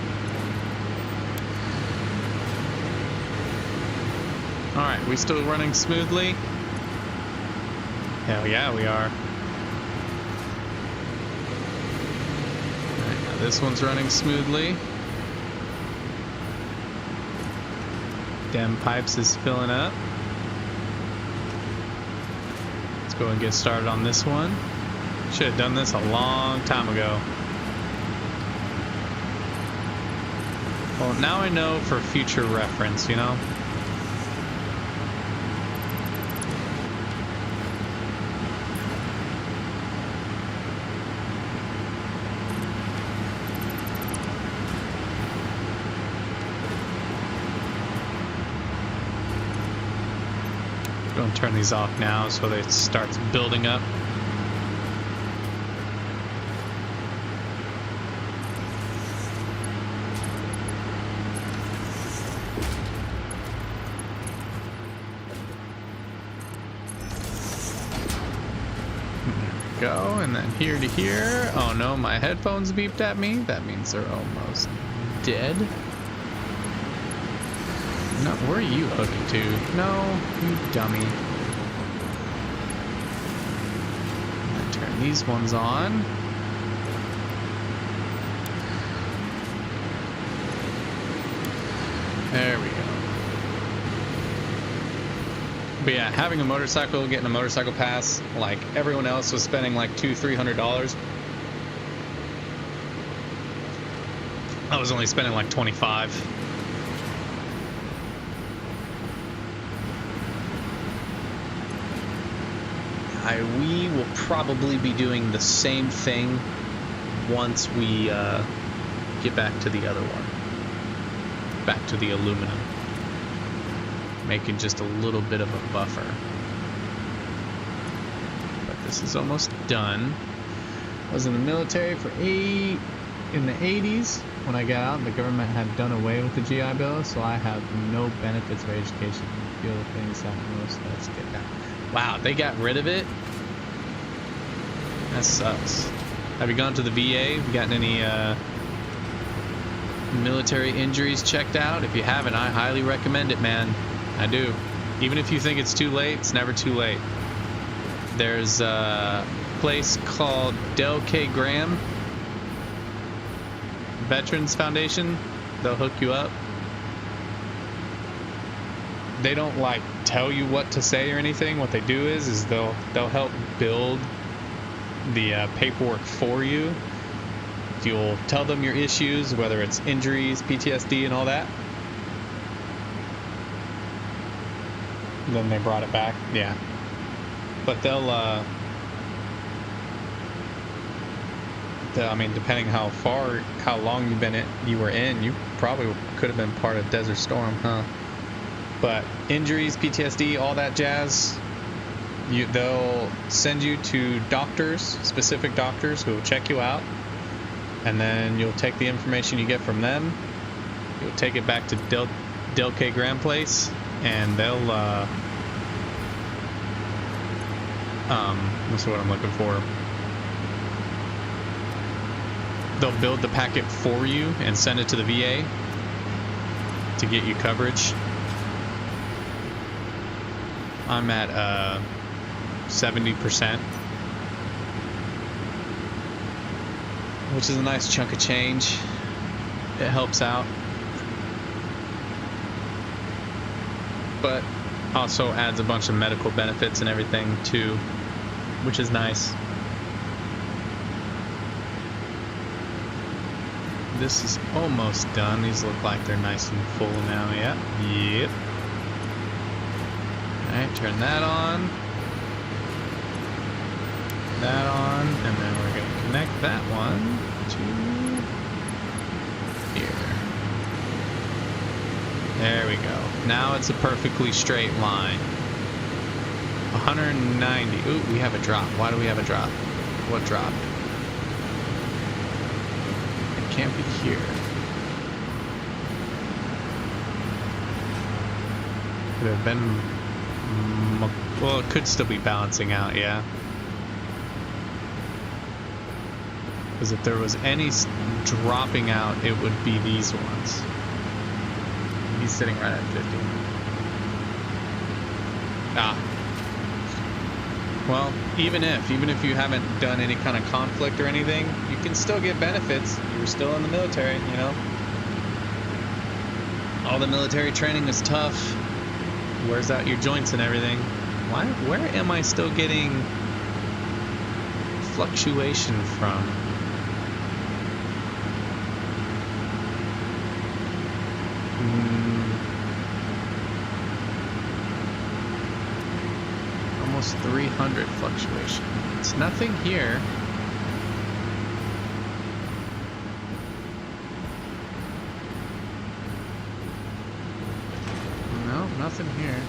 Alright, we still running smoothly? Hell yeah, we are. Alright, now this one's running smoothly. Dem pipes is filling up. Let's go and get started on this one. Should have done this a long time ago. Well, now I know for future reference, you know? Going to turn these off now so that it starts building up. Go, and then here to here. Oh no, my headphones beeped at me. That means they're almost dead. No, where are you hooked to? No, you dummy. I'm gonna turn these ones on. There we go. But yeah, having a motorcycle, getting a motorcycle pass, like everyone else was spending like $200-300. I was only spending like $25. We will probably be doing the same thing once we get back to the other one. Back to the aluminum. Making just a little bit of a buffer. But this is almost done. I was in the military in the 80s. When I got out, the government had done away with the GI Bill, so I have no benefits or education. Feel the things that most let's get that. Wow, they got rid of it? That sucks. Have you gone to the VA? Have you gotten any military injuries checked out? If you haven't, I highly recommend it, man. I do. Even if you think it's too late, it's never too late. There's a place called Del K. Graham Veterans Foundation. They'll hook you up. They don't like tell you what to say or anything. What they do is they'll help build the paperwork for you. You'll tell them your issues, whether it's injuries, PTSD, and all that. Then they brought it back. Yeah. But I mean, depending how long you were in, you probably could have been part of Desert Storm, huh? But injuries, PTSD, all that jazz, they'll send you to doctors, specific doctors who will check you out, and then you'll take the information you get from them, you'll take it back to Del K. Graham Place, and they'll let's see what I'm looking for. They'll build the packet for you and send it to the VA to get you coverage. I'm at 70%, which is a nice chunk of change. It helps out, but also adds a bunch of medical benefits and everything too, which is nice. This is almost done. These look like they're nice and full now. Yeah. Yep. Alright, turn that on. That on, and then we're going to connect that one to here. There we go. Now it's a perfectly straight line. 190. Ooh, we have a drop. Why do we have a drop? What dropped? It can't be here. Could have been... Well, it could still be balancing out, yeah. Because if there was any dropping out, it would be these ones. He's sitting right at 50. Ah. Well, even if you haven't done any kind of conflict or anything, you can still get benefits. You were still in the military, you know? All the military training is tough. Wears out your joints and everything. Where am I still getting fluctuation from? Almost 300 fluctuation. It's nothing here. No, nothing here.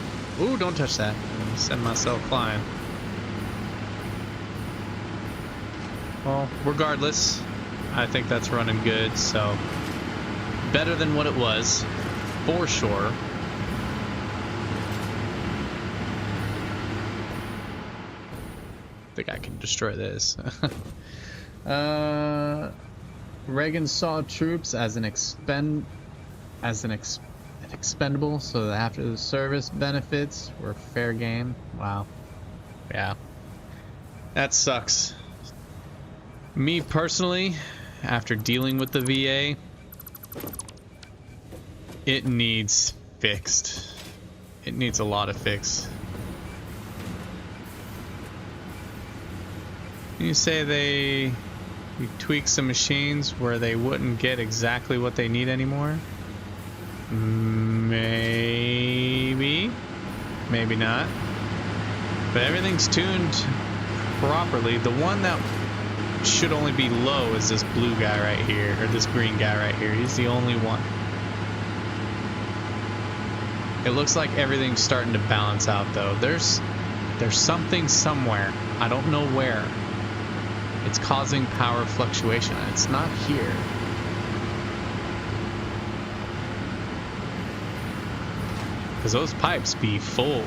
Ooh, don't touch that. Send myself flying. Well, regardless, I think that's running good, so better than what it was, for sure. I think I can destroy this. Reagan saw troops as an expendable, so that after the service benefits were fair game. Wow. Yeah. That sucks. Me personally, after dealing with the VA, it needs fixed. It needs a lot of fix. You say we tweak some machines where they wouldn't get exactly what they need anymore? Maybe. Maybe not. But everything's tuned properly. The one that should only be low is this blue guy right here, or this green guy right here. He's the only one. It looks like everything's starting to balance out though. There's something somewhere. I don't know where. It's causing power fluctuation, and it's not here. Because those pipes be full.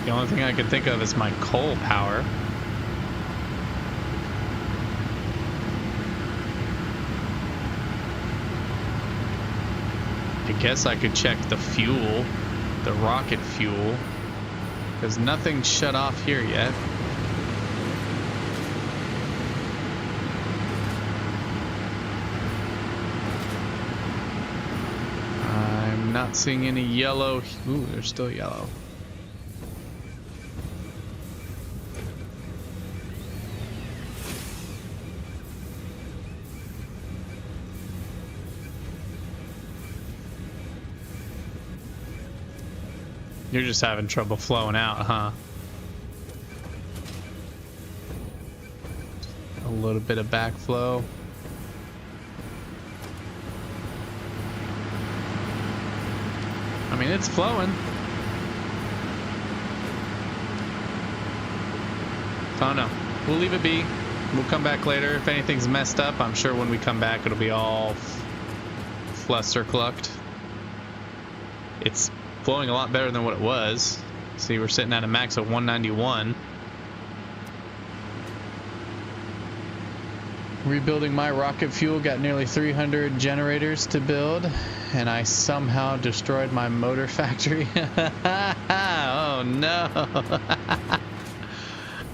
The only thing I can think of is my coal power. I guess I could check the fuel, the rocket fuel, because nothing's shut off here yet. I'm not seeing any yellow. Ooh, there's still yellow. You're just having trouble flowing out, huh? A little bit of backflow. I mean, it's flowing. Oh no, we'll leave it be. We'll come back later. If anything's messed up, I'm sure when we come back, it'll be all fluster-clucked. It's flowing a lot better than what it was. See, we're sitting at a max of 191. Rebuilding my rocket fuel, got nearly 300 generators to build, and I somehow destroyed my motor factory. Oh no.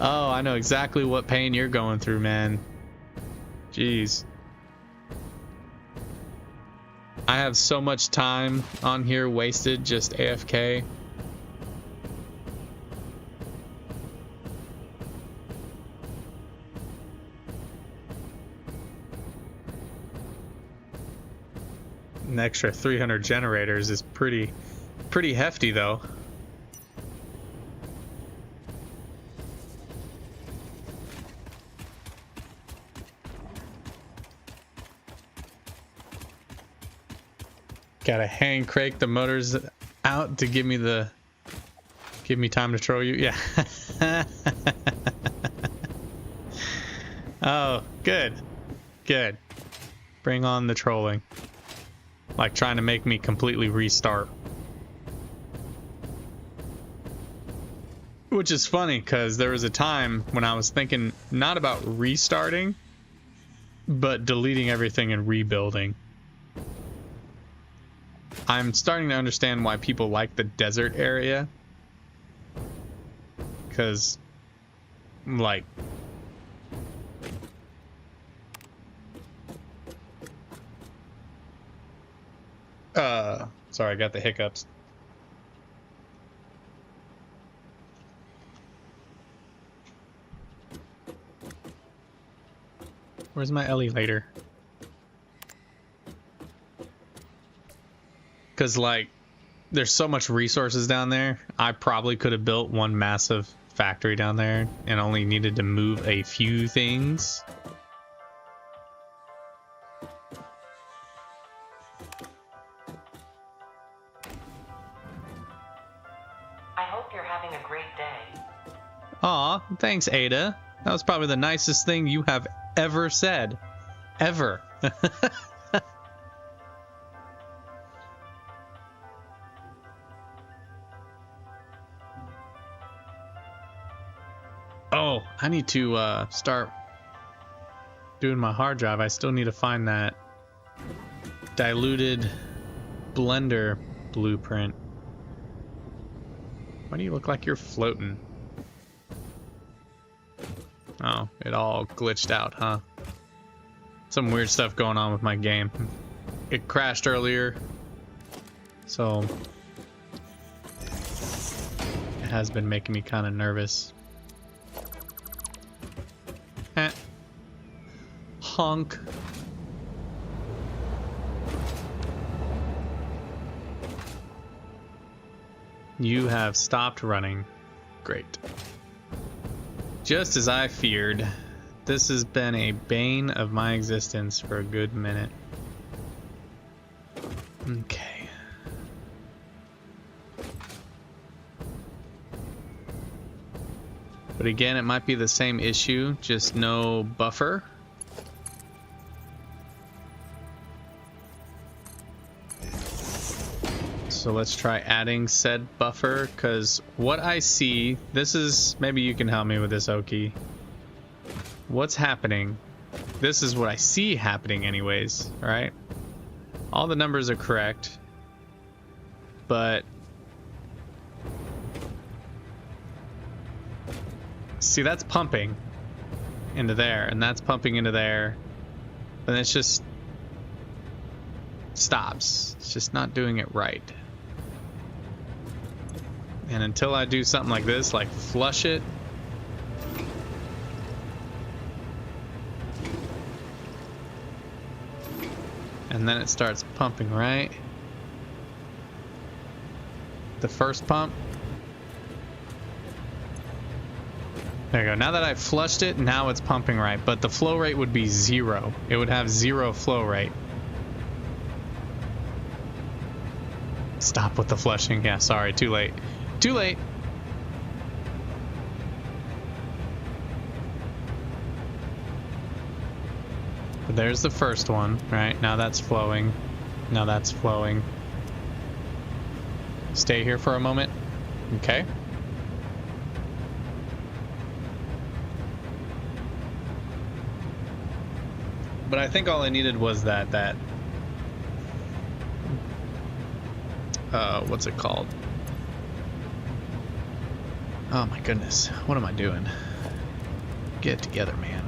Oh, I know exactly what pain you're going through, man. Jeez. I have so much time on here wasted just AFK. An extra 300 generators is pretty hefty though. Gotta hand crank the motors out to give me time to troll you. Yeah. Oh, good. Bring on the trolling. Like trying to make me completely restart. Which is funny because there was a time when I was thinking not about restarting, but deleting everything and rebuilding. I'm starting to understand why people like the desert area. Because, like, sorry, I got the hiccups. Where's my elevator? Because, like, there's so much resources down there. I probably could have built one massive factory down there and only needed to move a few things. I hope you're having a great day. Aw, thanks, Ada. That was probably the nicest thing you have ever said. Ever. Oh, I need to start doing my hard drive. I still need to find that diluted blender blueprint. Why do you look like you're floating? Oh, it all glitched out, huh? Some weird stuff going on with my game. It crashed earlier, so it has been making me kind of nervous. Honk. You have stopped running. Great. Just as I feared, this has been a bane of my existence for a good minute. Okay. But again, it might be the same issue, just no buffer. So let's try adding said buffer, because what I see, this is, maybe you can help me with this, Oki. What's happening? This is what I see happening anyways, right? All the numbers are correct, but see, that's pumping into there, and that's pumping into there, and it's just stops. It's just not doing it right. And until I do something like this, like flush it, and then it starts pumping, right? The first pump. There you go. Now that I've flushed it, now it's pumping right, but the flow rate would be 0. It would have 0 flow rate. Stop with the flushing. Yeah, sorry, too late. Too late. But there's the first one, right? Now that's flowing. Now that's flowing. Stay here for a moment. Okay. But I think all I needed was that what's it called? Oh my goodness, what am I doing? Get it together, man.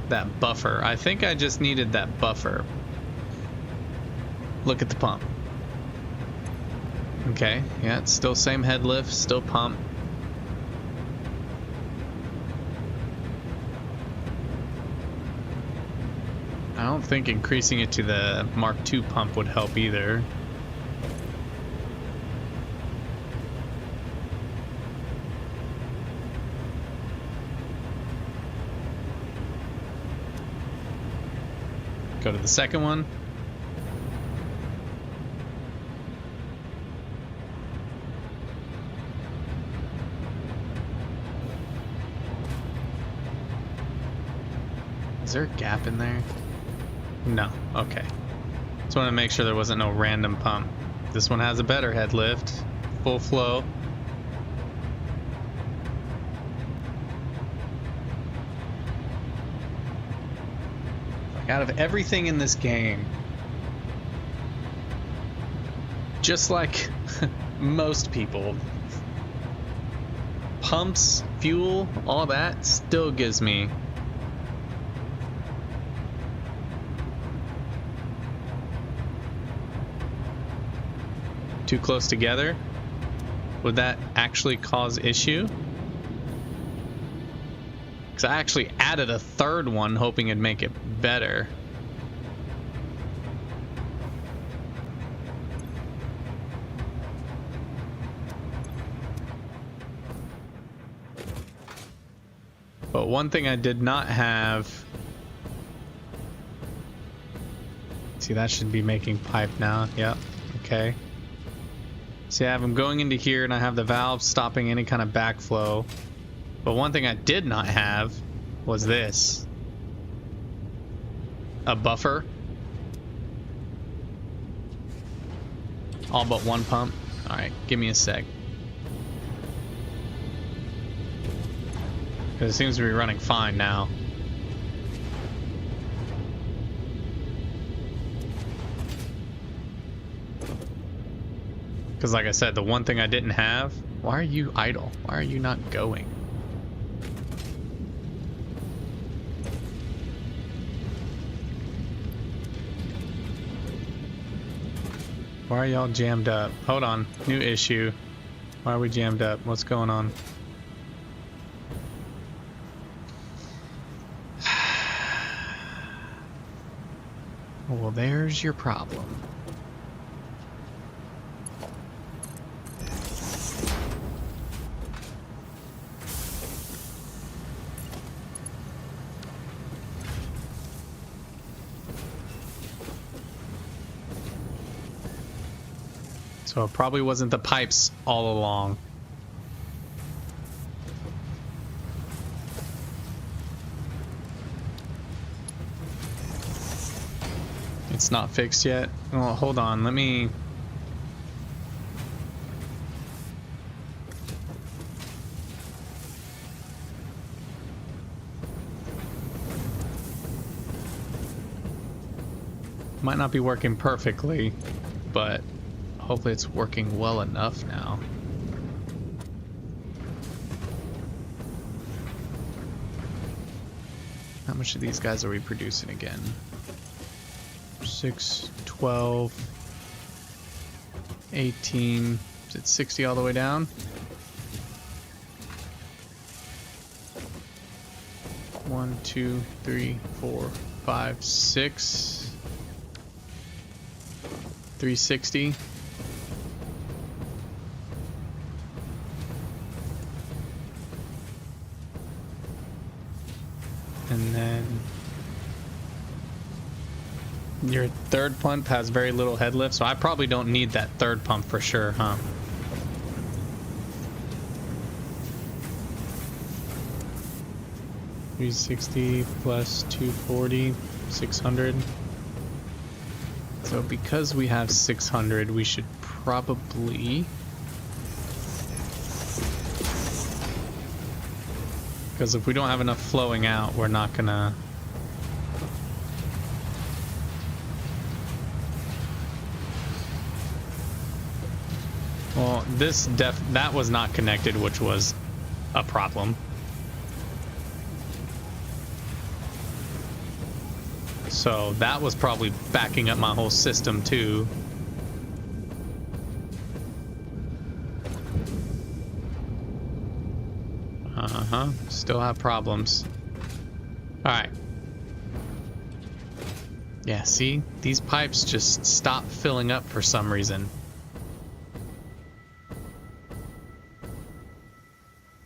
That buffer. I think I just needed that buffer. Look at the pump. Okay, yeah, it's still same head lift, still pump. I don't think increasing it to the Mark II pump would help either. Go to the second one. Is there a gap in there? No. Okay. Just want to make sure there wasn't no random pump. This one has a better head lift. Full flow. Out of everything in this game, just like most people, pumps, fuel, all that still gives me too close together. Would that actually cause issue? Because I actually added a third one hoping it'd make it better. But one thing I did not have... See, that should be making pipe now. Yep. Okay. See, I have them going into here and I have the valve stopping any kind of backflow. But one thing I did not have was this. A buffer. All but one pump. Alright, give me a sec. Because it seems to be running fine now. Because like I said, the one thing I didn't have... Why are you idle? Why are you not going? Why are y'all jammed up? Hold on. New issue. Why are we jammed up? What's going on? Well, there's your problem. So it probably wasn't the pipes all along. It's not fixed yet. Oh, hold on. Let me... Might not be working perfectly, but hopefully it's working well enough now. How much of these guys are we producing again? 6, 12, 18. Is it 60 all the way down? One, 2, 3, 4, 5, 6. 360. And then your third pump has very little head lift, so I probably don't need that third pump for sure, huh? $360 plus 240, 600. So because we have 600, we should probably... Because if we don't have enough flowing out, we're not gonna... Well, that was not connected, which was a problem. So that was probably backing up my whole system too. Still have problems. Alright. Yeah, see? These pipes just stop filling up for some reason.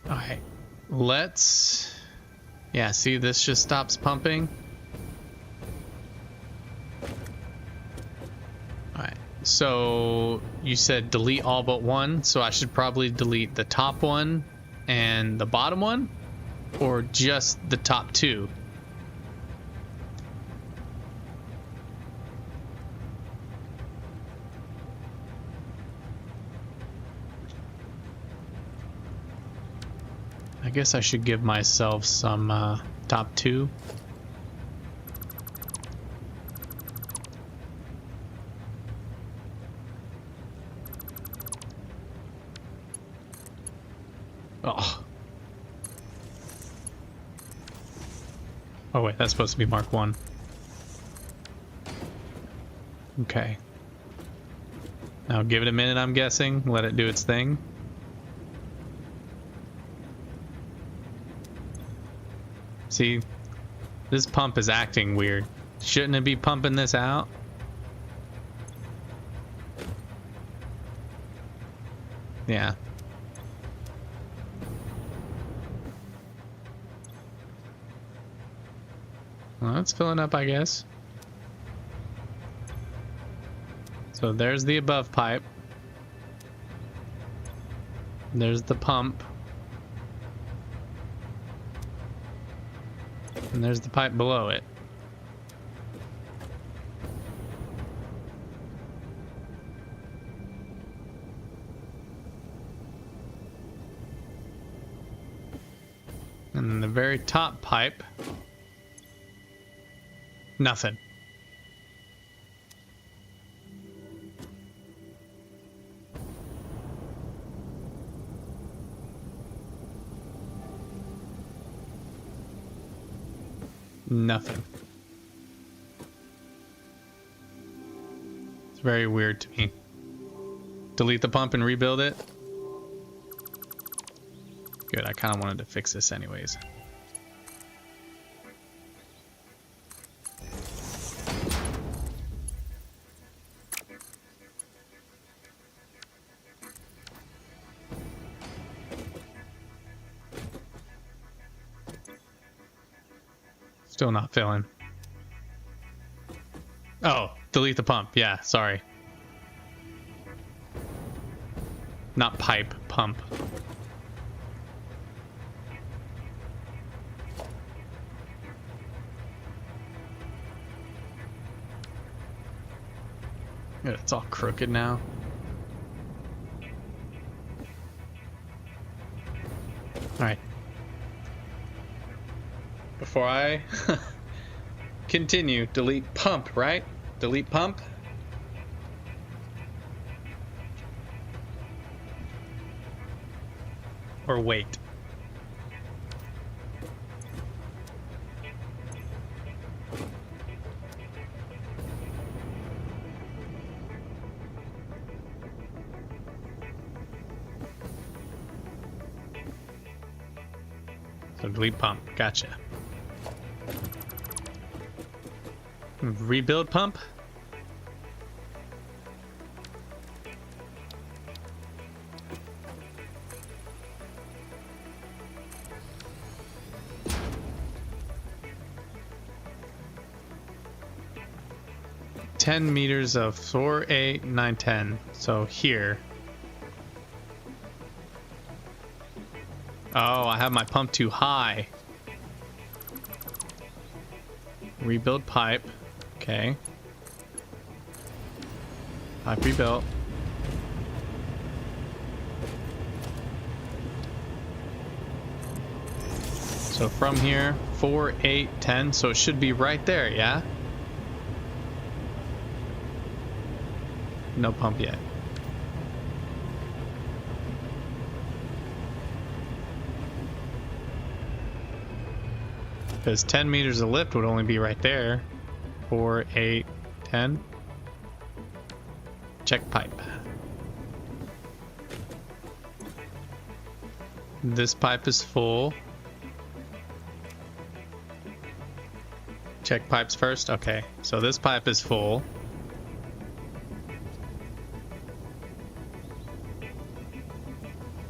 Alright. Let's... Yeah, see? This just stops pumping. Alright. So, you said delete all but one, so I should probably delete the top one and the bottom one? Or just the top two? I guess I should give myself some top two. Oh. Oh wait, that's supposed to be Mark 1. Okay. Now give it a minute, I'm guessing. Let it do its thing. See, this pump is acting weird. Shouldn't it be pumping this out? Yeah. Well, it's filling up, I guess. So there's the above pipe. There's the pump. And there's the pipe below it. And then the very top pipe. Nothing. Nothing. It's very weird to me. Delete the pump and rebuild it. Good, I kind of wanted to fix this anyways. Still not filling. Oh, delete the pump. Yeah, sorry. Not pipe, pump. Yeah, it's all crooked now. All right. Before I continue, delete pump, right? Delete pump. Or wait. So delete pump. Gotcha. Rebuild pump. Ten meters of 4, 8, 9, 10. So here. Oh, I have my pump too high. Rebuild pipe. Okay. Pipe rebuilt. So from here, 4, 8, 10. So it should be right there, yeah? No pump yet. Because 10 meters of lift would only be right there. 4, 8, 10. Check pipe. This pipe is full. Check pipes first. Okay, so this pipe is full.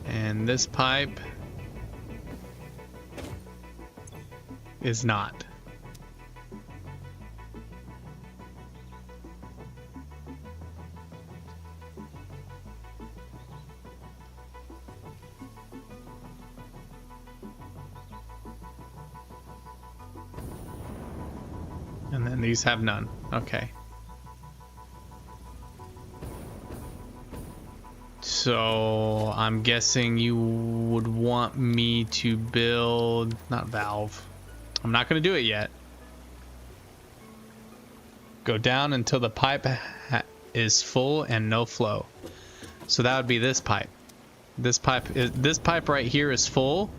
And this pipe is not. And then these have none. Okay. So I'm guessing you would want me to build, not valve. I'm not going to do it yet. Go down until the pipe is full and no flow. So that would be this pipe. This pipe right here is full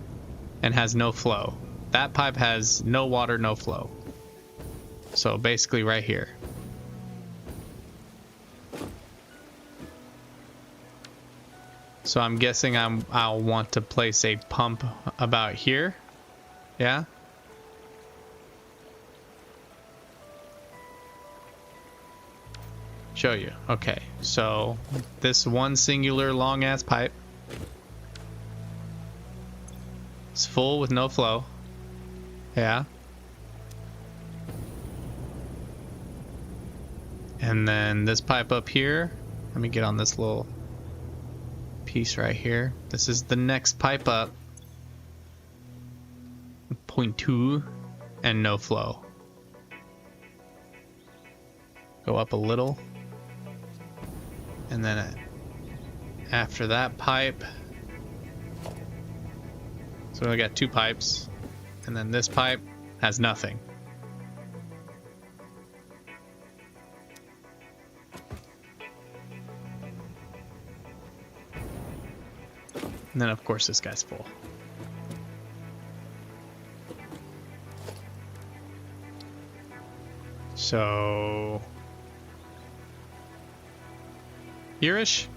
and has no flow. That pipe has no water, no flow. So basically right here. So I'm guessing I'll want to place a pump about here. Yeah. Show you. Okay. So this one singular long ass pipe is full with no flow. Yeah. And then this pipe up here. Let me get on this little piece right here. This is the next pipe up. 0.2 and no flow. Go up a little. And then after that pipe. So we got 2 pipes. And then this pipe has nothing. And then of course this guy's full. So here-ish?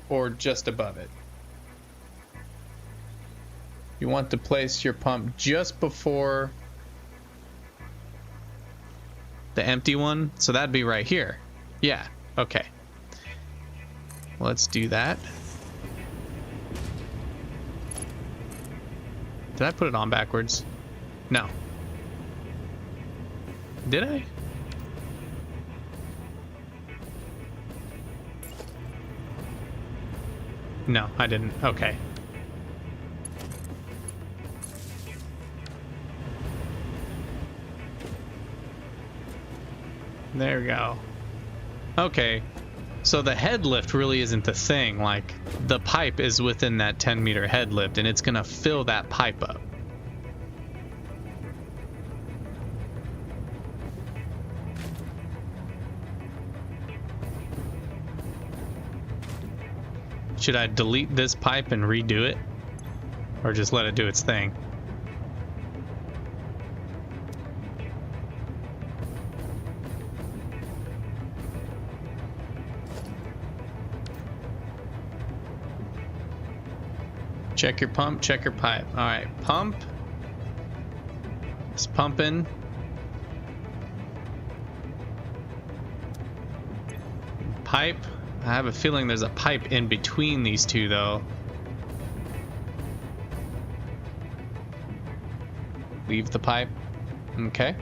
Or just above it? You want to place your pump just before the empty one, so that'd be right here. Yeah, okay. Let's do that. Did I put it on backwards? No. Did I? No, I didn't. Okay. There we go. Okay. So the head lift really isn't the thing. Like, the pipe is within that 10-meter head lift, and it's gonna fill that pipe up. Should I delete this pipe and redo it? Or just let it do its thing? Check your pump, check your pipe. All right, pump. It's pumping. Pipe. I have a feeling there's a pipe in between these two, though. Leave the pipe. Okay.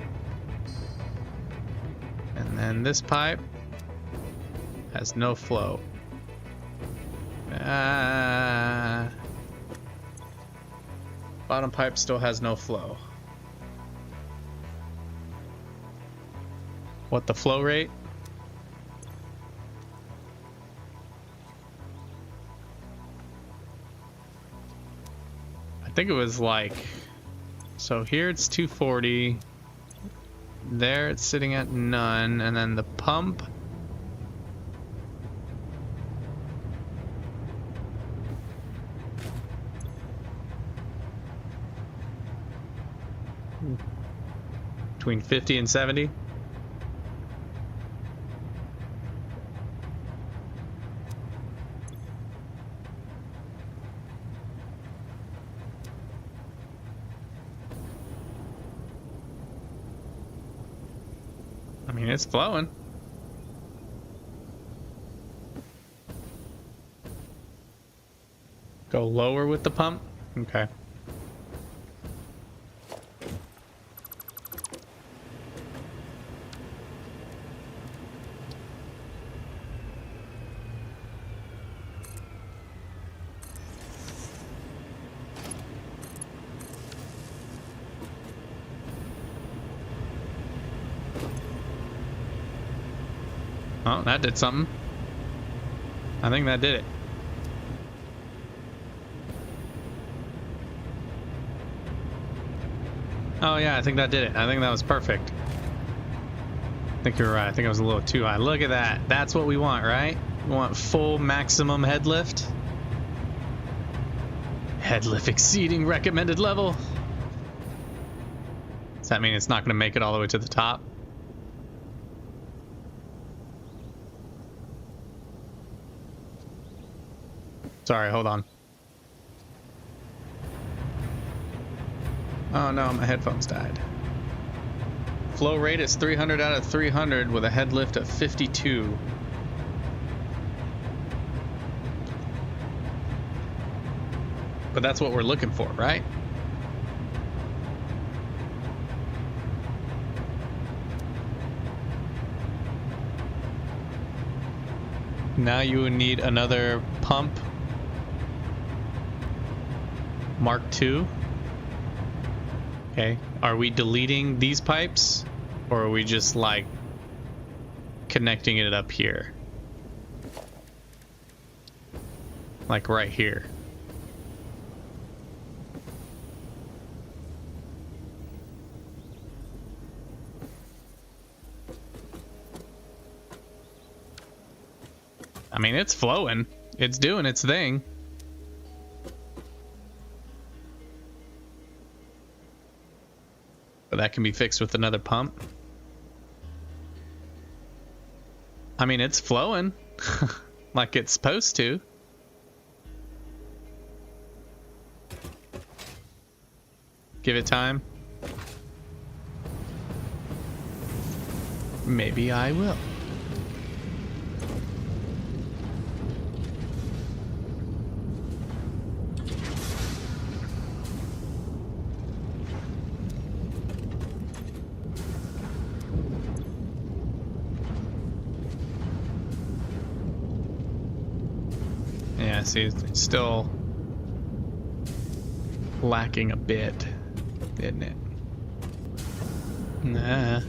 And then this pipe has no flow. Bottom pipe still has no flow. What, the flow rate? I think it was like, so here it's 240, there it's sitting at none, and then the pump, between 50 and 70. I mean, it's flowing. Go lower with the pump? Okay. Oh, that did something. I think that did it. Oh yeah, I think that did it. I think that was perfect. I think you're right. I think it was a little too high. Look at that. That's what we want, right? You want full maximum head lift? Head lift exceeding recommended level. Does that mean it's not going to make it all the way to the top? Sorry, hold on. Oh no, my headphones died. Flow rate is 300 out of 300 with a head lift of 52. But that's what we're looking for, right? Now you would need another pump. Mark II. Okay. Are we deleting these pipes? Or are we just like connecting it up here? Like right here. I mean, it's flowing. It's doing its thing. But that can be fixed with another pump. I mean, it's flowing like it's supposed to. Give it time. Maybe I will. Yeah, see, it's still lacking a bit, isn't it? Nah.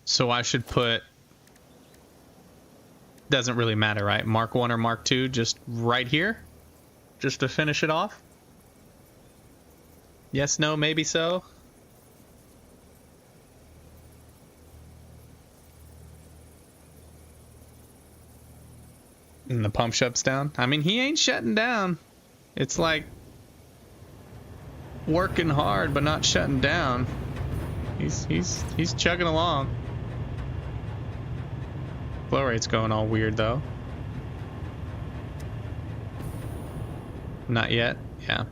So I should put, doesn't really matter, right? Mark 1 or Mark 2, just right here, just to finish it off. Yes, no, maybe so. And the pump shuts down. I mean, he ain't shutting down. It's like working hard, but not shutting down. He's chugging along. Flow rate's going all weird though. Not yet. Yeah.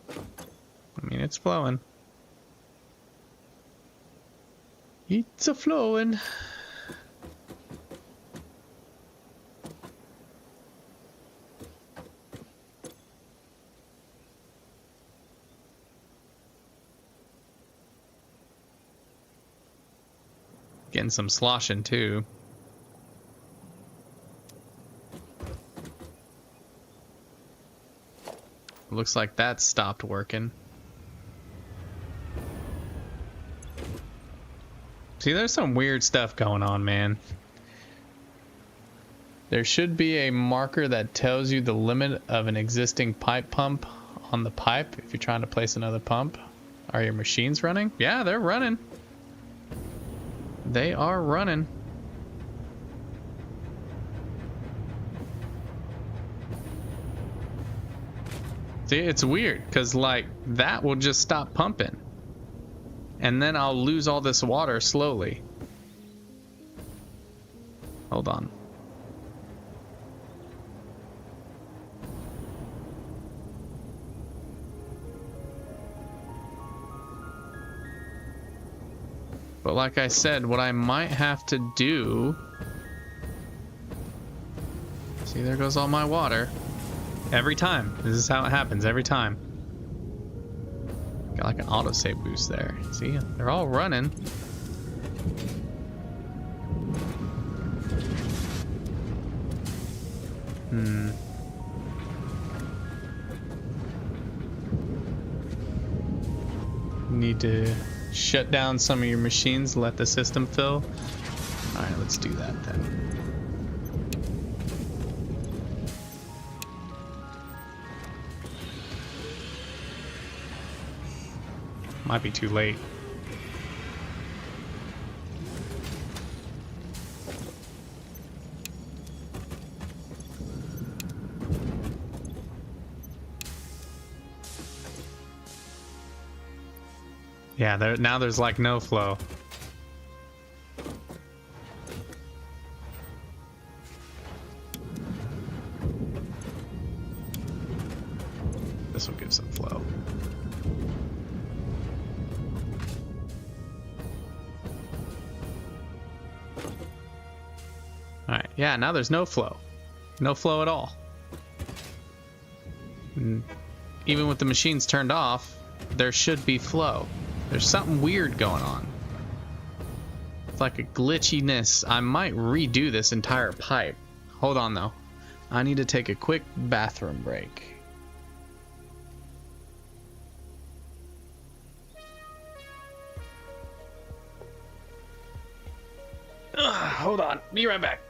I mean, it's flowing. It's a flowing. Getting some sloshing too. Looks like that stopped working. See, there's some weird stuff going on, man. There should be a marker that tells you the limit of an existing pipe pump on the pipe if you're trying to place another pump. Are your machines running? Yeah, they're running. They are running. See, it's weird because like that will just stop pumping. And then I'll lose all this water slowly. Hold on. But like I said, what I might have to do... See, there goes all my water. Every time. This is how it happens every time. Got like an autosave boost there. See, they're all running. Need to shut down some of your machines, let the system fill. Alright, let's do that then. Might be too late. Yeah, now there's like no flow. This will give some flow. Alright, yeah, now there's no flow. No flow at all. And even with the machines turned off, there should be flow. There's something weird going on. It's like a glitchiness. I might redo this entire pipe. Hold on though. I need to take a quick bathroom break. Hold on. Be right back.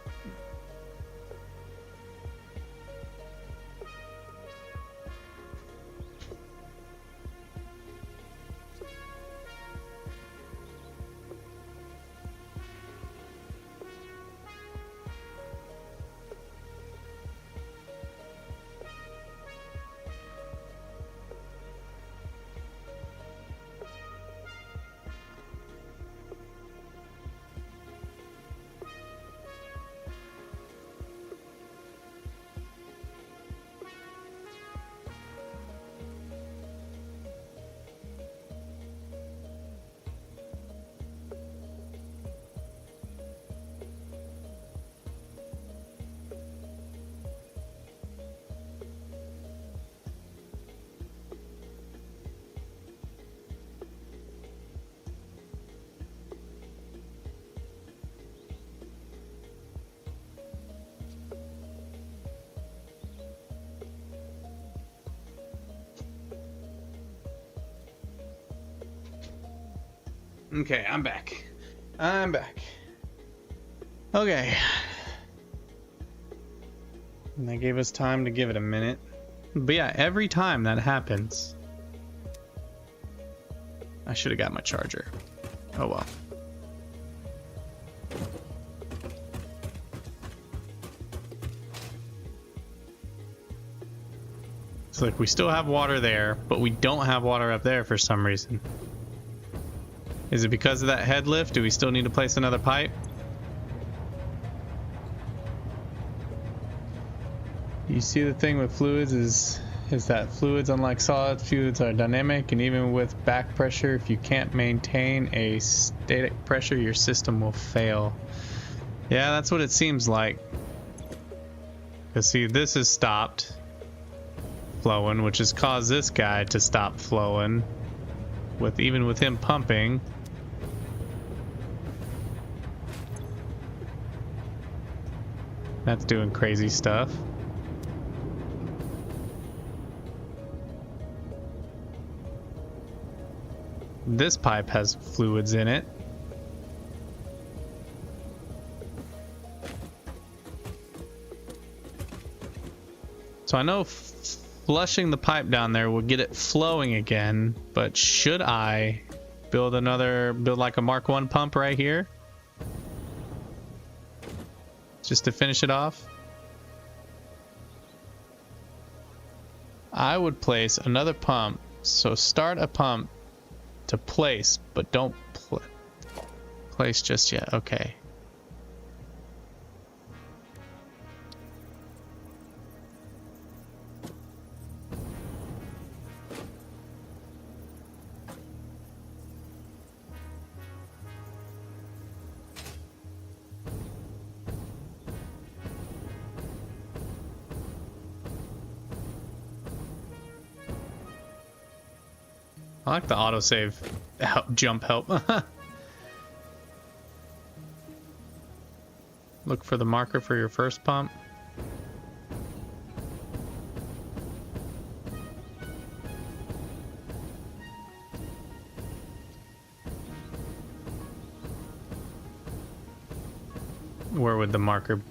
Okay, I'm back. I'm back. Okay. And they gave us time to give it a minute. But yeah, every time that happens, I should have got my charger. Oh well. It's like we still have water there, but we don't have water up there for some reason. Is it because of that head lift? Do we still need to place another pipe? You see, the thing with fluids is that fluids, unlike solid fluids, are dynamic, and even with back pressure, if you can't maintain a static pressure, your system will fail. Yeah, that's what it seems like. Because see, this has stopped flowing, which has caused this guy to stop flowing. Even with him pumping. That's doing crazy stuff. This pipe has fluids in it. So I know flushing the pipe down there will get it flowing again, but should I build like a Mark 1 pump right here? Just to finish it off? I would place another pump. So start a pump to place, but don't place just yet. Okay. I like the autosave jump help. Look for the marker for your first pump. Where would the marker?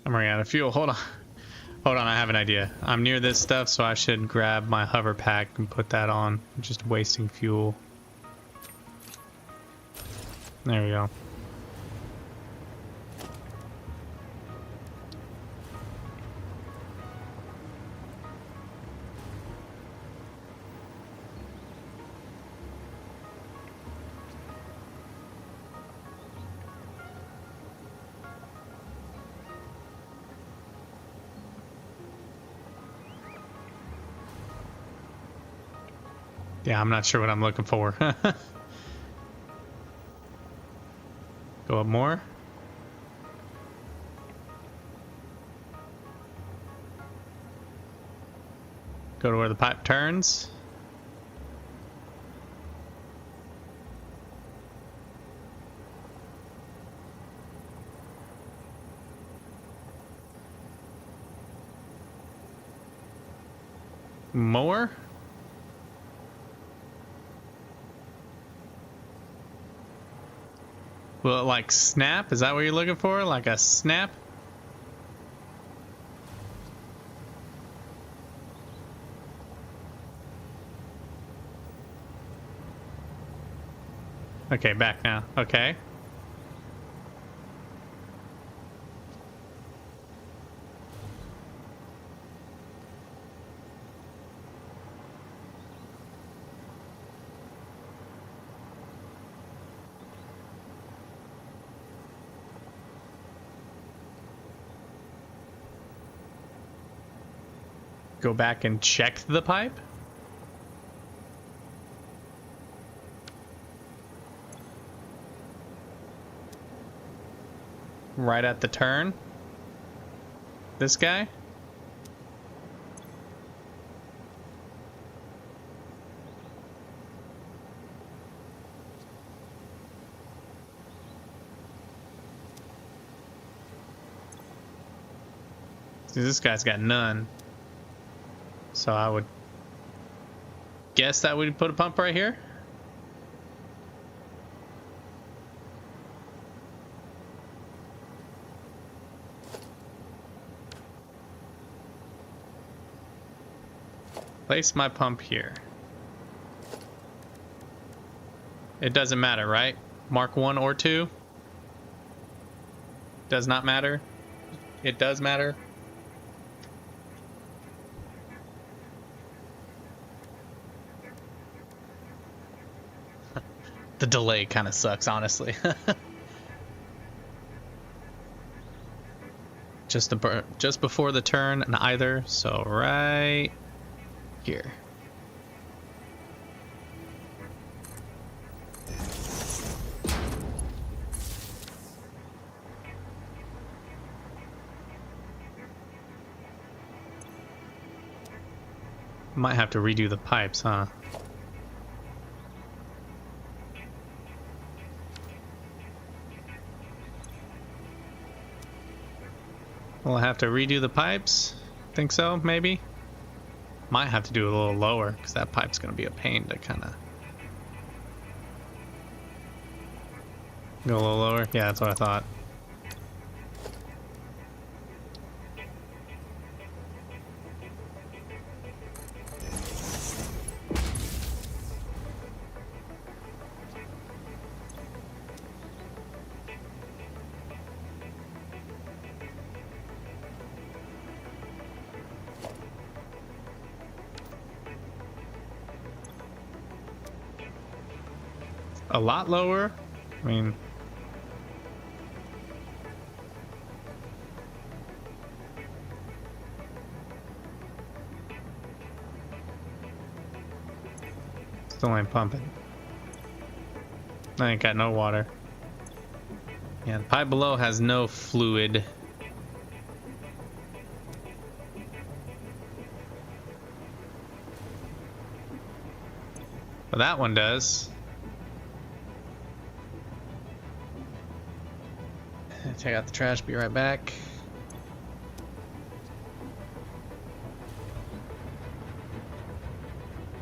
I'm running out of fuel. Hold on. Hold on, I have an idea. I'm near this stuff, so I should grab my hover pack and put that on. I'm just wasting fuel. There we go. Yeah, I'm not sure what I'm looking for. Go up more. Go to where the pipe turns. More. Will it like snap? Is that what you're looking for? Like a snap? Okay, back now. Okay. Go back and check the pipe? Right at the turn? This guy? See, this guy's got none. So I would guess that we'd put a pump right here. Place my pump here. It doesn't matter, right? Mark 1 or 2. Does not matter. It does matter. The delay kind of sucks, honestly. just before the turn and either, so right here. Might have to redo the pipes, huh? We'll have to redo the pipes. Think so, maybe? Might have to do a little lower, because that pipe's going to be a pain to kind of... Go a little lower? Yeah, that's what I thought. A lot lower? I mean... Still ain't pumping. I ain't got no water. Yeah, the pipe below has no fluid. But that one does. Take out the trash, be right back.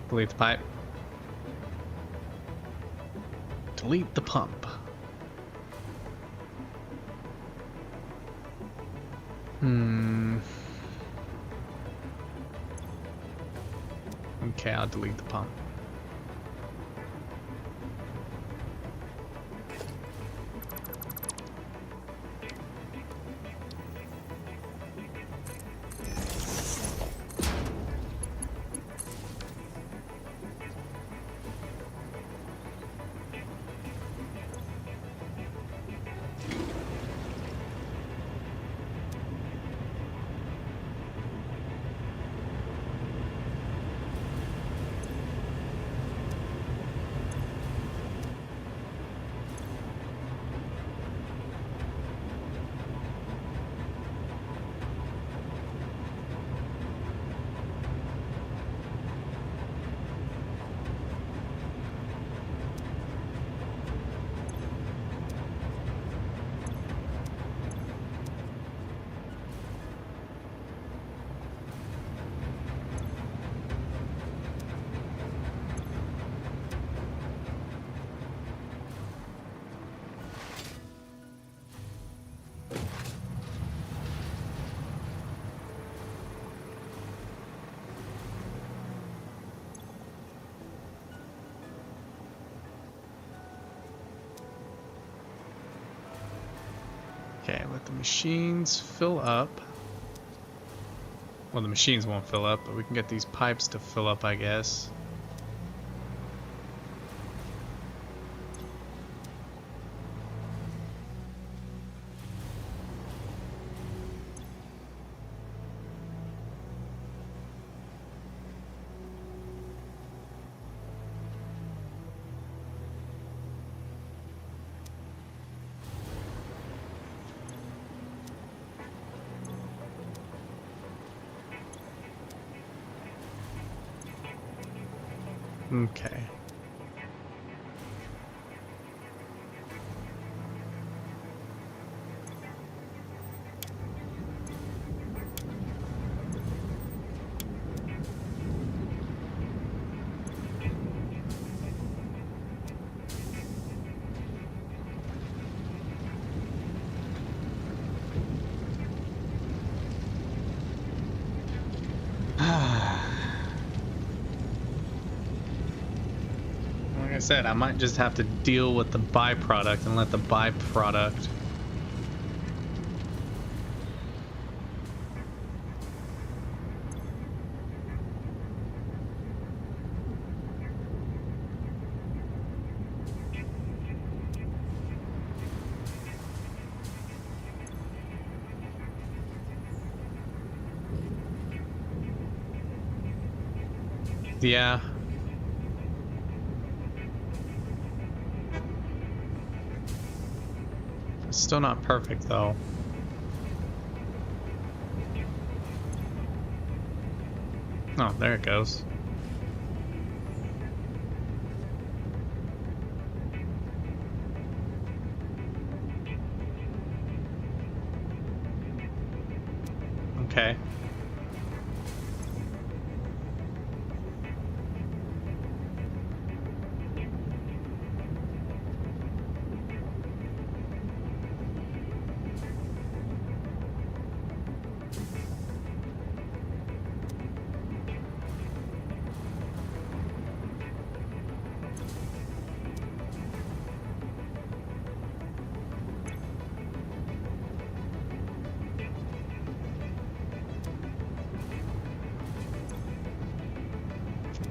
Delete the pipe. Delete the pump. Okay, I'll delete the pump. Okay, let the machines fill up. Well, the machines won't fill up, but we can get these pipes to fill up, I guess. Okay. Like I said, I might just have to deal with the byproduct and let the byproduct. Yeah. It's still not perfect though. Oh, there it goes. Okay.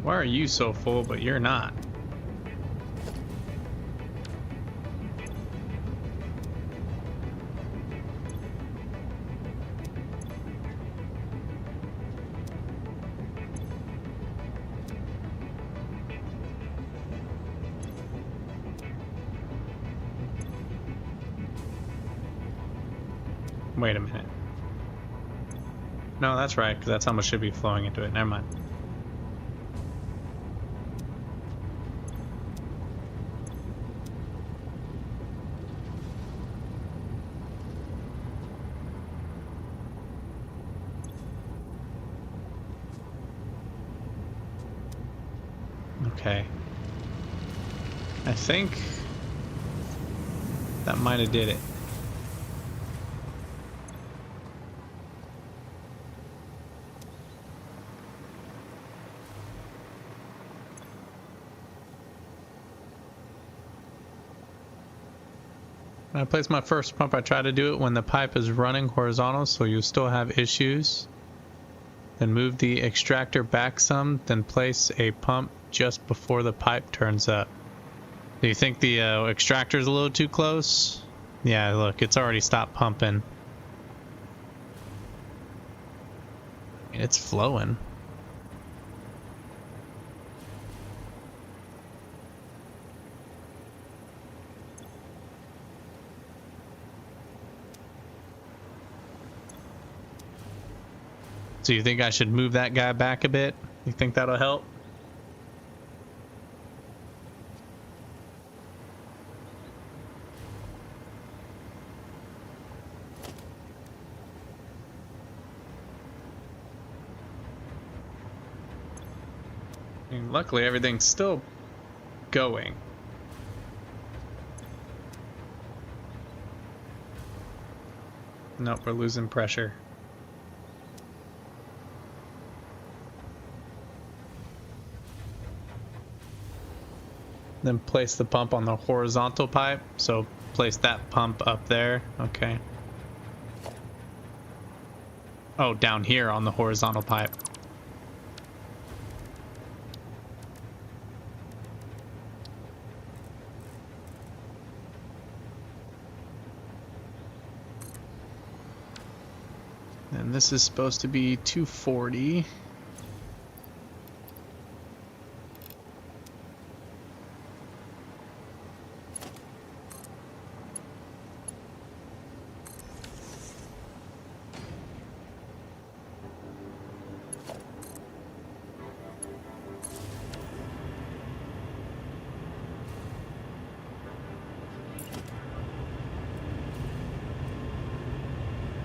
Why are you so full, but you're not? Wait a minute. No, that's right, because that's how much should be flowing into it. Never mind. Okay. I think that might have did it. When I place my first pump, I try to do it when the pipe is running horizontal, so you still have issues. Then move the extractor back some, then place a pump just before the pipe turns up. Do you think the extractor is a little too close? Yeah, look, it's already stopped pumping. It's flowing. So you think I should move that guy back a bit? You think that'll help? I mean, luckily everything's still going. Nope, we're losing pressure. Then place the pump on the horizontal pipe. So place that pump up there. Okay. Oh, down here on the horizontal pipe. And this is supposed to be 240.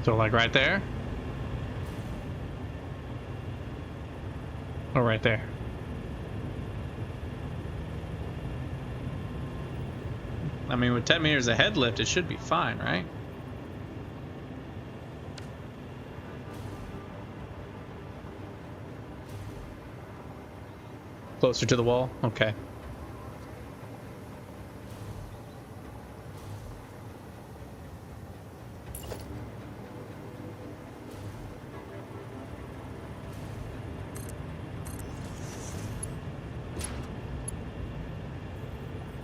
So like right there? Or right there? I mean, with 10 meters of head lift, it should be fine, right? Closer to the wall? Okay.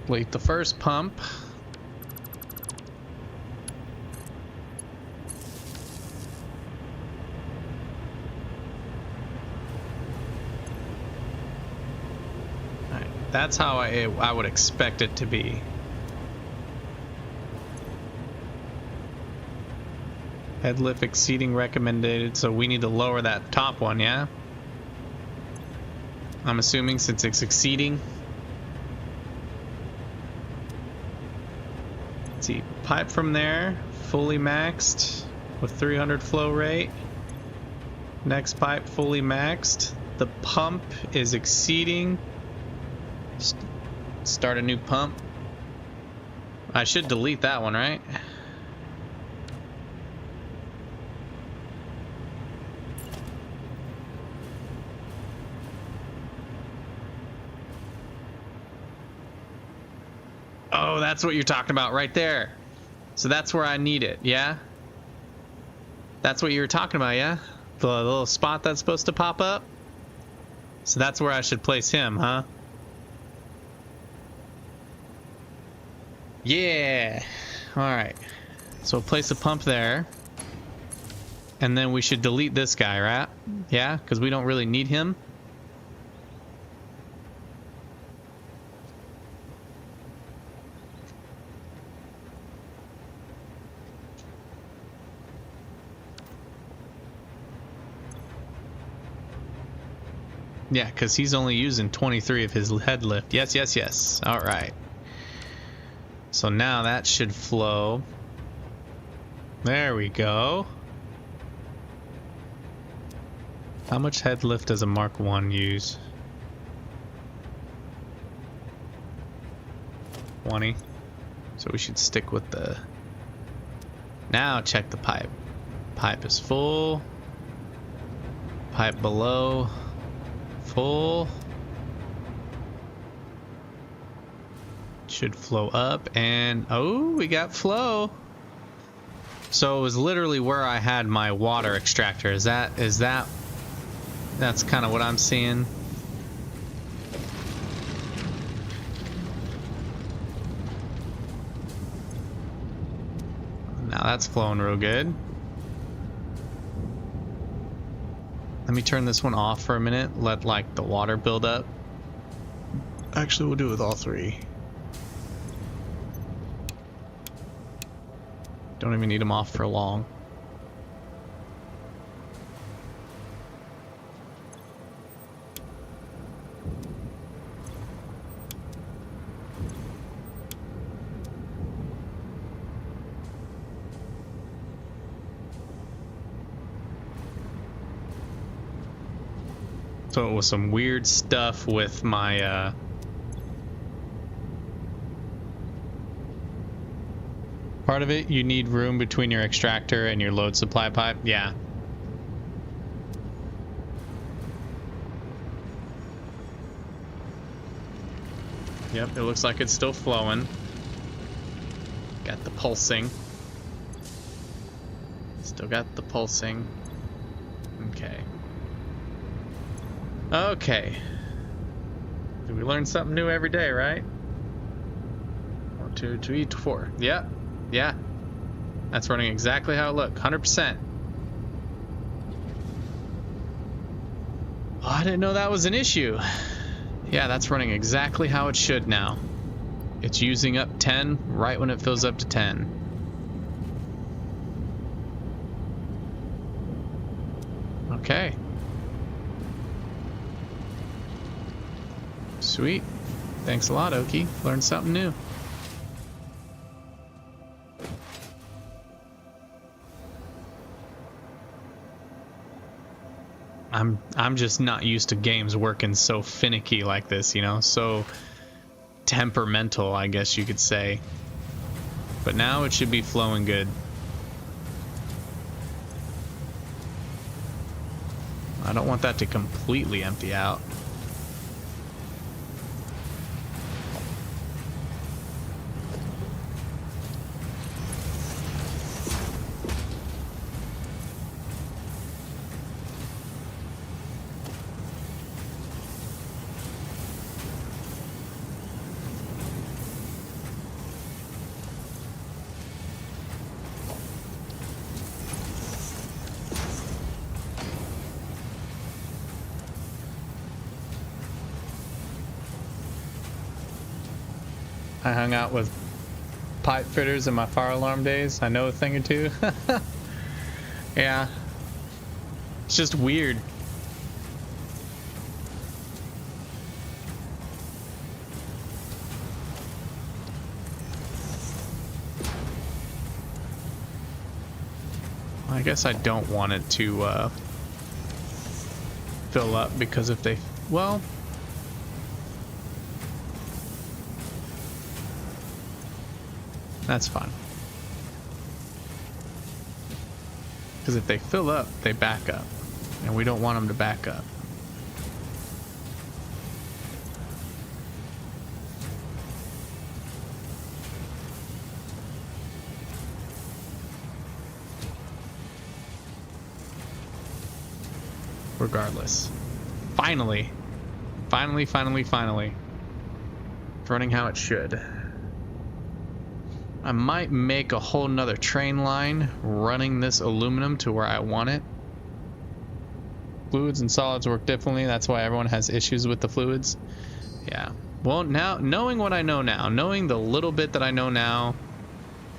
Complete the first pump. Alright, that's how I would expect it to be. Head lift exceeding recommended, so we need to lower that top one, yeah? I'm assuming since it's exceeding. See, pipe from there, fully maxed with 300 flow rate. Next pipe fully maxed. The pump is exceeding. Start a new pump. I should delete that one, right? Oh, that's what you're talking about right there. So that's where I need it, yeah? That's what you were talking about, yeah? The little spot that's supposed to pop up? So that's where I should place him, huh? Yeah! Alright. So we'll place a pump there. And then we should delete this guy, right? Yeah? Because we don't really need him. Yeah, because he's only using 23 of his head lift. Yes, yes, yes. All right. So now that should flow. There we go. How much head lift does a Mark 1 use? 20. So we should stick with the... Now check the pipe. Pipe is full. Pipe below. Full. Should flow up and... Oh, we got flow. So it was literally where I had my water extractor. Is that... That's kind of what I'm seeing. Now that's flowing real good. Let me turn this one off for a minute. Let like the water build up. Actually, we'll do it with all three. Don't even need them off for long. So it was some weird stuff with my part of it. You need room between your extractor and your load supply pipe. Yeah. Yep, it looks like it's still flowing. Got the pulsing. Still got the pulsing. Okay. Okay. We learn something new every day, right? 1, 2, 3, 4. Yep. Yeah. That's running exactly how it looked. 100%. Oh, I didn't know that was an issue. Yeah, that's running exactly how it should now. It's using up 10 right when it fills up to 10. Okay. Sweet. Thanks a lot, Oki. Learned something new. I'm just not used to games working so finicky like this, you know, so temperamental, I guess you could say. But now it should be flowing good. I don't want that to completely empty out. I hung out with pipe fitters in my fire alarm days. I know a thing or two. Yeah. It's just weird. I guess I don't want it to fill up because if they... Well... That's fine. Because if they fill up, they back up. And we don't want them to back up. Regardless. Finally. Finally. It's running how it should. I might make a whole nother train line running this aluminum to where I want it. Fluids and solids work differently. That's why everyone has issues with the fluids. Yeah. Well, now, knowing what I know now, knowing the little bit that I know now,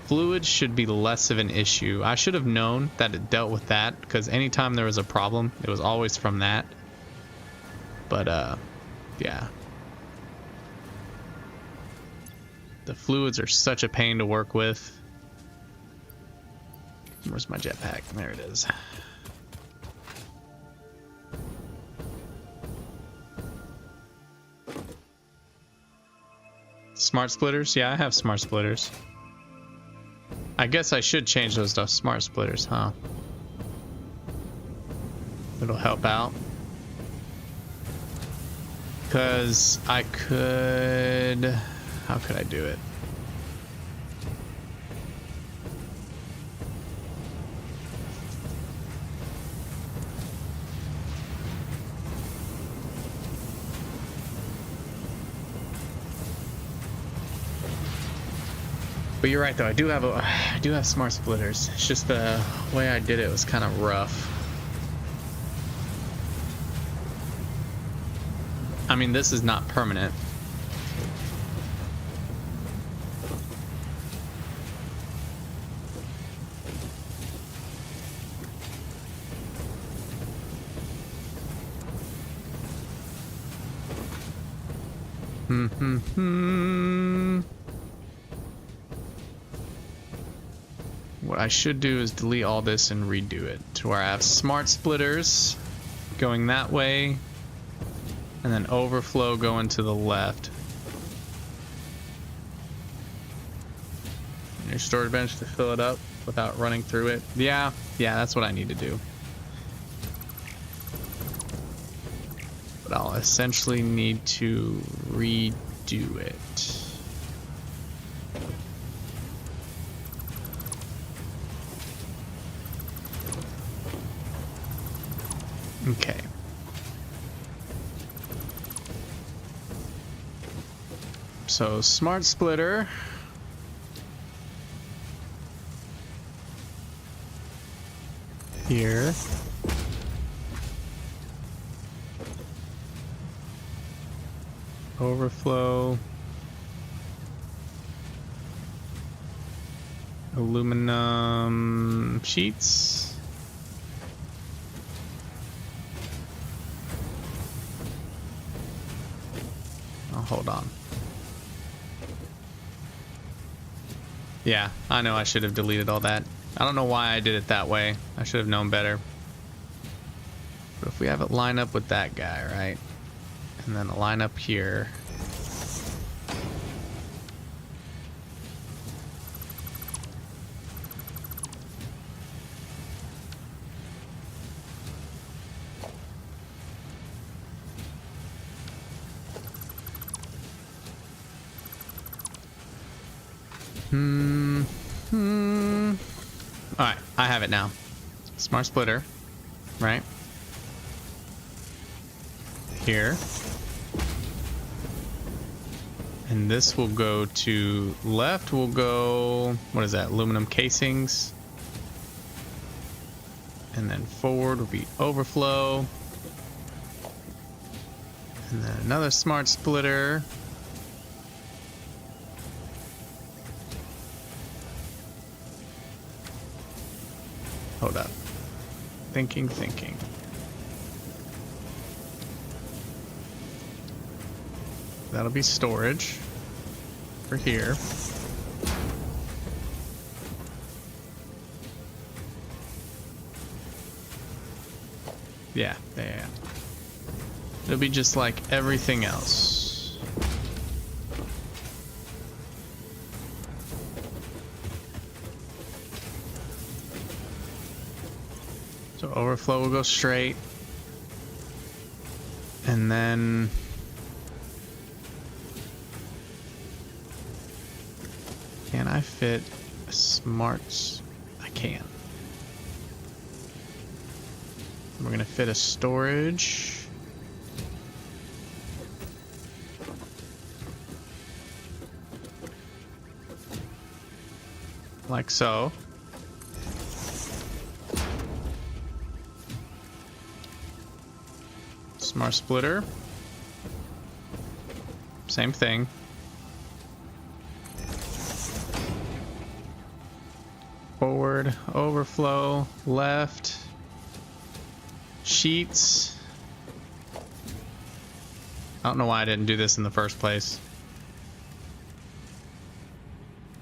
fluids should be less of an issue. I should have known that it dealt with that, because anytime there was a problem, it was always from that. But, yeah. The fluids are such a pain to work with. Where's my jetpack? There it is. Smart splitters? Yeah, I have smart splitters. I guess I should change those to smart splitters, huh? It'll help out. Because I could... How could I do it? But you're right though, I do have smart splitters. It's just the way I did it was kind of rough. I mean, this is not permanent. What I should do is delete all this and redo it to where I have smart splitters going that way and then overflow going to the left. And your storage bench to fill it up without running through it. Yeah, that's what I need to do. But I'll essentially need to redo it. Okay. So smart splitter. Here. Overflow. Aluminum sheets. Oh, hold on. Yeah, I know I should have deleted all that. I don't know why I did it that way. I should have known better. But if we have it line up with that guy, right? And then a line up here. Alright, I have it now. Smart splitter, right? Here. And this will go to left, will go, what is that, aluminum casings. And then forward will be overflow. And then another smart splitter. Hold up. Thinking. That'll be storage for here. Yeah. It'll be just like everything else. So overflow will go straight. And then can I fit a smart? I can. We're gonna fit a storage. Like so. Smart splitter. Same thing. Forward, overflow, left, sheets. I don't know why I didn't do this in the first place.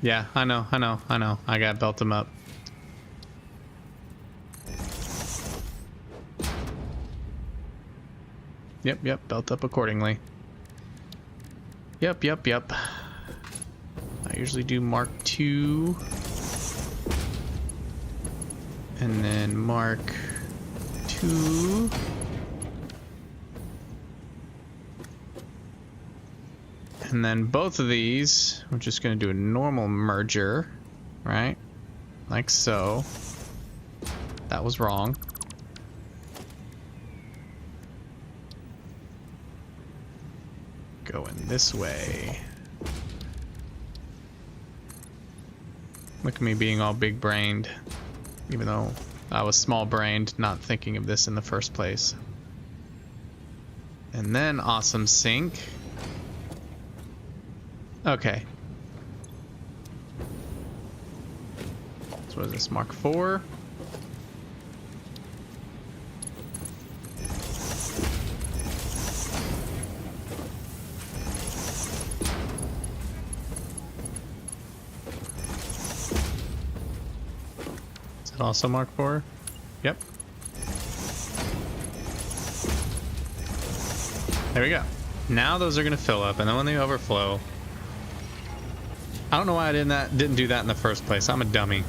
Yeah, I know. I gotta belt them up. Yep, belt up accordingly. Yep. I usually do Mark 2. And then Mark 2. And then both of these, we're just going to do a normal merger, right? Like so. That was wrong. Going this way. Look at me being all big-brained, even though I was small-brained, not thinking of this in the first place. And then awesome sync. Okay. So what is this, Mark 4? Is it also Mark 4? Yep. There we go. Now those are gonna fill up, and then when they overflow, I don't know why I didn't do that in the first place. I'm a dummy.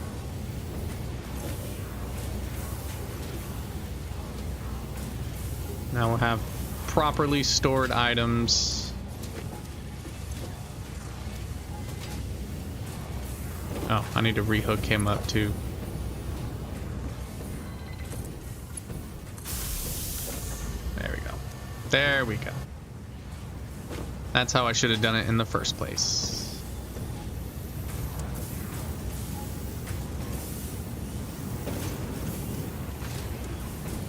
Now we'll have properly stored items. Oh, I need to rehook him up too. There we go. There we go. That's how I should have done it in the first place.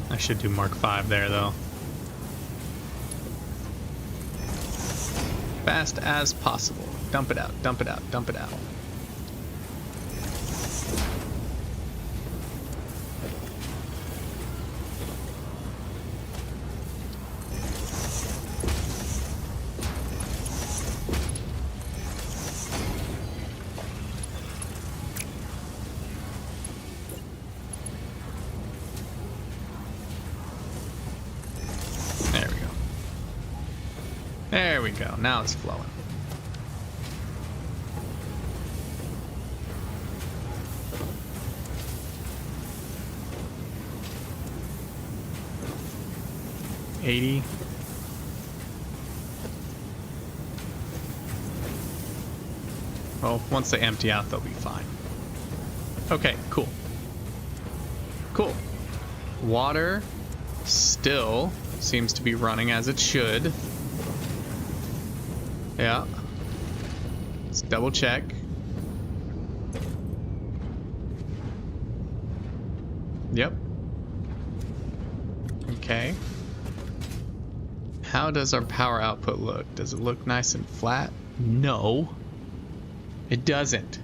I should do Mark 5 there though. Fast as possible. Dump it out, dump it out, dump it out. There we go. Now it's flowing. $80. Well, once they empty out, they'll be fine. Okay, cool. Cool. Water still seems to be running as it should. Yeah. Let's double check. Yep. Okay. How does our power output look? Does it look nice and flat? No. It doesn't.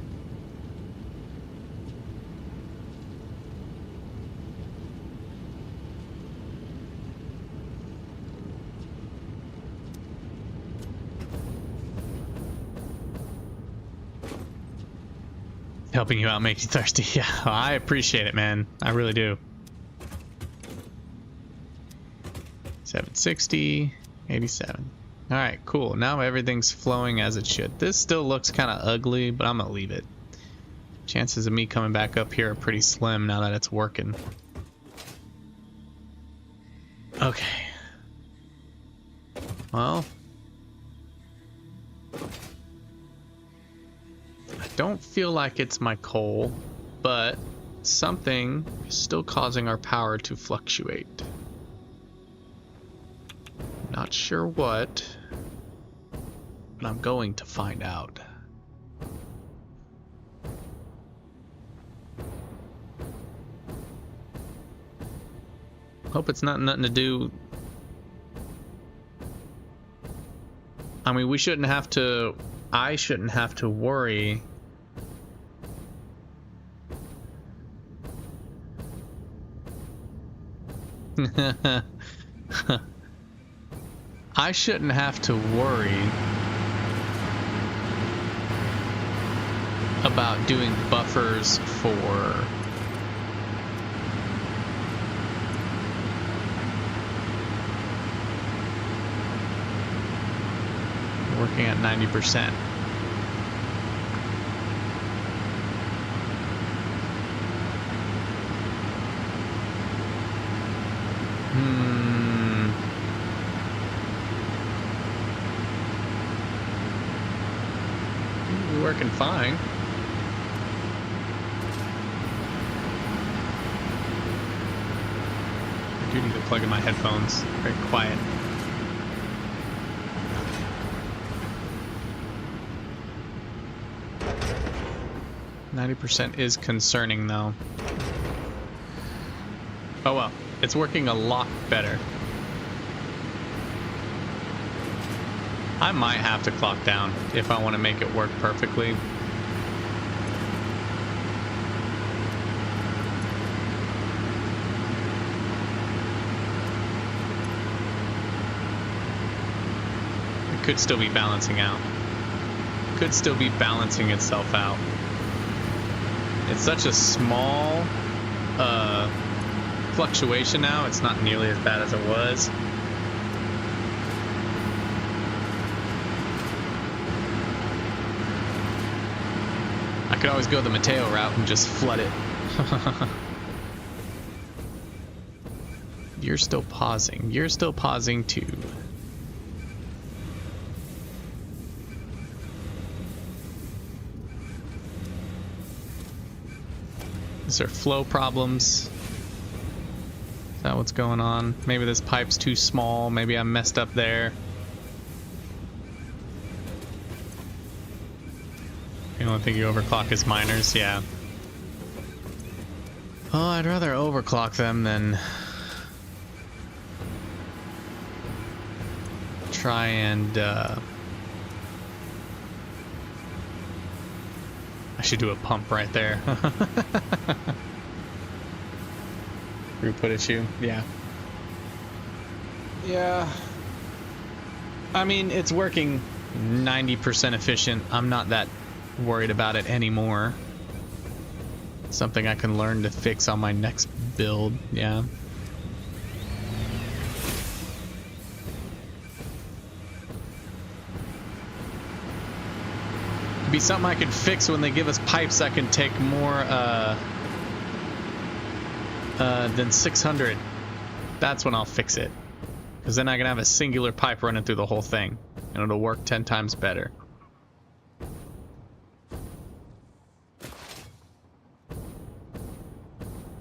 Helping you out make you thirsty. Yeah, I appreciate it, man. I really do. 760, 87. All right, cool. Now everything's flowing as it should. This still looks kind of ugly, but I'm gonna leave it. Chances of me coming back up here are pretty slim now that it's working. Okay. Well, I don't feel like it's my coal, but something is still causing our power to fluctuate. Not sure what, but I'm going to find out. Hope it's not nothing to do. I mean, we shouldn't have to. I shouldn't have to worry. I shouldn't have to worry about doing buffers for working at 90%. working fine. I do need to plug in my headphones. Very quiet. %90 is concerning though. Oh well, it's working a lot better. I might have to clock down if I want to make it work perfectly. It could still be balancing out. Could still be balancing itself out. It's such a small fluctuation now, it's not nearly as bad as it was. I could always go the Mateo route and just flood it. You're still pausing. You're still pausing too. Is there flow problems? Is that what's going on? Maybe this pipe's too small. Maybe I messed up there. You don't think you overclock as miners? Yeah. Oh, I'd rather overclock them than try and I should do a pump right there. Throughput issue. Yeah. Yeah. I mean, it's working 90% efficient. I'm not that worried about it anymore. Something I can learn to fix on my next build. Yeah. Be something I could fix when they give us pipes that can take more than 600. That's when I'll fix it, because then I can have a singular pipe running through the whole thing and it'll work 10 times better.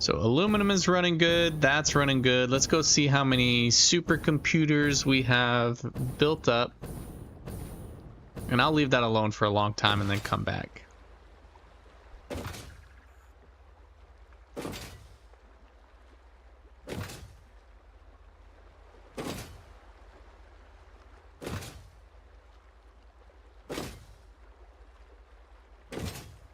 So aluminum is running good, that's running good. Let's go see how many supercomputers we have built up. And I'll leave that alone for a long time and then come back.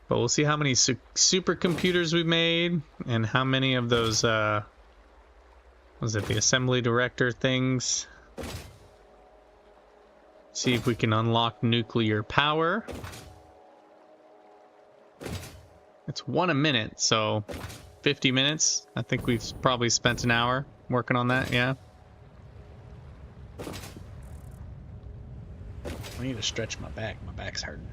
But we'll see how many supercomputers we made and how many of those, was it the assembly director things? See if we can unlock nuclear power. It's 1 a minute, so 50 minutes. I think we've probably spent an hour working on that, yeah. I need to stretch my back. My back's hurting.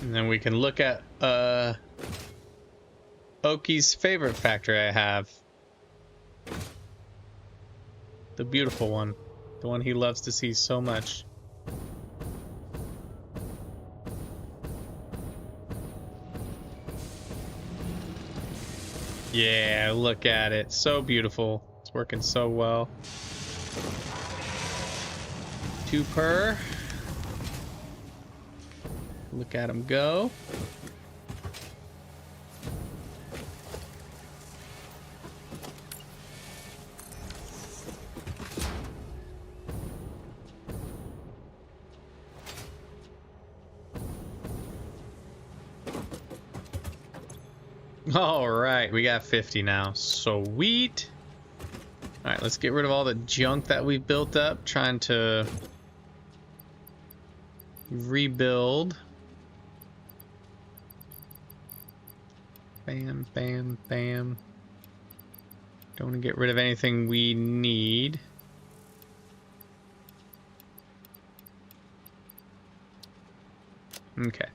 And then we can look at Oki's favorite factory I have. The beautiful one. The one he loves to see so much. Yeah, look at it. So beautiful. It's working so well. 2 per. Look at him go. All right, we got 50 now. Sweet. All right, let's get rid of all the junk that we've built up, trying to rebuild. Bam, bam, bam. Don't want to get rid of anything we need. Okay.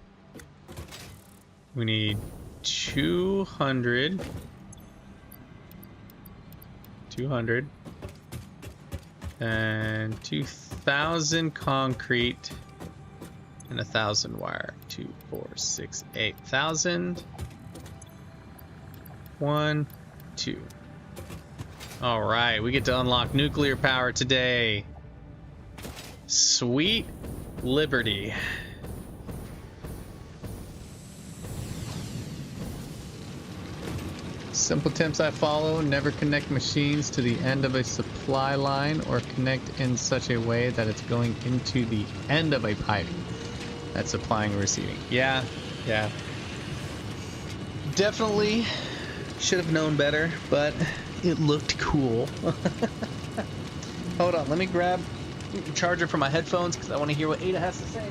We need 200. 200. And 2,000 concrete and 1,000 wire. 2, 4, 6, 8,000. 1, 2. All right, we get to unlock nuclear power today. Sweet Liberty. Simple tips I follow: never connect machines to the end of a supply line or connect in such a way that it's going into the end of a pipe that's supplying and receiving. Yeah. Definitely should have known better, but it looked cool. Hold on, let me grab the charger for my headphones because I want to hear what Ada has to say.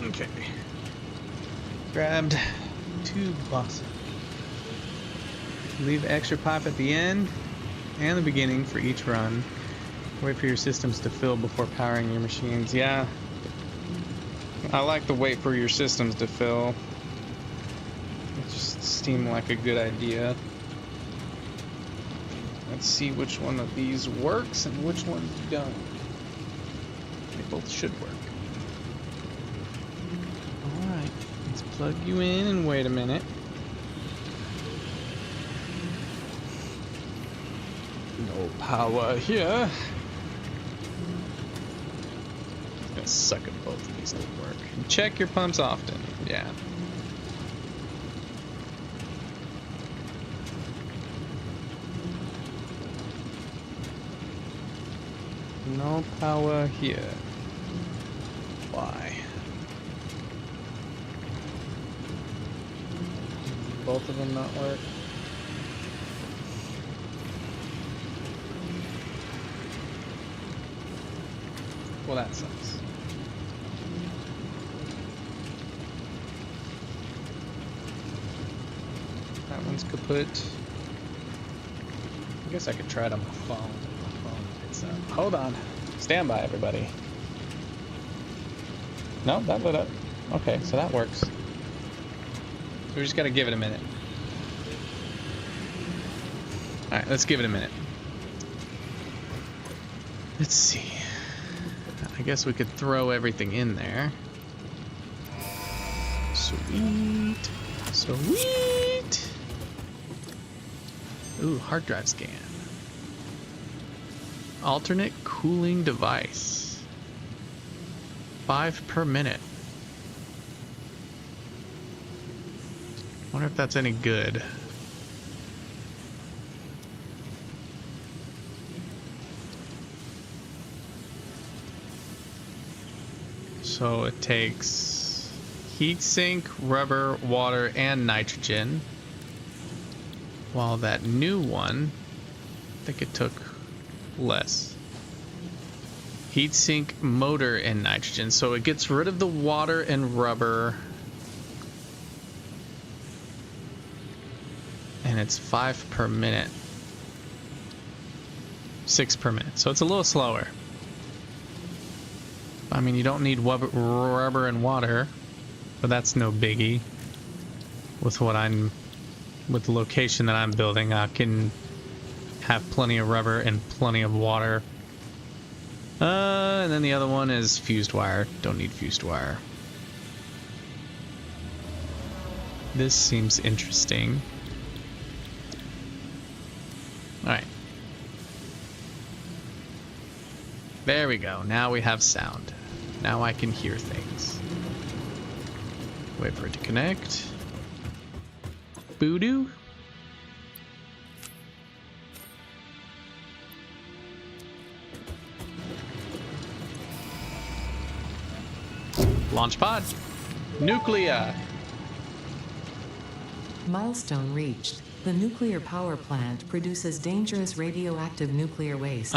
Okay. Grabbed 2 boxes. Leave extra pipe at the end and the beginning for each run. Wait for your systems to fill before powering your machines. Yeah. I like to wait for your systems to fill. It just seemed like a good idea. Let's see which one of these works and which ones don't. They both should work. Alright, let's plug you in and wait a minute. No power here. It's gonna suck if both of these don't work. Check your pumps often. Yeah. No power here. Why? Both of them not work? Well, that sucks. That one's kaput. I guess I could try it on my phone. My phone picks up. Hold on. Stand by, everybody. No, that lit up. Okay, so that works. So we just gotta give it a minute. Alright, let's give it a minute. Let's see. I guess we could throw everything in there. Sweet. Sweet. Ooh, hard drive scan. Alternate cooling device. 5 per minute. Wonder if that's any good. So it takes heatsink, rubber, water, and nitrogen. While that new one, I think it took less. Heatsink motor and nitrogen. So it gets rid of the water and rubber. And it's 5 per minute. 6 per minute. So it's a little slower. I mean, you don't need rubber and water, but that's no biggie. With the location that I'm building, I can have plenty of rubber and plenty of water. And then the other one is fused wire. Don't need fused wire. This seems interesting. Alright. There we go. Now we have sound. Now I can hear things. Wait for it to connect. Voodoo? Launch pod. Nuclear. Milestone reached. The nuclear power plant produces dangerous radioactive nuclear waste.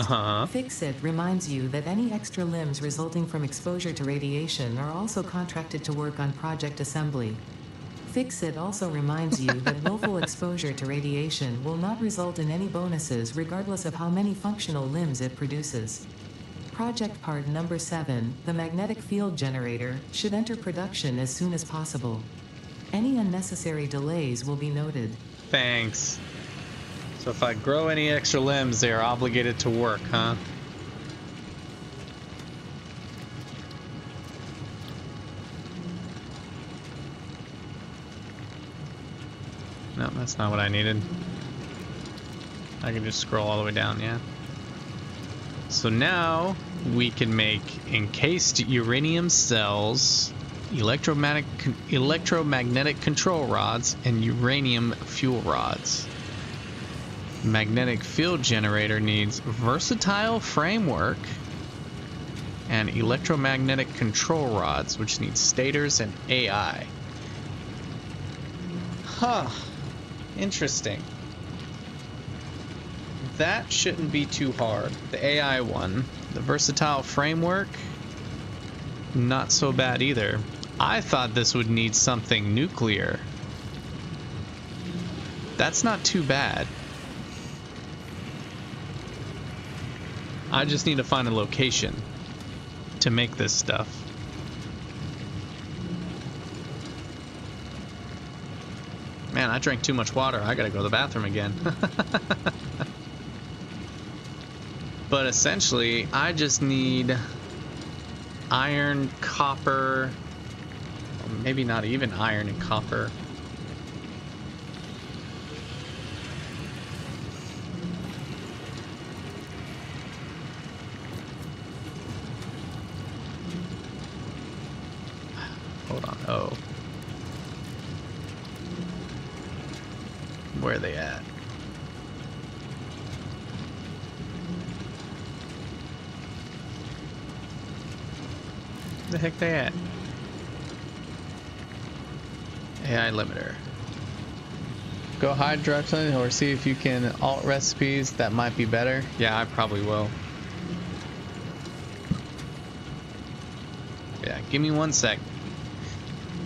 Fix-It reminds you that any extra limbs resulting from exposure to radiation are also contracted to work on project assembly. Fix-It also reminds you that willful exposure to radiation will not result in any bonuses regardless of how many functional limbs it produces. Project part number 7, the magnetic field generator, should enter production as soon as possible. Any unnecessary delays will be noted. Thanks. So if I grow any extra limbs, they are obligated to work, huh? No, that's not what I needed. I can just scroll all the way down, yeah. So now we can make encased uranium cells, electromagnetic control rods, and uranium fuel rods. Magnetic field generator needs versatile framework and electromagnetic control rods, which need stators and AI. Huh. Interesting. That shouldn't be too hard. The AI one. The versatile framework, not so bad either. I thought this would need something nuclear. That's not too bad. I just need to find a location to make this stuff. Man, I drank too much water. I gotta go to the bathroom again. But essentially, I just need iron, copper, or maybe not even iron and copper. Hold on. Oh. Where are they at? The heck they at? AI limiter. Go hide direction or see if you can alt recipes that might be better. Yeah, I probably will. Yeah, give me 1 sec.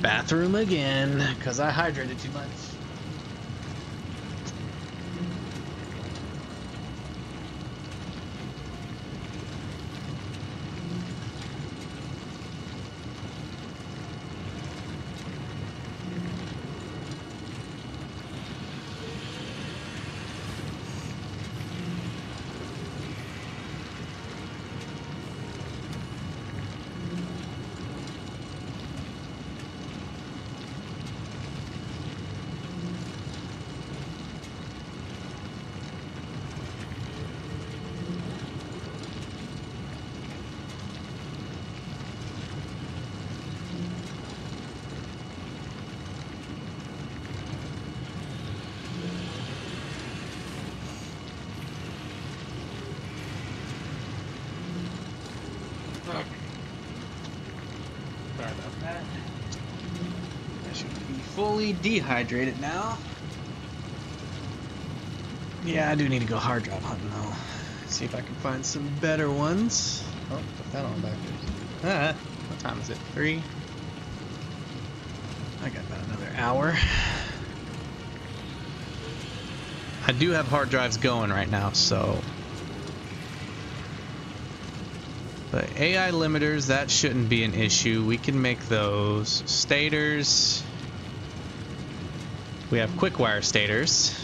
Bathroom again, because I hydrated too much. Sorry about that. I should be fully dehydrated now. Yeah, I do need to go hard drive hunting though. See if I can find some better ones. Oh, put that on backwards. Ah, what time is it? 3? I got about another hour. I do have hard drives going right now, so... But AI limiters, that shouldn't be an issue. We can make those. Stators... We have quick wire stators.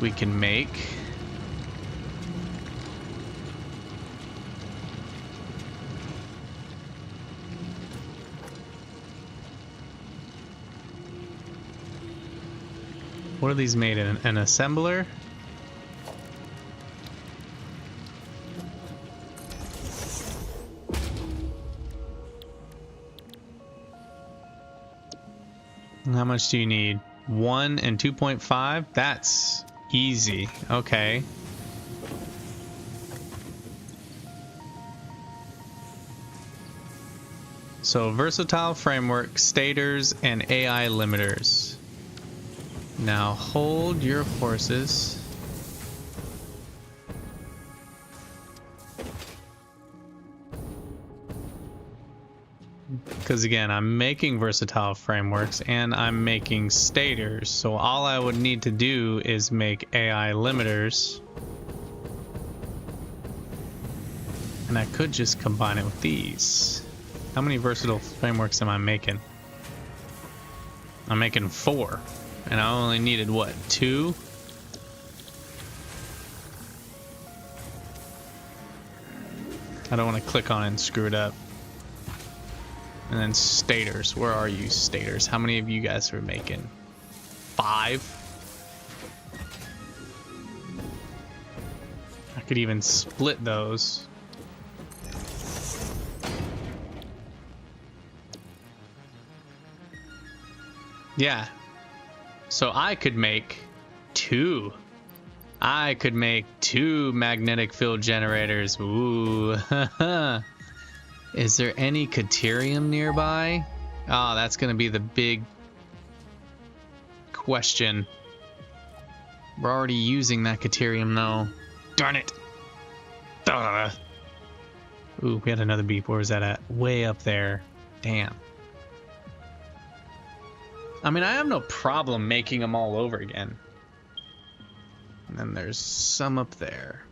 We can make... What are these made in? An assembler? How much do you need? 1 and 2.5? That's easy. Okay. So versatile framework, stators, and AI limiters. Now hold your horses. Because again, I'm making versatile frameworks and I'm making stators. So all I would need to do is make AI limiters. And I could just combine it with these. How many versatile frameworks am I making? I'm making 4. And I only needed, what, 2? I don't want to click on it and screw it up. And then stators. Where are you, stators? How many of you guys are making? 5? I could even split those. Yeah. So I could make 2. I could make 2 magnetic field generators. Ooh. Is there any Caterium nearby? Oh, that's going to be the big question. We're already using that Caterium, though. Darn it. Duh. Ooh, we had another beep. Where is that at? Way up there. Damn. I mean, I have no problem making them all over again. And then there's some up there.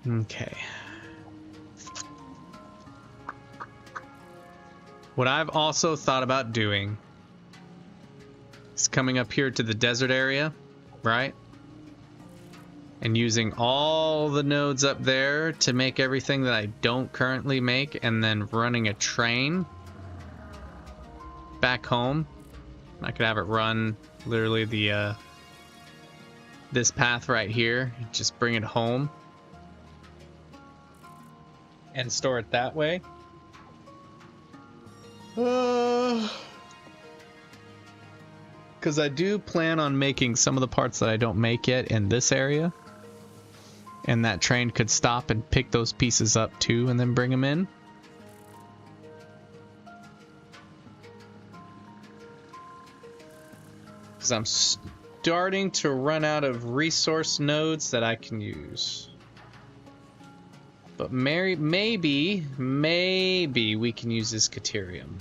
Okay. What I've also thought about doing is coming up here to the desert area, right? And using all the nodes up there to make everything that I don't currently make, and then running a train back home. I could have it run literally the this path right here, just bring it home and store it that way. Because I do plan on making some of the parts that I don't make yet in this area, and that train could stop and pick those pieces up too and then bring them in. Because I'm starting to run out of resource nodes that I can use. But maybe we can use this Caterium.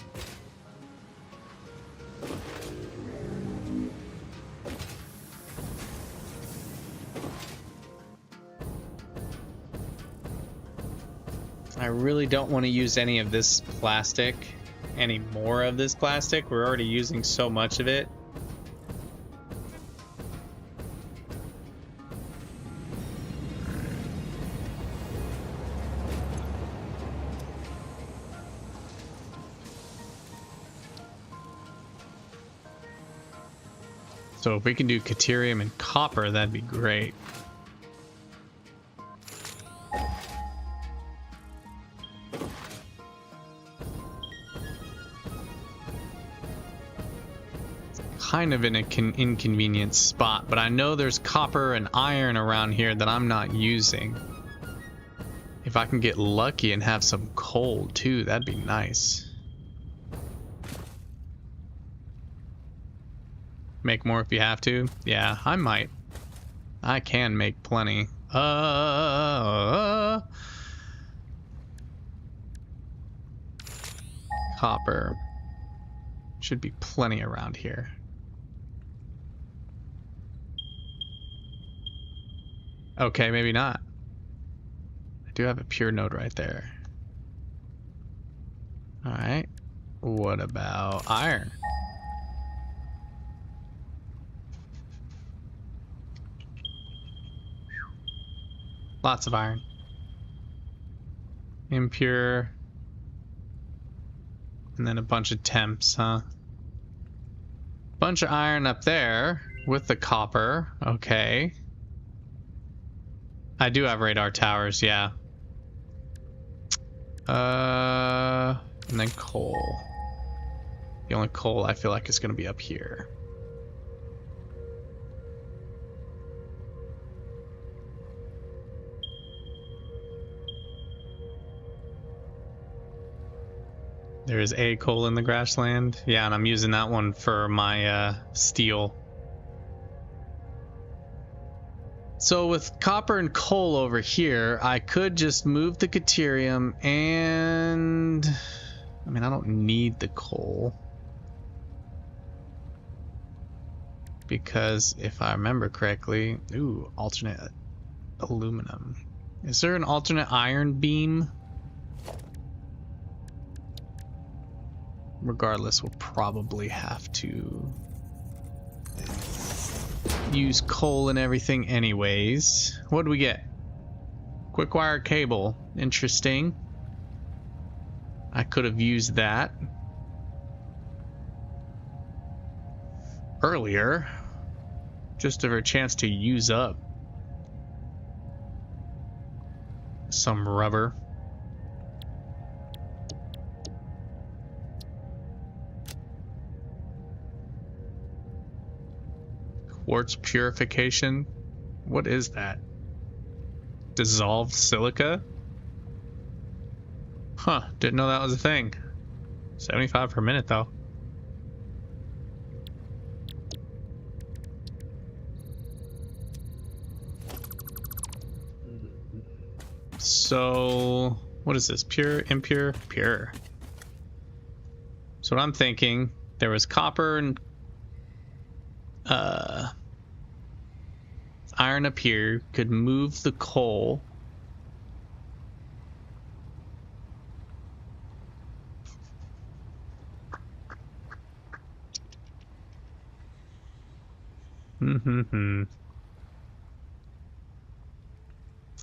I really don't want to use any of this plastic, any more of this plastic. We're already using so much of it. So if we can do Caterium and copper, that'd be great. Kind of in an inconvenient spot, but I know there's copper and iron around here that I'm not using. If I can get lucky and have some coal too, that'd be nice. Make more if you have to. Yeah, I might. I can make plenty. Copper. Should be plenty around here. Okay, maybe not. I do have a pure node right there. Alright. What about iron? Lots of iron. Impure. And then a bunch of temps, huh? Bunch of iron up there with the copper. Okay. I do have radar towers, yeah. And then coal. The only coal I feel like is going to be up here. There is a coal in the grassland. Yeah, and I'm using that one for my steel. So with copper and coal over here, I could just move the Caterium and... I mean, I don't need the coal. Because if I remember correctly... Ooh, alternate aluminum. Is there an alternate iron beam? Regardless, we'll probably have to use coal and everything anyways. What do we get? Quick wire cable. Interesting. I could have used that earlier, just for a chance to use up some rubber. Quartz purification? What is that? Dissolved silica? Huh, didn't know that was a thing. 75 per minute though. So, what is this? Pure, impure, pure. So what I'm thinking, there was copper and iron up here, could move the coal.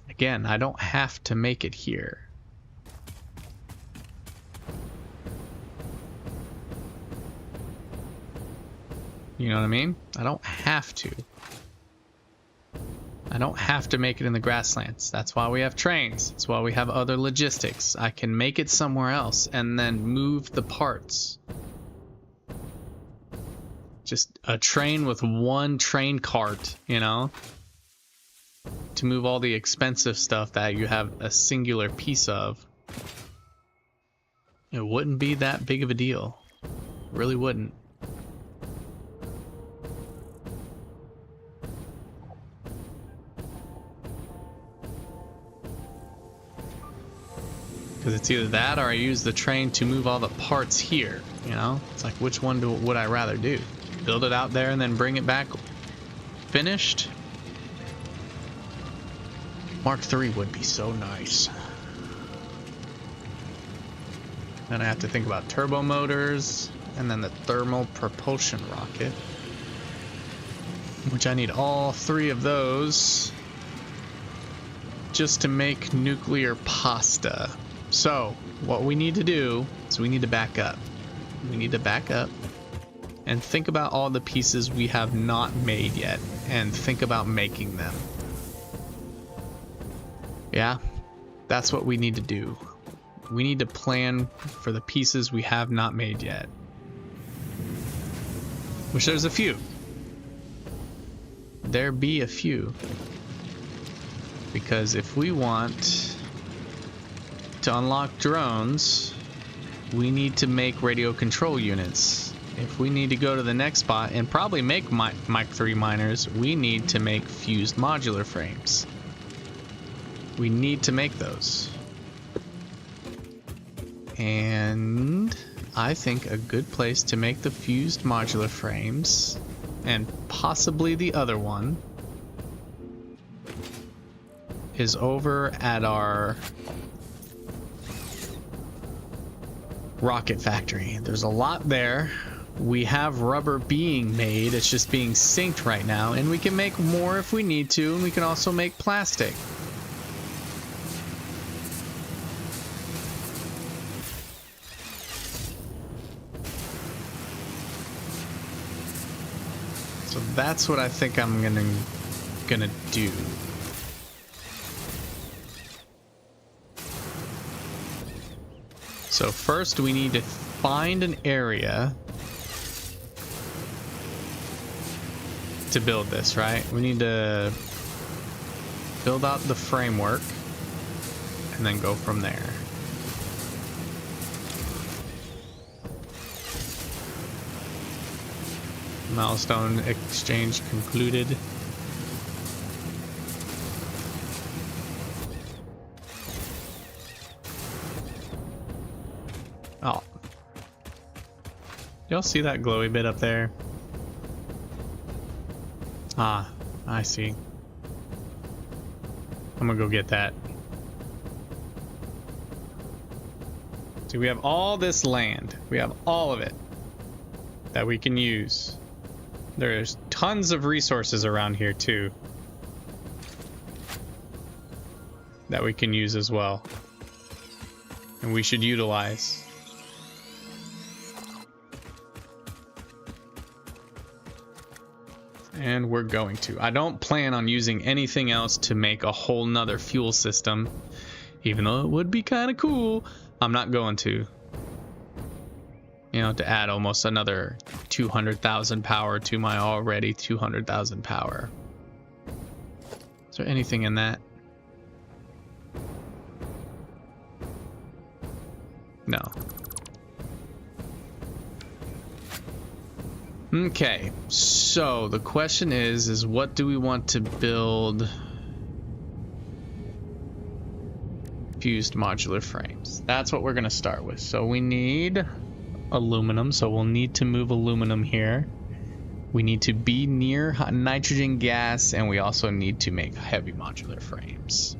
Again, I don't have to make it here. You know what I mean? I don't have to. I don't have to make it in the grasslands. That's why we have trains. That's why we have other logistics. I can make it somewhere else and then move the parts. Just a train with one train cart, you know? To move all the expensive stuff that you have a singular piece of. It wouldn't be that big of a deal. It really wouldn't. Because it's either that or I use the train to move all the parts here, you know? It's like, which one would I rather do? Build it out there and then bring it back finished? Mark III would be so nice. Then I have to think about turbo motors and then the thermal propulsion rocket, which I need all three of those just to make nuclear pasta. So what we need to do is we need to back up. We need to back up and think about all the pieces we have not made yet and think about making them. Yeah, that's what we need to do. We need to plan for the pieces we have not made yet. Which there's a few. There be a few. Because if we want to unlock drones, we need to make radio control units. If we need to go to the next spot and probably make Mach 3 miners, we need to make fused modular frames. we need to make those. And I think a good place to make the fused modular frames, and possibly the other one, is over at our rocket factory. There's a lot there. We have rubber being made. It's just being synced right now, and we can make more if we need to, and we can also make plastic. So that's what I think I'm gonna do. So first we need to find an area to build this, right? We need to build out the framework and then go from there. Milestone exchange concluded. Oh. Y'all see that glowy bit up there? Ah, I see. I'm gonna go get that. See, we have all this land. We have all of it that we can use. There's tons of resources around here too that we can use as well, and we should utilize. And we're going to. I don't plan on using anything else to make a whole nother fuel system, even though it would be kind of cool. I'm not going to. You know, to add almost another 200,000 power to my already 200,000 power. Is there anything in that? No. Okay, so the question is what do we want to build fused modular frames? That's what we're going to start with. So we need aluminum, so we'll need to move aluminum here. We need to be near nitrogen gas, and we also need to make heavy modular frames.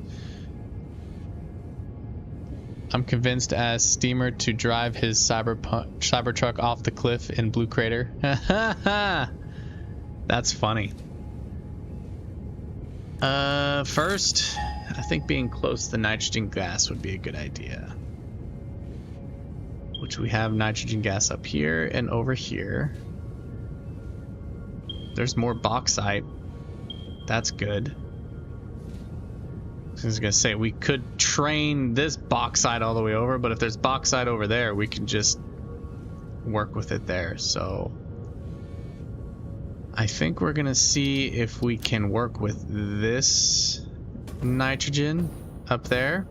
I'm convinced as Steamer to drive his Cybertruck off the cliff in Blue Crater. That's funny. First, I think being close to the nitrogen gas would be a good idea. Which we have nitrogen gas up here and over here. There's more bauxite. That's good. I was gonna say we could train this bauxite all the way over, but if there's bauxite over there, we can just work with it there. So I think we're gonna see if we can work with this nitrogen up there.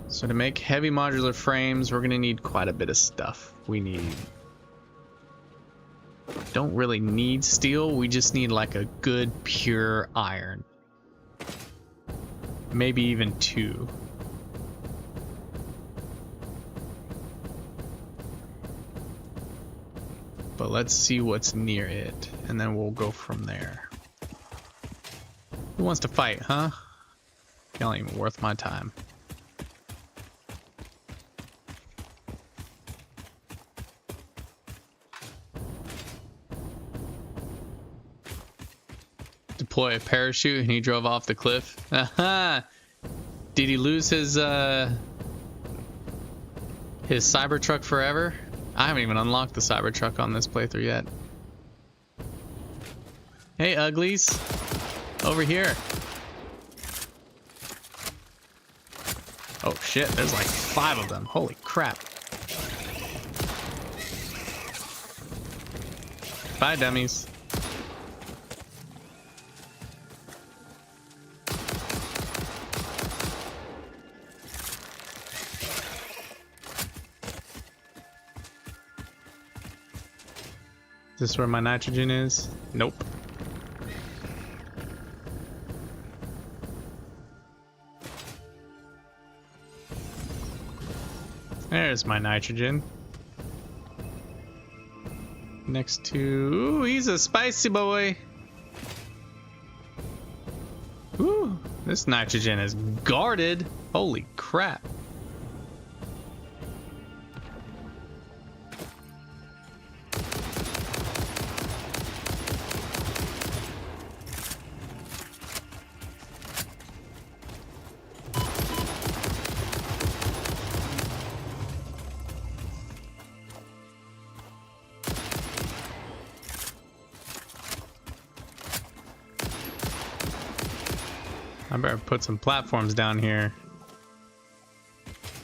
So to make heavy modular frames, we're gonna need quite a bit of stuff. Don't really need steel, we just need like a good pure iron. Maybe even 2. But let's see what's near it, and then we'll go from there. Who wants to fight, huh? Y'all ain't even worth my time. Deploy a parachute and he drove off the cliff. Aha! Did he lose his Cybertruck forever? I haven't even unlocked the Cybertruck on this playthrough yet. Hey, uglies. Over here. Oh shit, there's like 5 of them. Holy crap. Bye, dummies. Is this where my nitrogen is? Nope. There's my nitrogen. Next to... Ooh, he's a spicy boy. Ooh, this nitrogen is guarded. Holy crap. I better put some platforms down here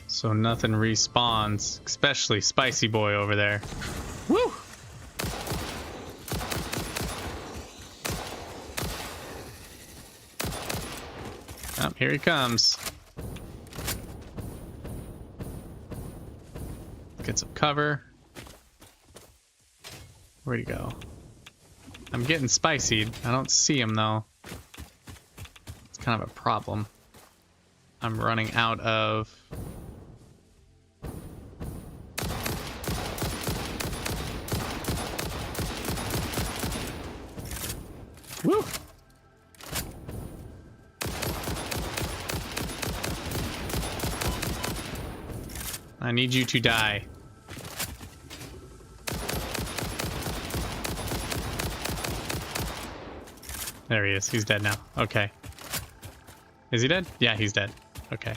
so nothing respawns, especially Spicy Boy over there. Woo! Oh, here he comes. Get some cover. Where'd he go? I'm getting spicied. I don't see him though. Kind of a problem. I'm running out of... Woo! I need you to die. There he is. He's dead now. Okay. Is he dead? Yeah, he's dead. Okay.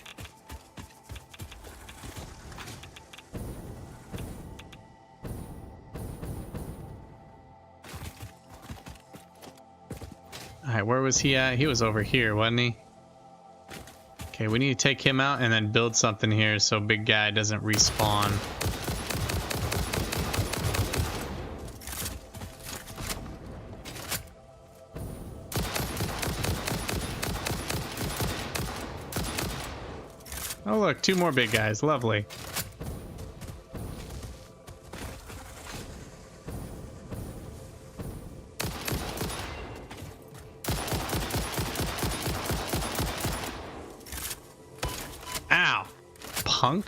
Alright, where was he at? He was over here, wasn't he? Okay, we need to take him out and then build something here so big guy doesn't respawn. Oh look, two more big guys. Lovely. Ow! Punk.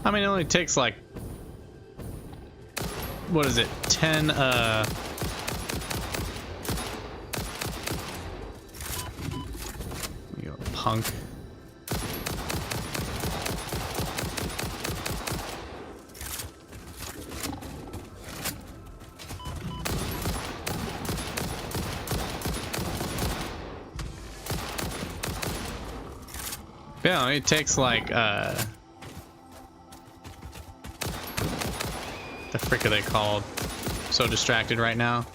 I mean, it only takes like, what is it, 10, you punk. Yeah, it takes like, the frick are they called? So distracted right now.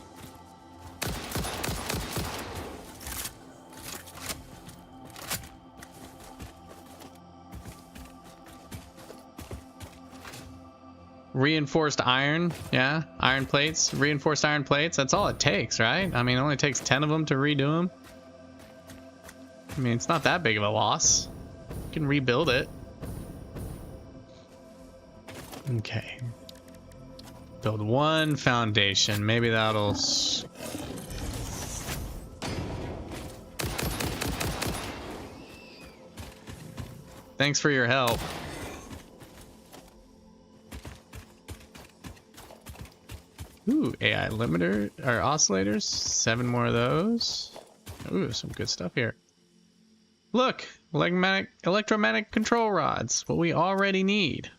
Reinforced iron, yeah, iron plates, reinforced iron plates. That's all it takes, right? I mean, it only takes 10 of them to redo them. I mean, it's not that big of a loss. You can rebuild it. Okay. Build one foundation. Maybe that'll... Thanks for your help. Ooh, AI limiter or oscillators. 7 more of those. Ooh, some good stuff here. Look, electromagnetic control rods. What we already need.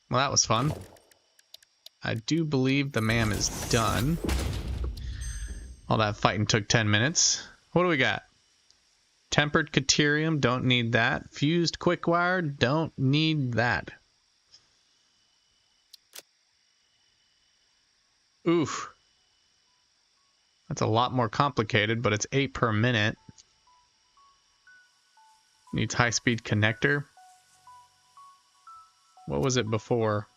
Well, that was fun. I do believe the MAM is done. All that fighting took 10 minutes. What do we got? Tempered Caterium, don't need that. Fused Quickwire, don't need that. Oof. That's a lot more complicated, but it's 8 per minute. Needs high-speed connector. What was it before?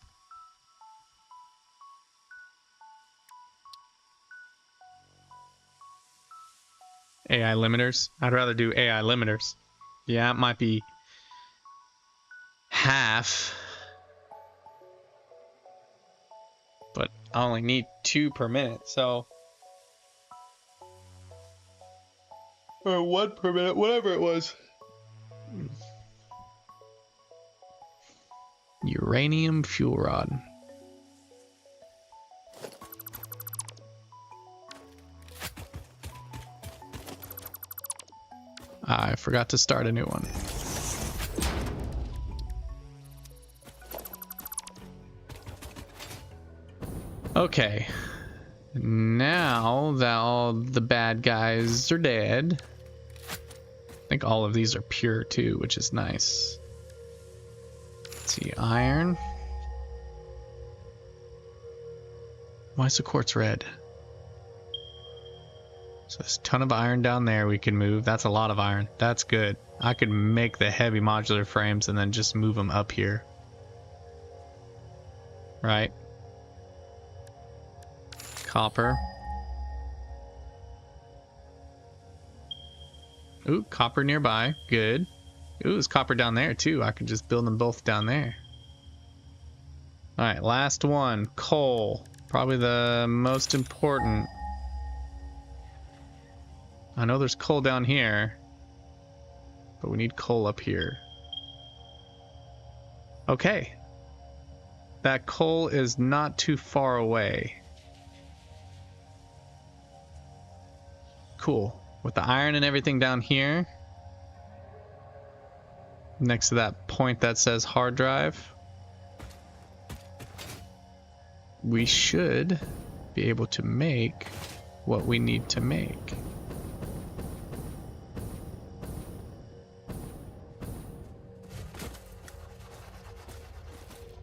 AI limiters. I'd rather do AI limiters. Yeah, it might be half, but I only need 2 per minute, so, or 1 per minute, whatever it was. Uranium fuel rod. I forgot to start a new one. Okay. Now that all the bad guys are dead, I think all of these are pure too, which is nice. Let's see, iron. Why is the quartz red? So there's a ton of iron down there we can move. That's a lot of iron. That's good. I could make the heavy modular frames and then just move them up here. Right? Copper. Ooh, copper nearby. Good. Ooh, there's copper down there too. I could just build them both down there. Alright, last one. Coal. Probably the most important. I know there's coal down here, but we need coal up here. Okay. That coal is not too far away. Cool. With the iron and everything down here, next to that point that says hard drive, we should be able to make what we need to make.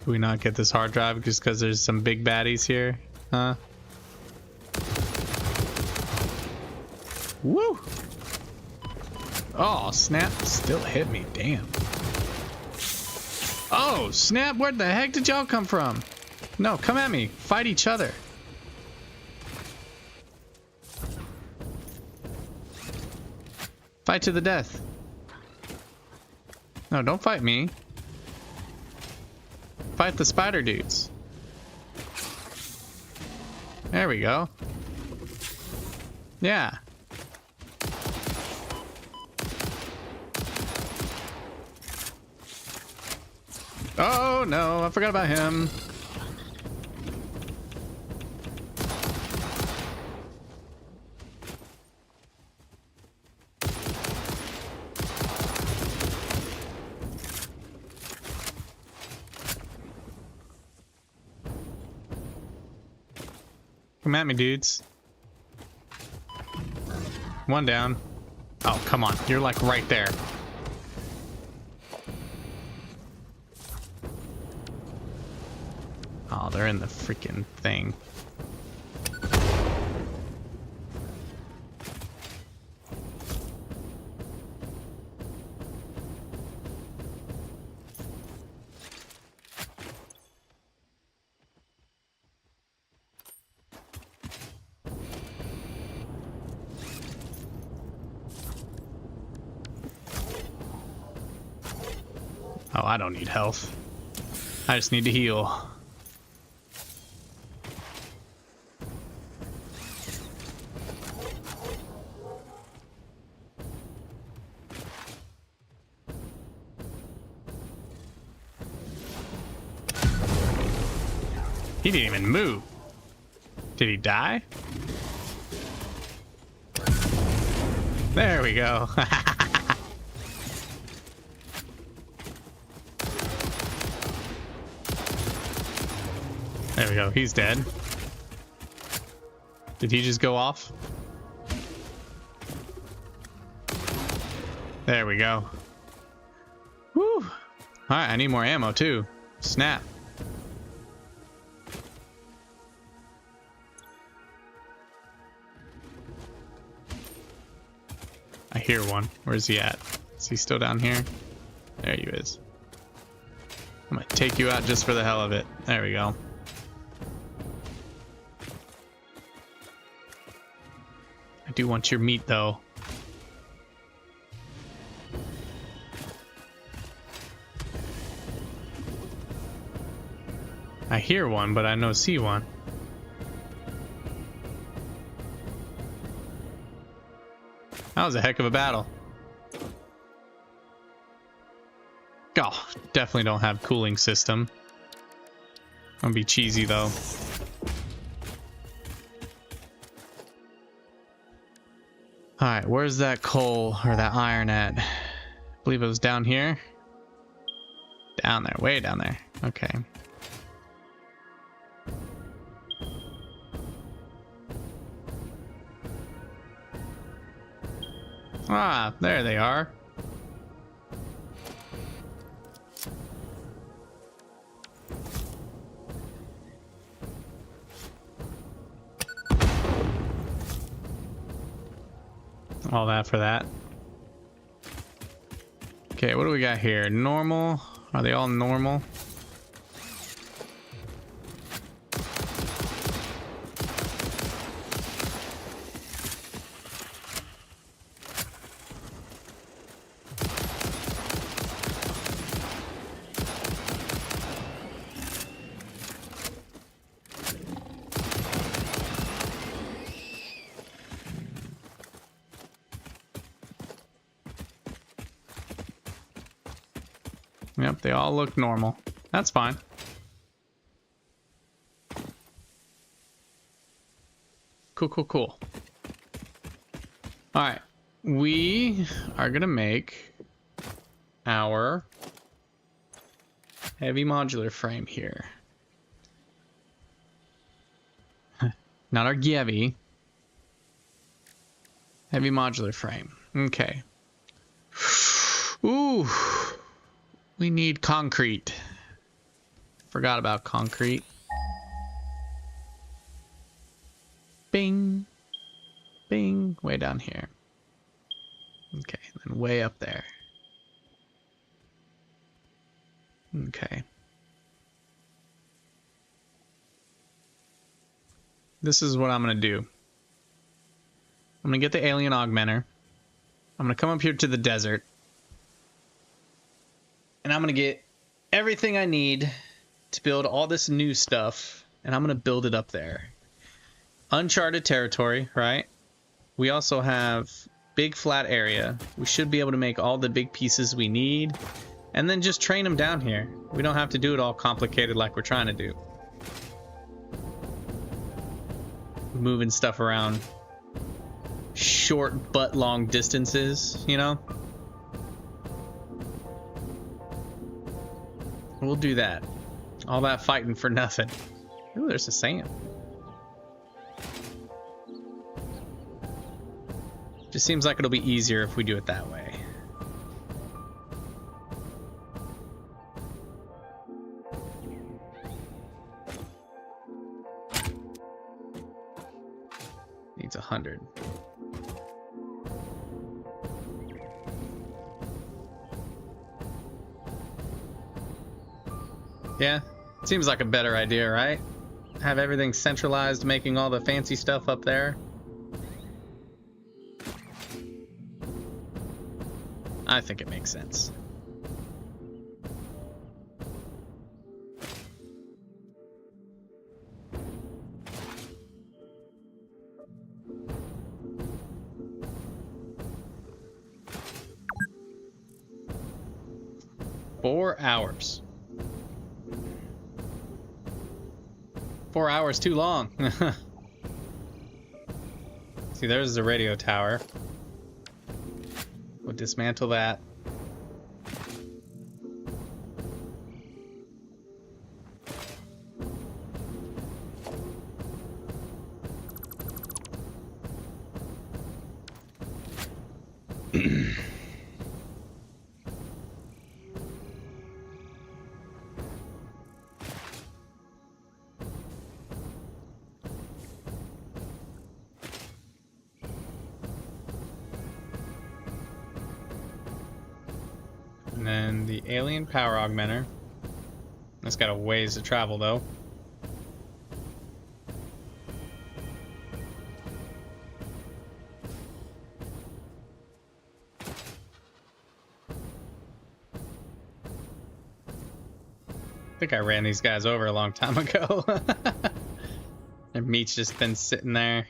Do we not get this hard drive just because there's some big baddies here? Huh? Woo! Oh, snap. Still hit me. Damn. Oh, snap. Where the heck did y'all come from? No, come at me. Fight each other. Fight to the death. No, don't fight me. Fight the spider dudes. There we go. Yeah. Oh no, I forgot about him. Come at me, dudes. One down. Oh, come on. You're like right there. Oh, they're in the freaking thing. Oh, I don't need health. I just need to heal. He didn't even move. Did he die? There we go. There we go. He's dead. Did he just go off? There we go. Woo! Alright, I need more ammo too. Snap. I hear one. Where's he at? Is he still down here? There he is. I'm gonna take you out just for the hell of it. There we go. I do want your meat though. I hear one, but I don't see one. That was a heck of a battle. Oh, definitely don't have cooling system. Gonna be cheesy though. Alright, where's that coal or that iron at? I believe it was down here. Down there, way down there. Okay. Ah, there they are. All that for that. Okay, what do we got here? Normal? Are they all normal? Yep, they all look normal. That's fine. Cool, cool, cool. All right, we are gonna make our heavy modular frame here. Not our heavy. Heavy modular frame. Okay. Ooh. We need concrete. Forgot about concrete. Bing. Bing. Way down here. Okay, then way up there. Okay. This is what I'm gonna do. I'm gonna get the alien augmenter. I'm gonna come up here to the desert. And I'm going to get everything I need to build all this new stuff. And I'm going to build it up there. Uncharted territory, right? We also have big flat area. We should be able to make all the big pieces we need. And then just train them down here. We don't have to do it all complicated like we're trying to do. Moving stuff around short but long distances, you know? We'll do that. All that fighting for nothing. Ooh, there's a sand. Just seems like it'll be easier if we do it that way. Needs 100. Yeah, seems like a better idea, right? Have everything centralized, making all the fancy stuff up there. I think it makes sense. Four hours. 4 hours too long. See, there's the radio tower. We'll dismantle that. And then the alien power augmenter. That's got a ways to travel though. I think I ran these guys over a long time ago. Their meat's just been sitting there.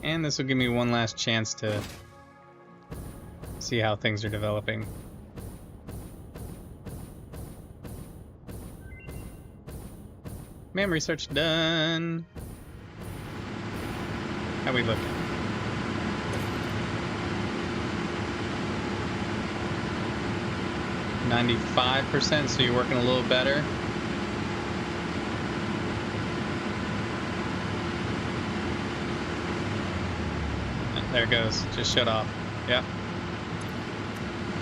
And this will give me one last chance to see how things are developing. Mam research done. How we looking? %95%, so you're working a little better. There it goes. Just shut off. Yep.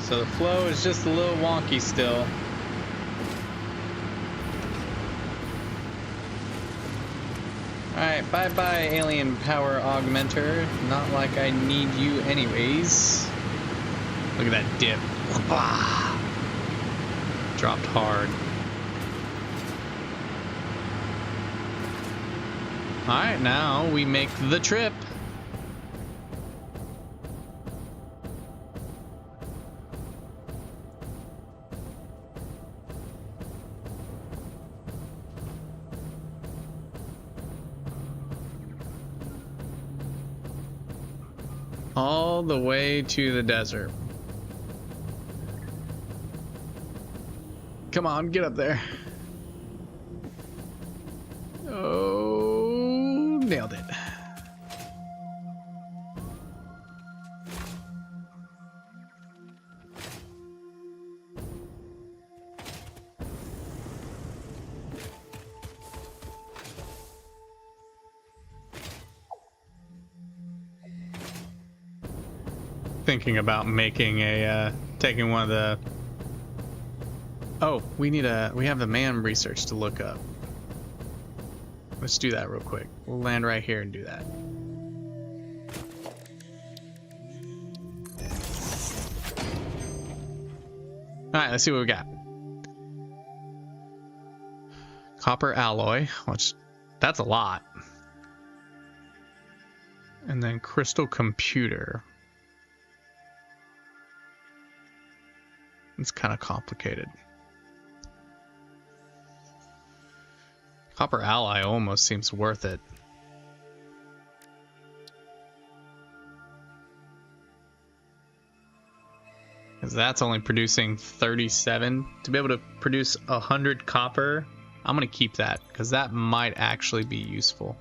So the flow is just a little wonky still. Alright, bye-bye, alien power augmenter. Not like I need you anyways. Look at that dip. Dropped hard. Alright, now we make the trip. All the way to the desert. Come on, get up there. Oh, nailed it. Thinking about making a taking one of the we have the man research to look up. Let's do that real quick. We'll land right here and do that. Alright, let's see what we got. Copper alloy, which that's a lot. And then crystal computer. It's kind of complicated. Copper alloy almost seems worth it. Because that's only producing 37. To be able to produce 100 copper, I'm going to keep that. Because that might actually be useful.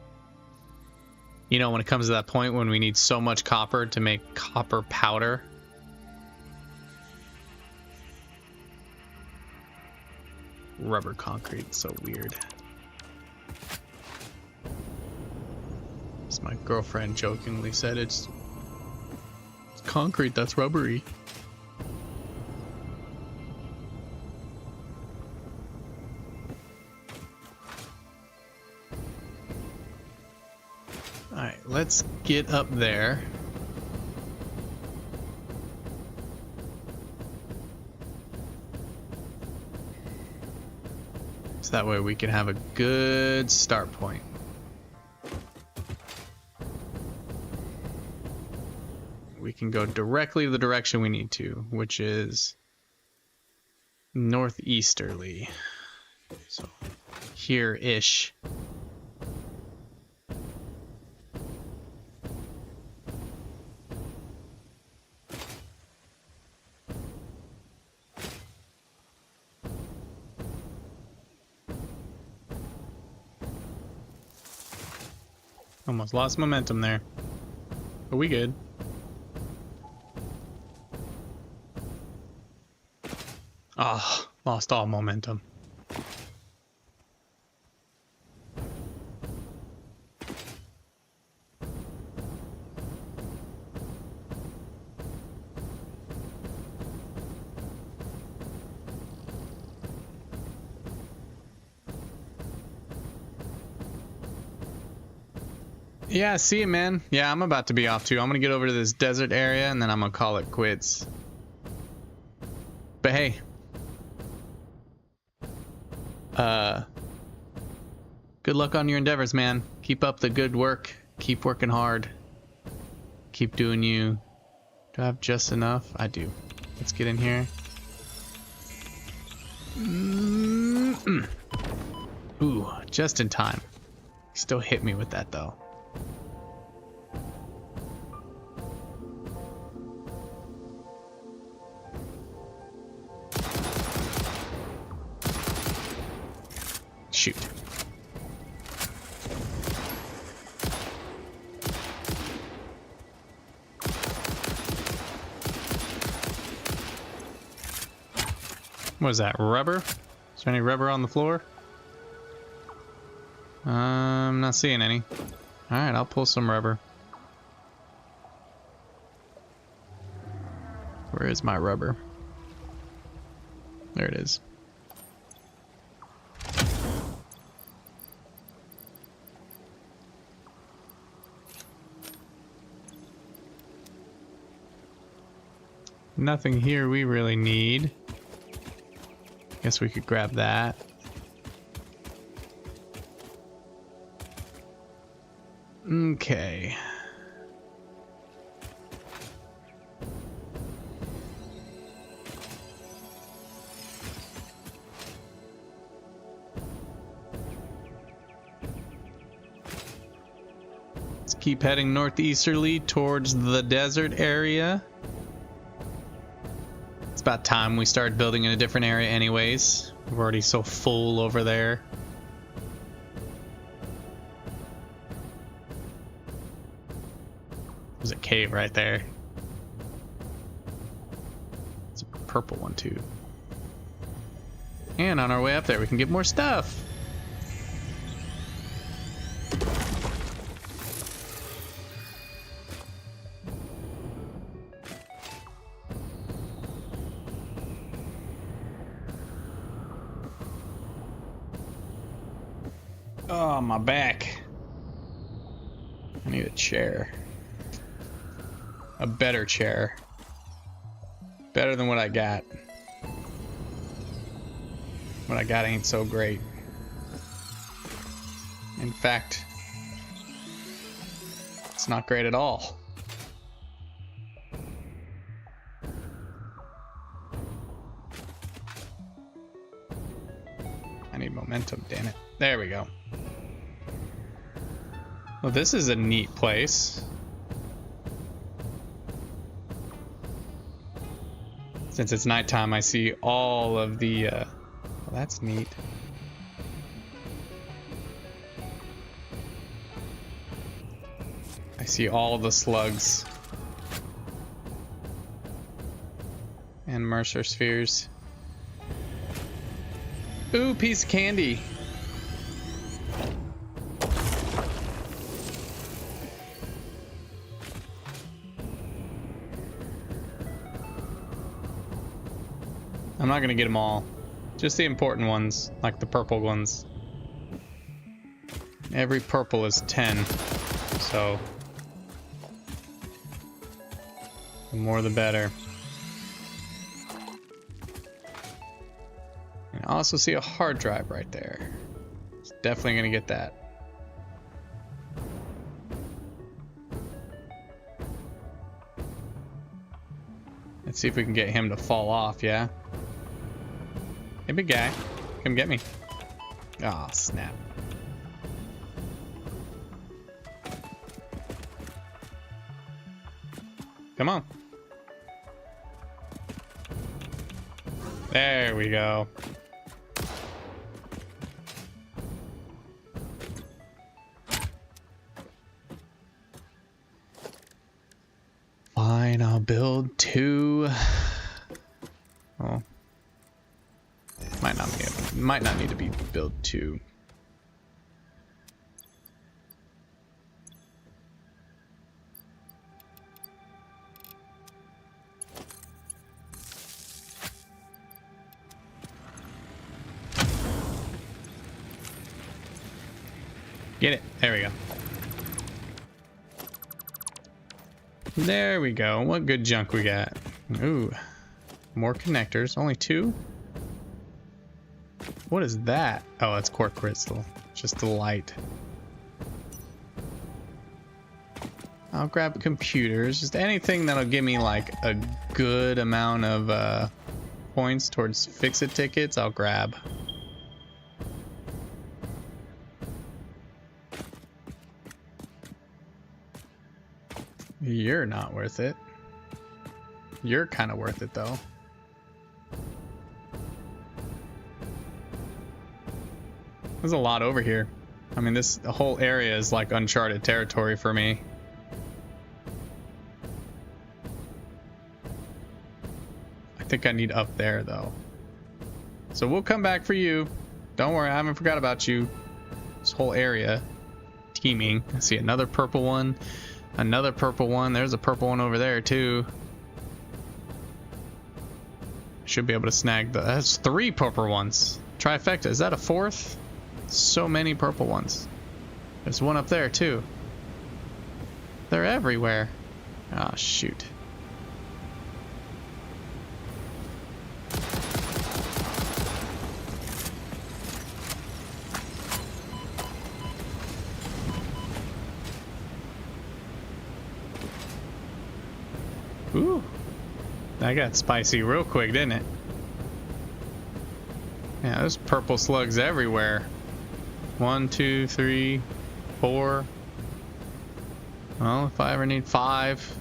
You know, when it comes to that point when we need so much copper to make copper powder. Rubber concrete, so weird. As my girlfriend jokingly said, it's concrete that's rubbery. Alright, let's get up there. So that way we can have a good start point. We can go directly the direction we need to, which is northeasterly. So here-ish. Almost lost momentum there. But we good. Ah, lost all momentum. Yeah, see you, man. Yeah, I'm about to be off too. I'm gonna get over to this desert area and then I'm gonna call it quits. But hey, Good luck on your endeavors, man. Keep up the good work. Keep working hard. Keep doing you. Do I have just enough? I do. Let's get in here. Ooh, just in time. He still hit me with that, though. Shoot. What is that, rubber? Is there any rubber on the floor? I'm not seeing any. Alright, I'll pull some rubber. Where is my rubber? There it is. Nothing here we really need. Guess we could grab that. Okay. Let's keep heading northeasterly towards the desert area. It's about time we started building in a different area anyways. We're already so full over there. There's a cave right there. It's a purple one too. And on our way up there we can get more stuff. Oh, my back. I need a chair. A better chair. Better than what I got. What I got ain't so great. In fact, it's not great at all. I need momentum, damn it. There we go. Well, this is a neat place. Since it's nighttime, I see all of the, well, that's neat. I see all the slugs. And Mercer spheres. Ooh, piece of candy. I'm not gonna get them all. Just the important ones, like the purple ones. Every purple is 10, so the more the better. And I also see a hard drive right there. It's definitely gonna get that. Let's see if we can get him to fall off, yeah? Hey, big guy. Come get me. Ah, snap. Come on. There we go. Fine, I'll build 2. Oh. Might not need to be build 2. Get it. There we go. There we go. What good junk we got. Ooh. More connectors. Only 2? What is that? Oh, it's quartz crystal. Just the light. I'll grab computers. Just anything that'll give me like a good amount of points towards fix-it tickets, I'll grab. You're not worth it. You're kind of worth it though. There's a lot over here. I mean, this whole area is like uncharted territory for me. I think I need up there though. So we'll come back for you. Don't worry, I haven't forgot about you. This whole area teeming. I see another purple one. Another purple one. There's a purple one over there too. Should be able to snag the... That's 3 purple ones. Trifecta. Is that a 4th? So many purple ones. There's one up there too. They're everywhere. Ah, oh, shoot. Ooh. That got spicy real quick, didn't it? Yeah, there's purple slugs everywhere. 1, 2, 3, 4. Well, if I ever need 5.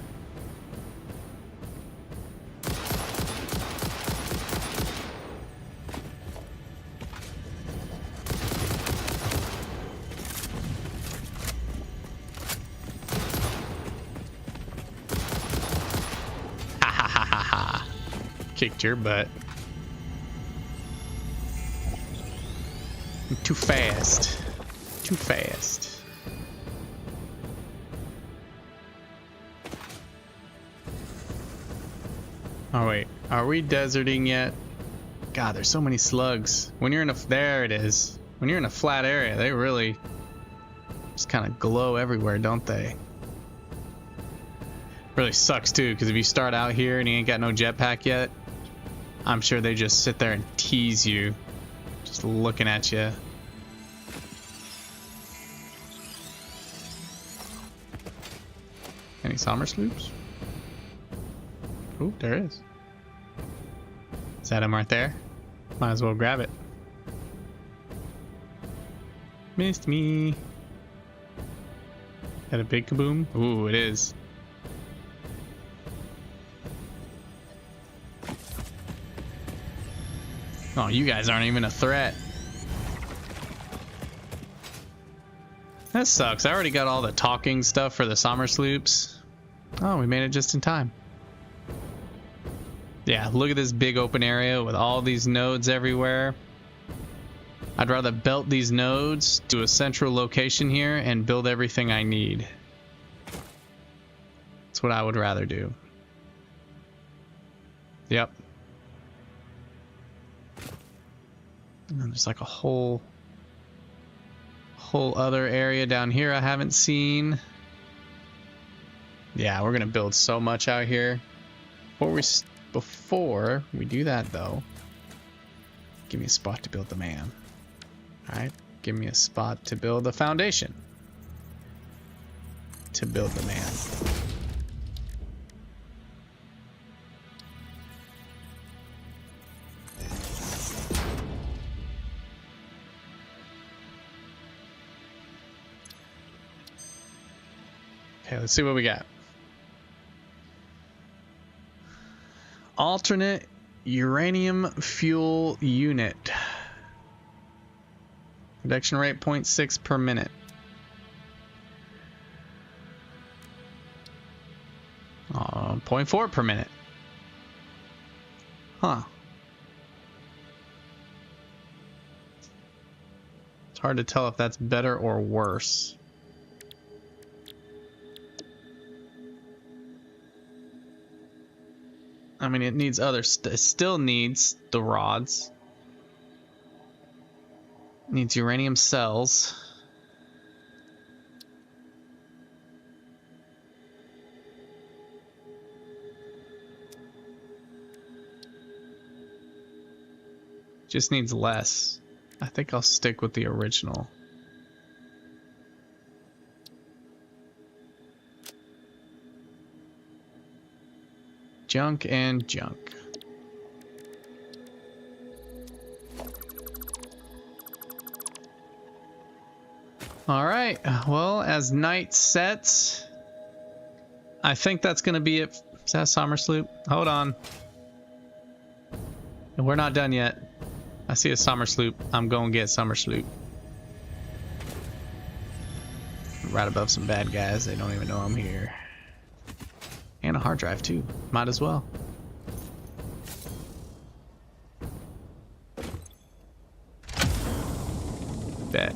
Ha ha ha ha ha. Kicked your butt. I'm too fast. Too fast. Oh wait, are we deserting yet? God, there's so many slugs. When you're in a... There it is. When you're in a flat area, they really just kind of glow everywhere, don't they? Really sucks too, because if you start out here and you ain't got no jetpack yet, I'm sure they just sit there and tease you. Just looking at you. Any summer sloops? Ooh, there is. Is that him right there? Might as well grab it. Missed me. Got a big kaboom? Ooh, it is. Oh, you guys aren't even a threat. That sucks. I already got all the talking stuff for the summer sloops. Oh, we made it just in time. Yeah, look at this big open area with all these nodes everywhere. I'd rather belt these nodes to a central location here and build everything I need. That's what I would rather do. Yep. And then there's like a whole other area down here I haven't seen. Yeah, we're gonna build so much out here. Before we do that though, give me a spot to build the man. All right, give me a spot to build the foundation. To build the man. Okay, let's see what we got. Alternate uranium fuel unit. Production rate 0.6 per minute. Oh, 0.4 per minute. Huh. It's hard to tell if that's better or worse. I mean, it needs other it still needs the rods. It needs uranium cells. Just needs less. I think I'll stick with the original. Junk and junk. All right, well, as night sets, I think that's gonna be it. Is that summer sloop? Hold on. We're not done yet. I see a summer sloop. I'm going to get summer sloop. Right above some bad guys. They don't even know I'm here. And a hard drive too. Might as well. Bet.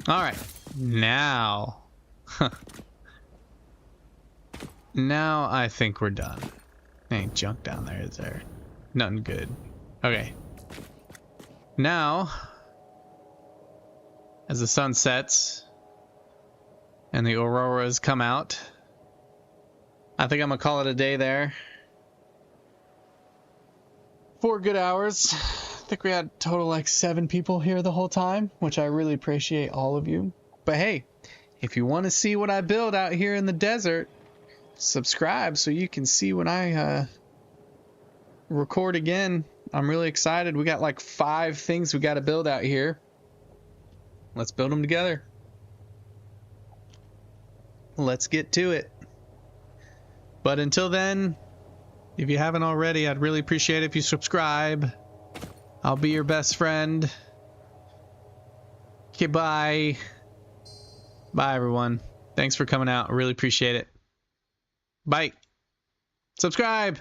Alright. Now. Now I think we're done. Ain't junk down there, is there? Nothing good. Okay. Now, as the sun sets and the auroras come out, I think I'm gonna call it a day there. 4 good hours. I think we had total like 7 people here the whole time, which I really appreciate all of you. But hey, if you want to see what I build out here in the desert, subscribe so you can see when I record again. I'm really excited. We got like 5 things we got to build out here. Let's build them together. Let's get to it. But until then, if you haven't already, I'd really appreciate it if you subscribe. I'll be your best friend. Okay, bye. Bye, everyone. Thanks for coming out. I really appreciate it. Bye. Subscribe.